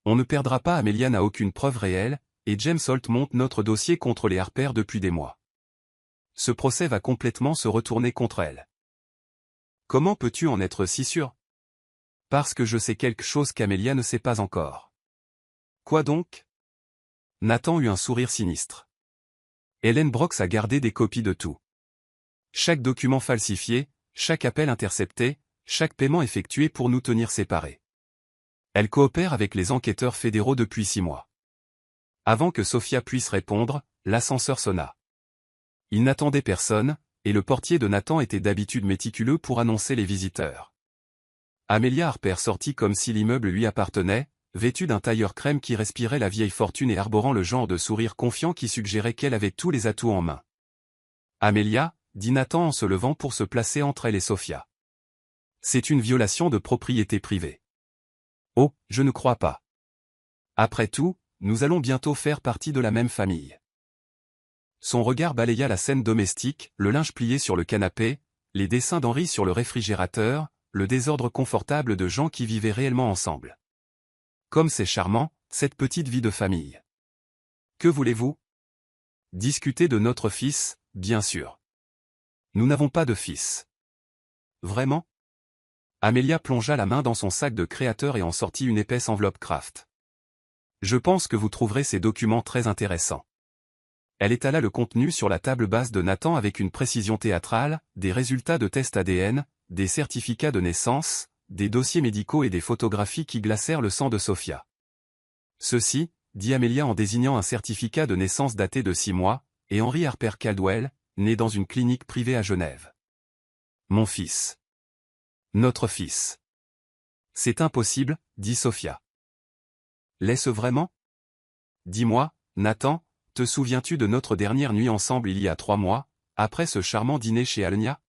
On ne perdra pas. Amelia n'a aucune preuve réelle, et James Holt monte notre dossier contre les Harper depuis des mois. Ce procès va complètement se retourner contre elle. Comment peux-tu en être si sûr? Parce que je sais quelque chose qu'Amelia ne sait pas encore. Quoi donc? Nathan eut un sourire sinistre. Helen Brooks a gardé des copies de tout. Chaque document falsifié, chaque appel intercepté, chaque paiement effectué pour nous tenir séparés. Elle coopère avec les enquêteurs fédéraux depuis 6 mois. Avant que Sophia puisse répondre, l'ascenseur sonna. Il n'attendait personne, et le portier de Nathan était d'habitude méticuleux pour annoncer les visiteurs. Amelia Harper sortit comme si l'immeuble lui appartenait, vêtue d'un tailleur crème qui respirait la vieille fortune et arborant le genre de sourire confiant qui suggérait qu'elle avait tous les atouts en main. Amelia, dit Nathan en se levant pour se placer entre elle et Sophia. C'est une violation de propriété privée. Oh, je ne crois pas. Après tout, nous allons bientôt faire partie de la même famille. Son regard balaya la scène domestique, le linge plié sur le canapé, les dessins d'Henri sur le réfrigérateur, le désordre confortable de gens qui vivaient réellement ensemble. Comme c'est charmant, cette petite vie de famille. Que voulez-vous? Discuter de notre fils, bien sûr. Nous n'avons pas de fils. Vraiment? Amelia plongea la main dans son sac de créateur et en sortit une épaisse enveloppe Kraft. Je pense que vous trouverez ces documents très intéressants. Elle étala le contenu sur la table basse de Nathan avec une précision théâtrale, des résultats de tests ADN, des certificats de naissance, des dossiers médicaux et des photographies qui glacèrent le sang de Sophia. Ceci, dit Amelia en désignant un certificat de naissance daté de 6 mois, et Henry Harper Caldwell, né dans une clinique privée à Genève. Mon fils. Notre fils. C'est impossible, dit Sophia. L'est-ce vraiment? Dis-moi, Nathan, te souviens-tu de notre dernière nuit ensemble il y a 3 mois, après ce charmant dîner chez Alenia?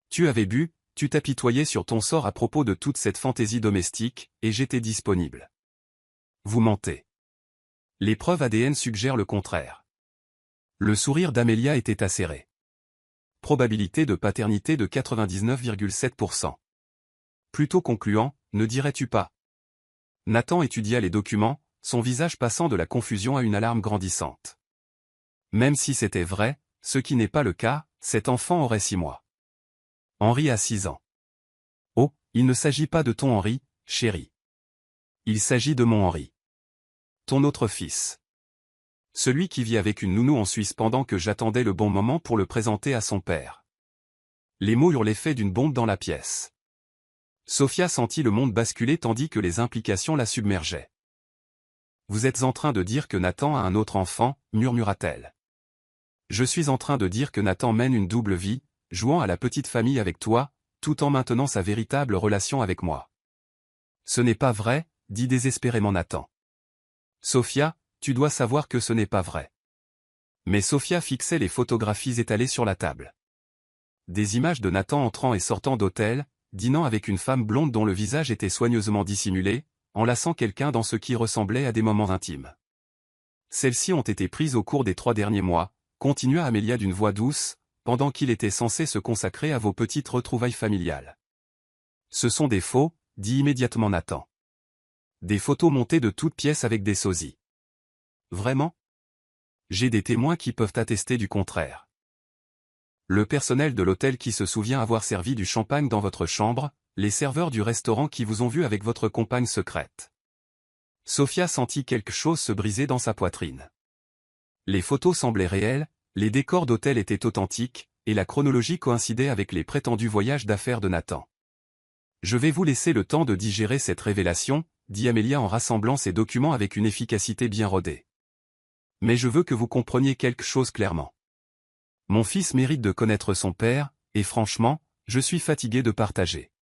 Tu avais bu, tu t'apitoyais sur ton sort à propos de toute cette fantaisie domestique, et j'étais disponible. Vous mentez. Les preuves ADN suggèrent le contraire. Le sourire d'Amelia était acéré. Probabilité de paternité de 99,7%. Plutôt concluant, ne dirais-tu pas? Nathan étudia les documents, son visage passant de la confusion à une alarme grandissante. Même si c'était vrai, ce qui n'est pas le cas, cet enfant aurait 6 mois. Henri a 6 ans. Oh, il ne s'agit pas de ton Henri, chérie. Il s'agit de mon Henri. Ton autre fils. Celui qui vit avec une nounou en Suisse pendant que j'attendais le bon moment pour le présenter à son père. Les mots eurent l'effet d'une bombe dans la pièce. Sophia sentit le monde basculer tandis que les implications la submergeaient. Vous êtes en train de dire que Nathan a un autre enfant, murmura-t-elle. Je suis en train de dire que Nathan mène une double vie, jouant à la petite famille avec toi, tout en maintenant sa véritable relation avec moi. Ce n'est pas vrai, dit désespérément Nathan. Sophia, tu dois savoir que ce n'est pas vrai. Mais Sophia fixait les photographies étalées sur la table. Des images de Nathan entrant et sortant d'hôtel, dînant avec une femme blonde dont le visage était soigneusement dissimulé, enlaçant quelqu'un dans ce qui ressemblait à des moments intimes. Celles-ci ont été prises au cours des 3 derniers mois, continua Amelia d'une voix douce, pendant qu'il était censé se consacrer à vos petites retrouvailles familiales. Ce sont des faux, dit immédiatement Nathan. Des photos montées de toutes pièces avec des sosies. Vraiment? J'ai des témoins qui peuvent attester du contraire. Le personnel de l'hôtel qui se souvient avoir servi du champagne dans votre chambre, les serveurs du restaurant qui vous ont vu avec votre compagne secrète. Sophia sentit quelque chose se briser dans sa poitrine. Les photos semblaient réelles, les décors d'hôtel étaient authentiques, et la chronologie coïncidait avec les prétendus voyages d'affaires de Nathan. Je vais vous laisser le temps de digérer cette révélation, dit Amelia en rassemblant ses documents avec une efficacité bien rodée. Mais je veux que vous compreniez quelque chose clairement. Mon fils mérite de connaître son père, et franchement, je suis fatigué de partager.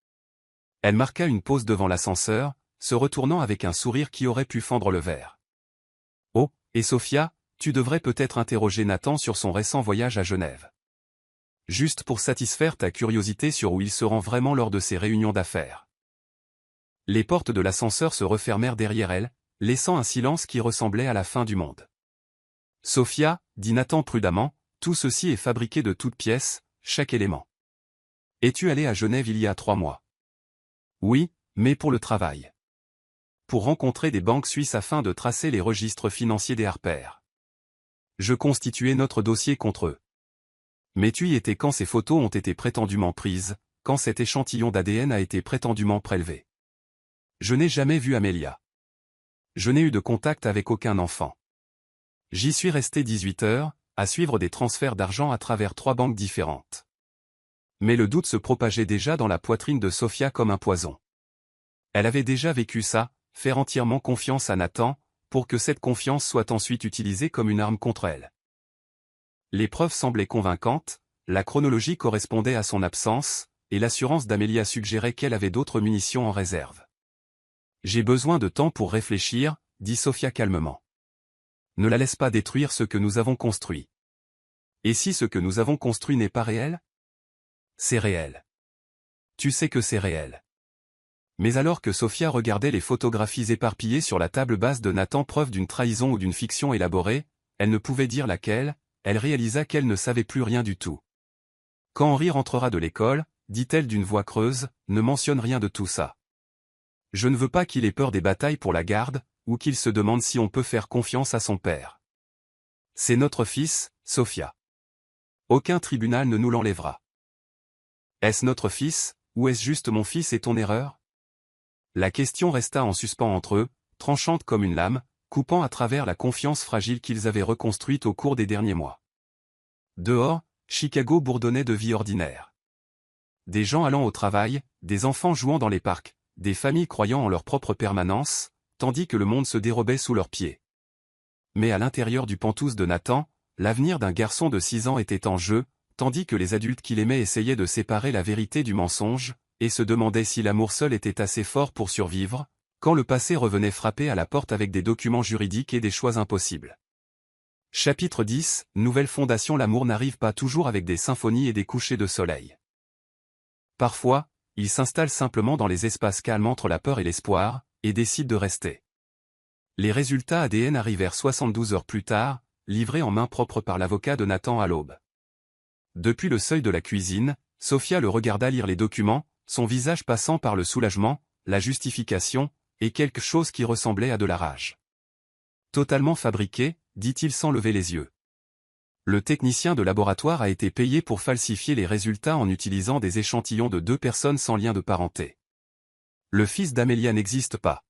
Elle marqua une pause devant l'ascenseur, se retournant avec un sourire qui aurait pu fendre le verre. Oh, et Sophia, tu devrais peut-être interroger Nathan sur son récent voyage à Genève. Juste pour satisfaire ta curiosité sur où il se rend vraiment lors de ses réunions d'affaires. Les portes de l'ascenseur se refermèrent derrière elle, laissant un silence qui ressemblait à la fin du monde. Sophia, dit Nathan prudemment, tout ceci est fabriqué de toutes pièces, chaque élément. Es-tu allé à Genève il y a 3 mois? Oui, mais pour le travail. Pour rencontrer des banques suisses afin de tracer les registres financiers des Harper. Je constituais notre dossier contre eux. Mais tu y étais quand ces photos ont été prétendument prises, quand cet échantillon d'ADN a été prétendument prélevé. Je n'ai jamais vu Amelia. Je n'ai eu de contact avec aucun enfant. J'y suis resté 18 heures, à suivre des transferts d'argent à travers 3 banques différentes. Mais le doute se propageait déjà dans la poitrine de Sophia comme un poison. Elle avait déjà vécu ça, faire entièrement confiance à Nathan, pour que cette confiance soit ensuite utilisée comme une arme contre elle. Les preuves semblaient convaincantes, la chronologie correspondait à son absence, et l'assurance d'Amelia suggérait qu'elle avait d'autres munitions en réserve. J'ai besoin de temps pour réfléchir, dit Sophia calmement. Ne la laisse pas détruire ce que nous avons construit. Et si ce que nous avons construit n'est pas réel? C'est réel. Tu sais que c'est réel. Mais alors que Sophia regardait les photographies éparpillées sur la table basse de Nathan, preuve d'une trahison ou d'une fiction élaborée, elle ne pouvait dire laquelle, elle réalisa qu'elle ne savait plus rien du tout. Quand Henri rentrera de l'école, dit-elle d'une voix creuse, ne mentionne rien de tout ça. Je ne veux pas qu'il ait peur des batailles pour la garde, ou qu'il se demande si on peut faire confiance à son père. C'est notre fils, Sophia. Aucun tribunal ne nous l'enlèvera. Est-ce notre fils, ou est-ce juste mon fils et ton erreur? La question resta en suspens entre eux, tranchante comme une lame, coupant à travers la confiance fragile qu'ils avaient reconstruite au cours des derniers mois. Dehors, Chicago bourdonnait de vie ordinaire. Des gens allant au travail, des enfants jouant dans les parcs, des familles croyant en leur propre permanence, tandis que le monde se dérobait sous leurs pieds. Mais à l'intérieur du pantouse de Nathan, l'avenir d'un garçon de 6 ans était en jeu, tandis que les adultes qu'il aimait essayaient de séparer la vérité du mensonge, et se demandaient si l'amour seul était assez fort pour survivre, quand le passé revenait frapper à la porte avec des documents juridiques et des choix impossibles. Chapitre 10, Nouvelle fondation. L'amour n'arrive pas toujours avec des symphonies et des couchers de soleil. Parfois, il s'installe simplement dans les espaces calmes entre la peur et l'espoir, et décide de rester. Les résultats ADN arrivèrent 72 heures plus tard, livrés en main propre par l'avocat de Nathan à l'aube. Depuis le seuil de la cuisine, Sophia le regarda lire les documents, son visage passant par le soulagement, la justification, et quelque chose qui ressemblait à de la rage. Totalement fabriqué, dit-il sans lever les yeux. Le technicien de laboratoire a été payé pour falsifier les résultats en utilisant des échantillons de 2 personnes sans lien de parenté. Le fils d'Amelia n'existe pas.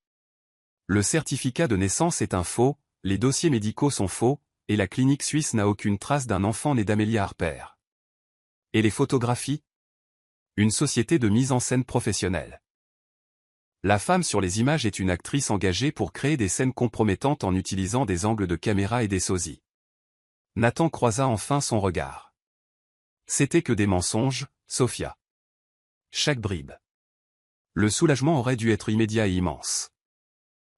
Le certificat de naissance est un faux, les dossiers médicaux sont faux, et la clinique suisse n'a aucune trace d'un enfant né d'Amelia Harper. Et les photographies? Une société de mise en scène professionnelle. La femme sur les images est une actrice engagée pour créer des scènes compromettantes en utilisant des angles de caméra et des sosies. Nathan croisa enfin son regard. C'était que des mensonges, Sophia. Chaque bribe. Le soulagement aurait dû être immédiat et immense.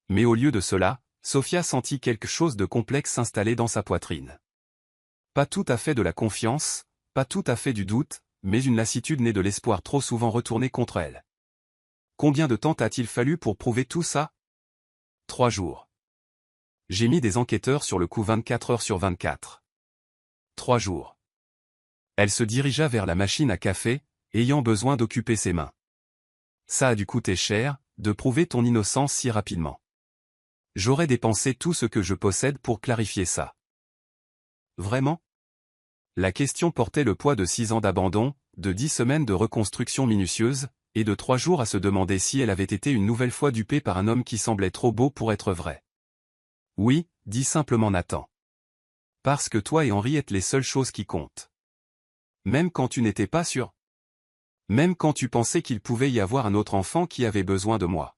Mais au lieu de cela, Sophia sentit quelque chose de complexe s'installer dans sa poitrine. Pas tout à fait de la confiance, pas tout à fait du doute, mais une lassitude née de l'espoir trop souvent retourné contre elle. Combien de temps t'a-t-il fallu pour prouver tout ça? 3 jours. J'ai mis des enquêteurs sur le coup 24 heures sur 24. 3 jours. Elle se dirigea vers la machine à café, ayant besoin d'occuper ses mains. Ça a dû coûter cher, de prouver ton innocence si rapidement. J'aurais dépensé tout ce que je possède pour clarifier ça. Vraiment? La question portait le poids de 6 ans d'abandon, de 10 semaines de reconstruction minutieuse, et de 3 jours à se demander si elle avait été une nouvelle fois dupée par un homme qui semblait trop beau pour être vrai. Oui, dit simplement Nathan. Parce que toi et Henri êtes les seules choses qui comptent. Même quand tu n'étais pas sûr. Même quand tu pensais qu'il pouvait y avoir un autre enfant qui avait besoin de moi.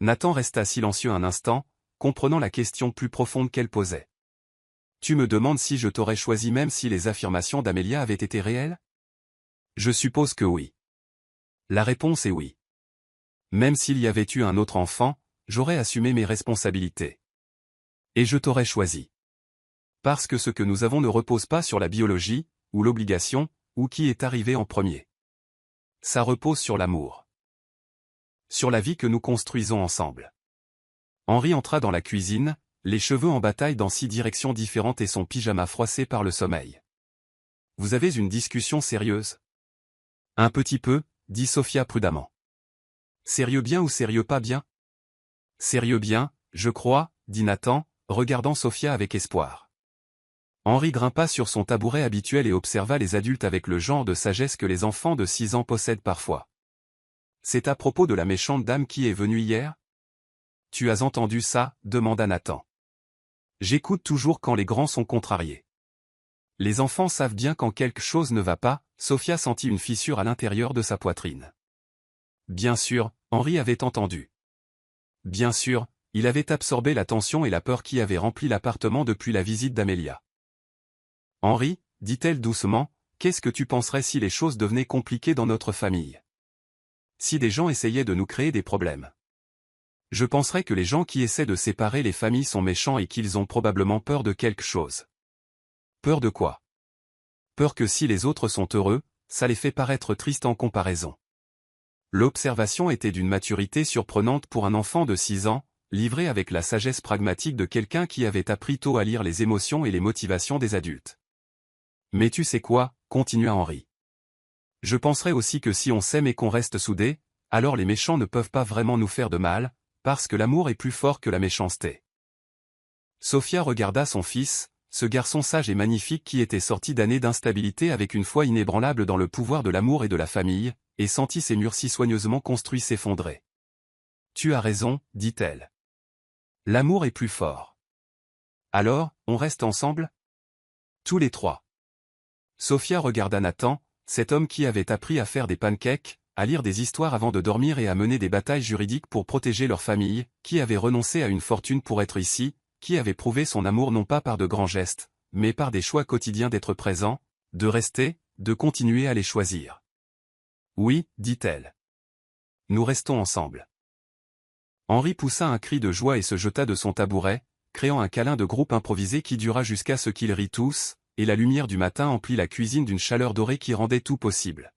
Nathan resta silencieux un instant, comprenant la question plus profonde qu'elle posait. Tu me demandes si je t'aurais choisi même si les affirmations d'Amélia avaient été réelles? Je suppose que oui. La réponse est oui. Même s'il y avait eu un autre enfant, j'aurais assumé mes responsabilités. Et je t'aurais choisi. Parce que ce que nous avons ne repose pas sur la biologie, ou l'obligation, ou qui est arrivé en premier. Ça repose sur l'amour. Sur la vie que nous construisons ensemble. Henri entra dans la cuisine, les cheveux en bataille dans 6 directions différentes et son pyjama froissé par le sommeil. Vous avez une discussion sérieuse? Un petit peu, dit Sophia prudemment. Sérieux bien ou sérieux pas bien? Sérieux bien, je crois, dit Nathan, regardant Sophia avec espoir. Henri grimpa sur son tabouret habituel et observa les adultes avec le genre de sagesse que les enfants de 6 ans possèdent parfois. C'est à propos de la méchante dame qui est venue hier? Tu as entendu ça? Demanda Nathan. J'écoute toujours quand les grands sont contrariés. Les enfants savent bien quand quelque chose ne va pas, Sophia sentit une fissure à l'intérieur de sa poitrine. Bien sûr, Henri avait entendu. Bien sûr, il avait absorbé la tension et la peur qui avaient rempli l'appartement depuis la visite d'Amélia. Henri, dit-elle doucement, qu'est-ce que tu penserais si les choses devenaient compliquées dans notre famille? Si des gens essayaient de nous créer des problèmes. Je penserais que les gens qui essaient de séparer les familles sont méchants et qu'ils ont probablement peur de quelque chose. Peur de quoi? Peur que si les autres sont heureux, ça les fait paraître tristes en comparaison. L'observation était d'une maturité surprenante pour un enfant de 6 ans, livré avec la sagesse pragmatique de quelqu'un qui avait appris tôt à lire les émotions et les motivations des adultes. Mais tu sais quoi, continua Henri. Je penserais aussi que si on s'aime et qu'on reste soudés, alors les méchants ne peuvent pas vraiment nous faire de mal, parce que l'amour est plus fort que la méchanceté. Sophia regarda son fils, ce garçon sage et magnifique qui était sorti d'années d'instabilité avec une foi inébranlable dans le pouvoir de l'amour et de la famille, et sentit ces murs si soigneusement construits s'effondrer. Tu as raison, dit-elle. L'amour est plus fort. Alors, on reste ensemble? Tous les 3. Sophia regarda Nathan, cet homme qui avait appris à faire des pancakes, à lire des histoires avant de dormir et à mener des batailles juridiques pour protéger leur famille, qui avait renoncé à une fortune pour être ici, qui avait prouvé son amour non pas par de grands gestes, mais par des choix quotidiens d'être présent, de rester, de continuer à les choisir. Oui, dit-elle. Nous restons ensemble. Henri poussa un cri de joie et se jeta de son tabouret, créant un câlin de groupe improvisé qui dura jusqu'à ce qu'ils rient tous, et la lumière du matin emplit la cuisine d'une chaleur dorée qui rendait tout possible.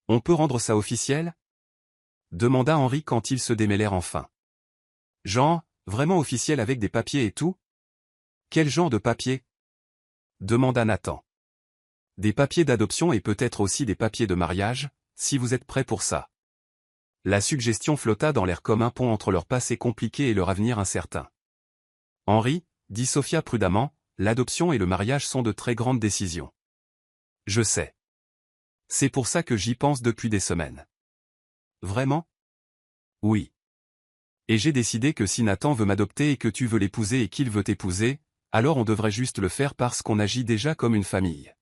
On peut rendre ça officiel? Demanda Henri quand ils se démêlèrent enfin. Genre, vraiment officiel avec des papiers et tout? Quel genre de papier? Demanda Nathan. Des papiers d'adoption et peut-être aussi des papiers de mariage, si vous êtes prêts pour ça. La suggestion flotta dans l'air comme un pont entre leur passé compliqué et leur avenir incertain. Henri, dit Sophia prudemment, l'adoption et le mariage sont de très grandes décisions. Je sais. C'est pour ça que j'y pense depuis des semaines. Vraiment? Oui. Et j'ai décidé que si Nathan veut m'adopter et que tu veux l'épouser et qu'il veut t'épouser, alors on devrait juste le faire parce qu'on agit déjà comme une famille.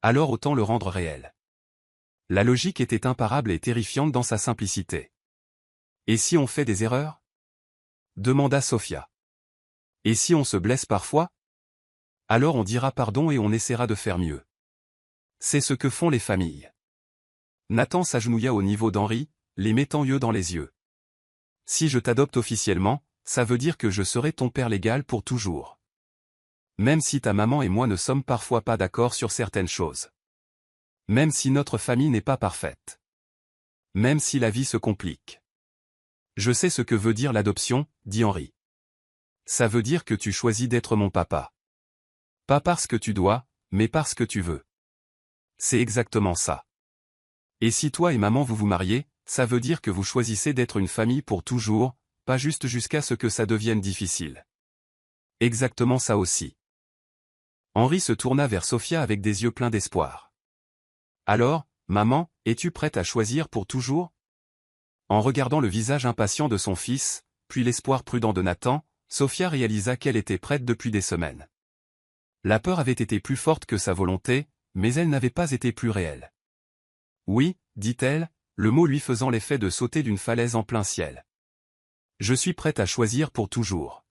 Alors autant le rendre réel. La logique était imparable et terrifiante dans sa simplicité. Et si on fait des erreurs? Demanda Sophia. Et si on se blesse parfois? Alors on dira pardon et on essaiera de faire mieux. C'est ce que font les familles. Nathan s'agenouilla au niveau d'Henri, les mettant yeux dans les yeux. Si je t'adopte officiellement, ça veut dire que je serai ton père légal pour toujours. Même si ta maman et moi ne sommes parfois pas d'accord sur certaines choses. Même si notre famille n'est pas parfaite. Même si la vie se complique. Je sais ce que veut dire l'adoption, dit Henri. Ça veut dire que tu choisis d'être mon papa. Pas parce que tu dois, mais parce que tu veux. C'est exactement ça. Et si toi et maman vous vous mariez, ça veut dire que vous choisissez d'être une famille pour toujours, pas juste jusqu'à ce que ça devienne difficile. Exactement ça aussi. Henri se tourna vers Sophia avec des yeux pleins d'espoir. Alors, maman, es-tu prête à choisir pour toujours? En regardant le visage impatient de son fils, puis l'espoir prudent de Nathan, Sophia réalisa qu'elle était prête depuis des semaines. La peur avait été plus forte que sa volonté, mais elle n'avait pas été plus réelle. Oui, dit-elle, le mot lui faisant l'effet de sauter d'une falaise en plein ciel. Je suis prête à choisir pour toujours.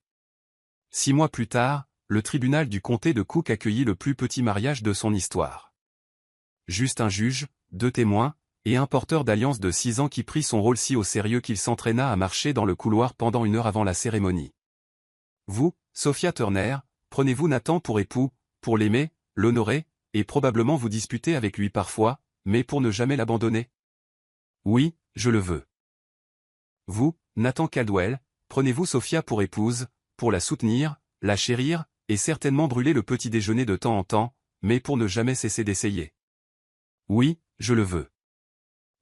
6 mois plus tard, le tribunal du comté de Cook accueillit le plus petit mariage de son histoire. Juste un juge, 2 témoins, et un porteur d'alliance de 6 ans qui prit son rôle si au sérieux qu'il s'entraîna à marcher dans le couloir pendant 1 heure avant la cérémonie. Vous, Sophia Turner, prenez-vous Nathan pour époux, pour l'aimer, l'honorer, et probablement vous disputer avec lui parfois, mais pour ne jamais l'abandonner? Oui, je le veux. Vous, Nathan Caldwell, prenez-vous Sophia pour épouse, pour la soutenir, la chérir, et certainement brûler le petit déjeuner de temps en temps, mais pour ne jamais cesser d'essayer? Oui, je le veux.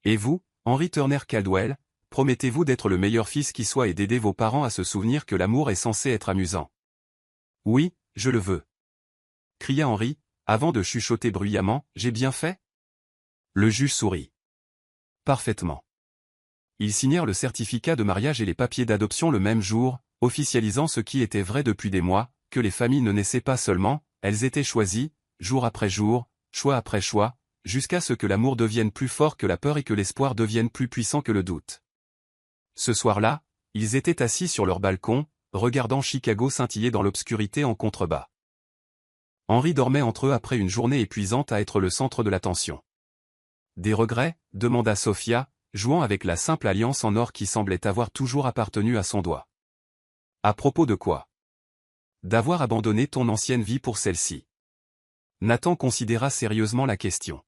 Et vous, Henry Turner Caldwell, promettez-vous d'être le meilleur fils qui soit et d'aider vos parents à se souvenir que l'amour est censé être amusant? Oui, je le veux. Cria Henry, avant de chuchoter bruyamment, j'ai bien fait? Le juge sourit. Parfaitement. Ils signèrent le certificat de mariage et les papiers d'adoption le même jour, officialisant ce qui était vrai depuis des mois, que les familles ne naissaient pas seulement, elles étaient choisies, jour après jour, choix après choix, jusqu'à ce que l'amour devienne plus fort que la peur et que l'espoir devienne plus puissant que le doute. Ce soir-là, ils étaient assis sur leur balcon, regardant Chicago scintiller dans l'obscurité en contrebas. Henry dormait entre eux après une journée épuisante à être le centre de l'attention. Des regrets? Demanda Sophia, jouant avec la simple alliance en or qui semblait avoir toujours appartenu à son doigt. À propos de quoi? D'avoir abandonné ton ancienne vie pour celle-ci. Nathan considéra sérieusement la question.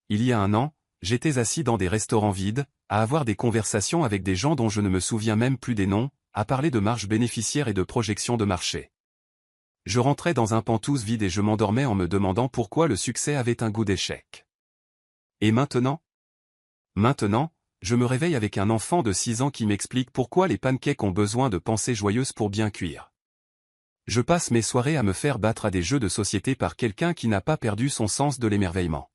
Il y a 1 an, j'étais assis dans des restaurants vides, à avoir des conversations avec des gens dont je ne me souviens même plus des noms, à parler de marges bénéficiaires et de projections de marché. Je rentrais dans un pantouse vide et je m'endormais en me demandant pourquoi le succès avait un goût d'échec. Et maintenant? Maintenant, je me réveille avec un enfant de 6 ans qui m'explique pourquoi les pancakes ont besoin de pensées joyeuses pour bien cuire. Je passe mes soirées à me faire battre à des jeux de société par quelqu'un qui n'a pas perdu son sens de l'émerveillement.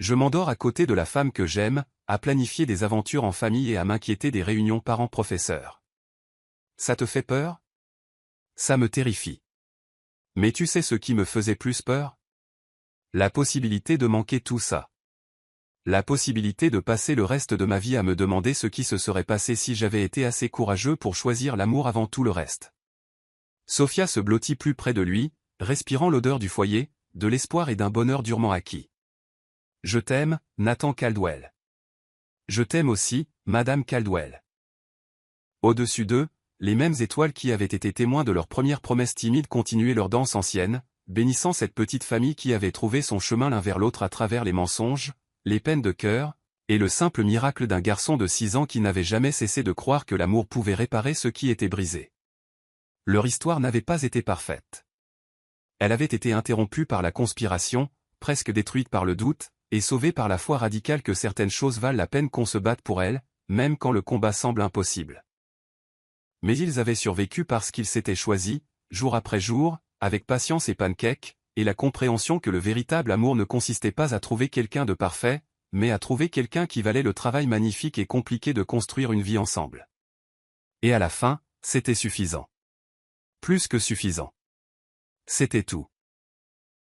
Je m'endors à côté de la femme que j'aime, à planifier des aventures en famille et à m'inquiéter des réunions parents-professeurs. Ça te fait peur? Ça me terrifie. Mais tu sais ce qui me faisait plus peur? La possibilité de manquer tout ça. La possibilité de passer le reste de ma vie à me demander ce qui se serait passé si j'avais été assez courageux pour choisir l'amour avant tout le reste. Sophia se blottit plus près de lui, respirant l'odeur du foyer, de l'espoir et d'un bonheur durement acquis. Je t'aime, Nathan Caldwell. Je t'aime aussi, Madame Caldwell. Au-dessus d'eux, les mêmes étoiles qui avaient été témoins de leur première promesse timide continuaient leur danse ancienne, bénissant cette petite famille qui avait trouvé son chemin l'un vers l'autre à travers les mensonges, les peines de cœur, et le simple miracle d'un garçon de 6 ans qui n'avait jamais cessé de croire que l'amour pouvait réparer ce qui était brisé. Leur histoire n'avait pas été parfaite. Elle avait été interrompue par la conspiration, presque détruite par le doute, et sauvée par la foi radicale que certaines choses valent la peine qu'on se batte pour elles, même quand le combat semble impossible. Mais ils avaient survécu parce qu'ils s'étaient choisis, jour après jour, avec patience et pancakes, et la compréhension que le véritable amour ne consistait pas à trouver quelqu'un de parfait, mais à trouver quelqu'un qui valait le travail magnifique et compliqué de construire une vie ensemble. Et à la fin, c'était suffisant. Plus que suffisant. C'était tout.